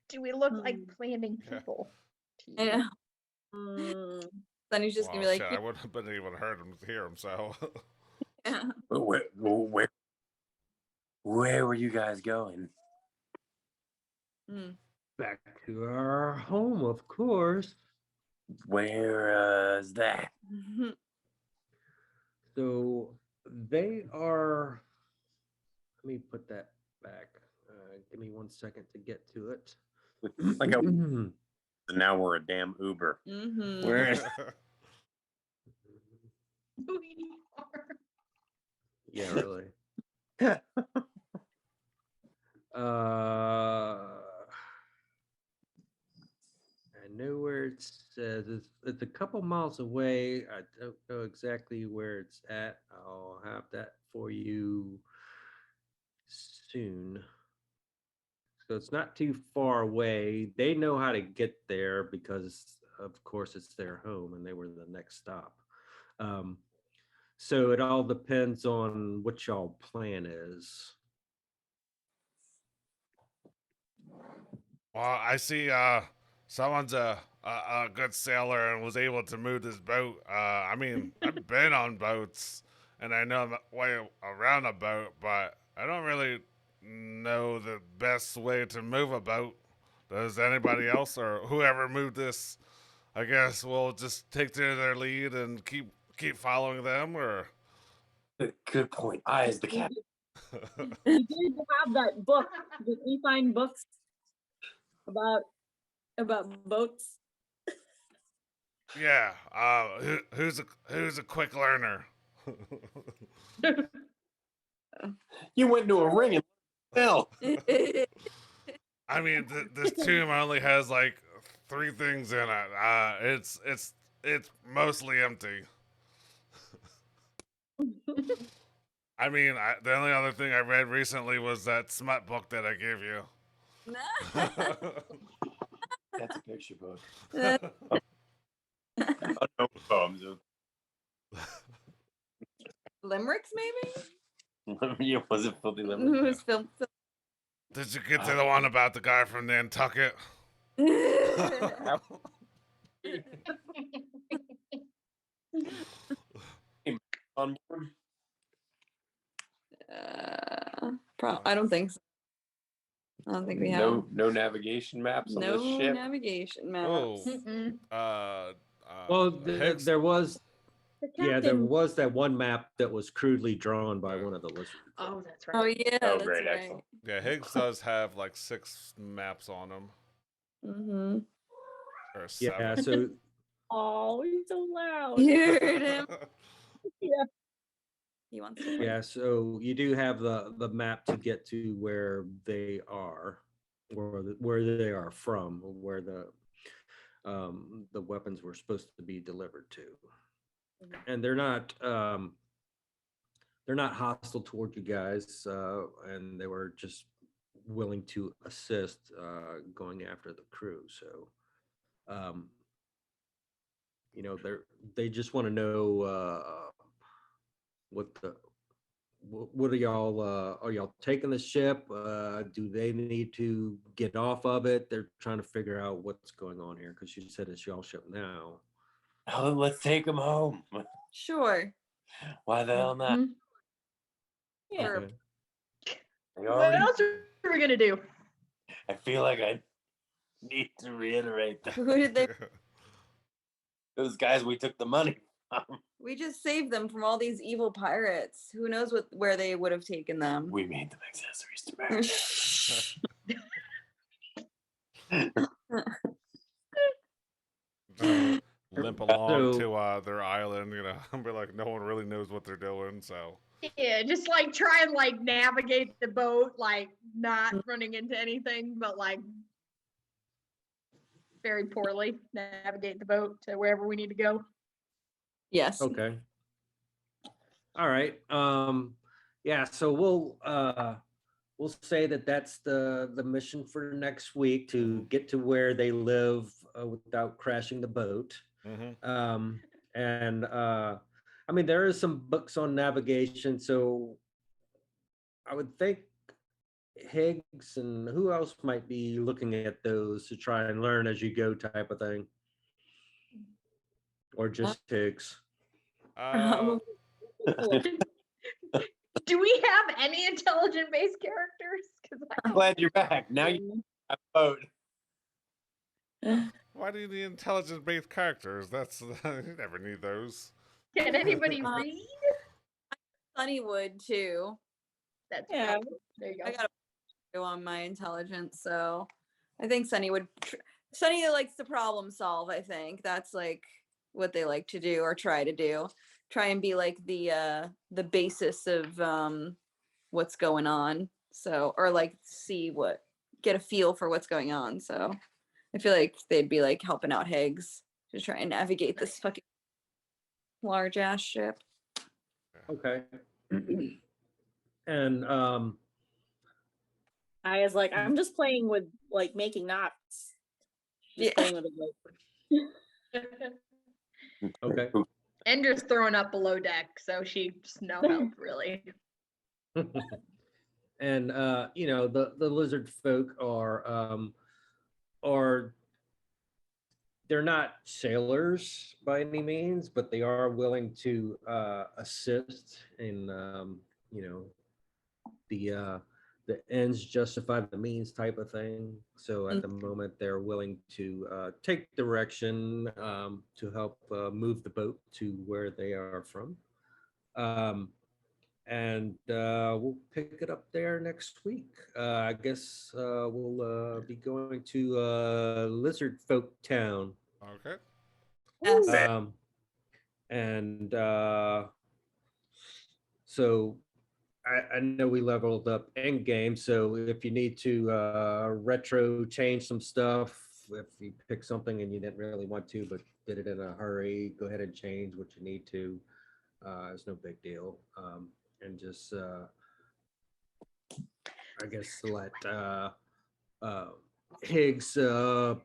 Do we look like Hmm. planning Yeah. people? Yeah. Mm, Then he's just Well, gonna be like, shit, I wouldn't have been even heard him hear him. So yeah. Where were you guys going? Mm. Back to our home, of course. Where is that? So they are. Let me put that back. Give me 1 second to get to it. Like now we're a damn Uber. Mhm. Where is We are. Yeah, really. I know where it says it's a couple miles away. I don't know exactly where it's at. I'll have that for you soon. So it's not too far away. They know how to get there because, of course, it's their home and they were the next stop. Um, so it all depends on what y'all plan is. well, I see someone's a good sailor and was able to move this boat. I mean, I've been on boats and I know my way around a boat, but I don't really know the best way to move a boat. Does anybody else or whoever moved this? I guess we'll just take to their lead and keep following them, or Good point. I is the cat. we did have that book. Did we find books about boats? yeah. Who's a quick learner? You went to a ring and fell. I mean, this tomb only has like 3 things in it. It's mostly empty. I mean, the only other thing I read recently was that smut book that I gave you. That's a picture book. Limericks, maybe? Was it filthy liver? It was filmed. Did you get to the one about the guy from Nantucket? On board? I don't think so. I don't think we have No navigation maps on no this ship. navigation maps. Oh, Mm-mm. Well, Higgs- there was The yeah, there captain- was that one map that was crudely drawn by one of the lizards. Oh, that's right. Oh yeah, Oh, that's great, right. excellent. yeah, Higgs does have like 6 maps on him, Mm-hmm. or Yeah, 7. so Oh, he's so loud. You heard him. Yeah. He wants to play. yeah, so you do have the map to get to where they are, or where they are from, where the weapons were supposed to be delivered to, and they're not hostile toward you guys, and they were just willing to assist going after the crew. So, you know, they just want to know what are y'all taking the ship? Do they need to get off of it? They're trying to figure out what's going on here because you said it's y'all ship now. Oh, let's take him home. Sure. Why the hell not? Mhm. Yeah. Okay. I What already- else are we gonna do? I feel like I need to reiterate that Who did they? those guys we took the money from, We just saved them from all these evil pirates. Who knows where they would have taken them? we made them accessories to marry. Limp along So- to their island, you know, and be like, no one really knows what they're doing, so. Yeah, just like try and like navigate the boat, like not running into anything, but like very poorly navigate the boat to wherever we need to go. Yes. Okay. All right. Yeah, so we'll say that that's the mission for next week, to get to where they live without crashing the boat. Mhm. And I mean, there is some books on navigation, so I would think Higgs and who else might be looking at those to try and learn as you go type of thing, or just Higgs. Uh, Do we have any intelligent based characters? Because I'm glad you're back. Now you have a boat. why do you need intelligence-based characters? That's you never need those. can anybody Uh, read? Sunny would too. That's Yeah. there you I go. got go on my intelligence, so I think Sunny would. Sunny likes to problem solve. I think that's like what they like to do or try to do. Try and be like the basis of what's going on. So, or like get a feel for what's going on. So I feel like they'd be like helping out Higgs to try and navigate this fucking large ass ship. Okay. And I was like, I'm just playing with like making knots. Just Yeah. playing with it. okay. Endra's throwing up below deck, so she's no help really. And you know, the lizard folk are they're not sailors by any means, but they are willing to assist in you know, the ends justify the means type of thing. So at the moment, they're willing to take direction to help move the boat to where they are from. And we'll pick it up there next week. I guess we'll be going to Lizard Folk Town. Okay. Yes. And so I know we leveled up end game, so if you need to retro change some stuff, if you pick something and you didn't really want to, but did it in a hurry, go ahead and change what you need to. It's no big deal. And just, I guess, let Higgs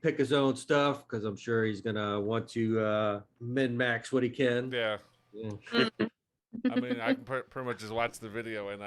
pick his own stuff, because I'm sure he's going to want to min-max what he can. Yeah. Yeah. I mean, I can pretty much just watch the video and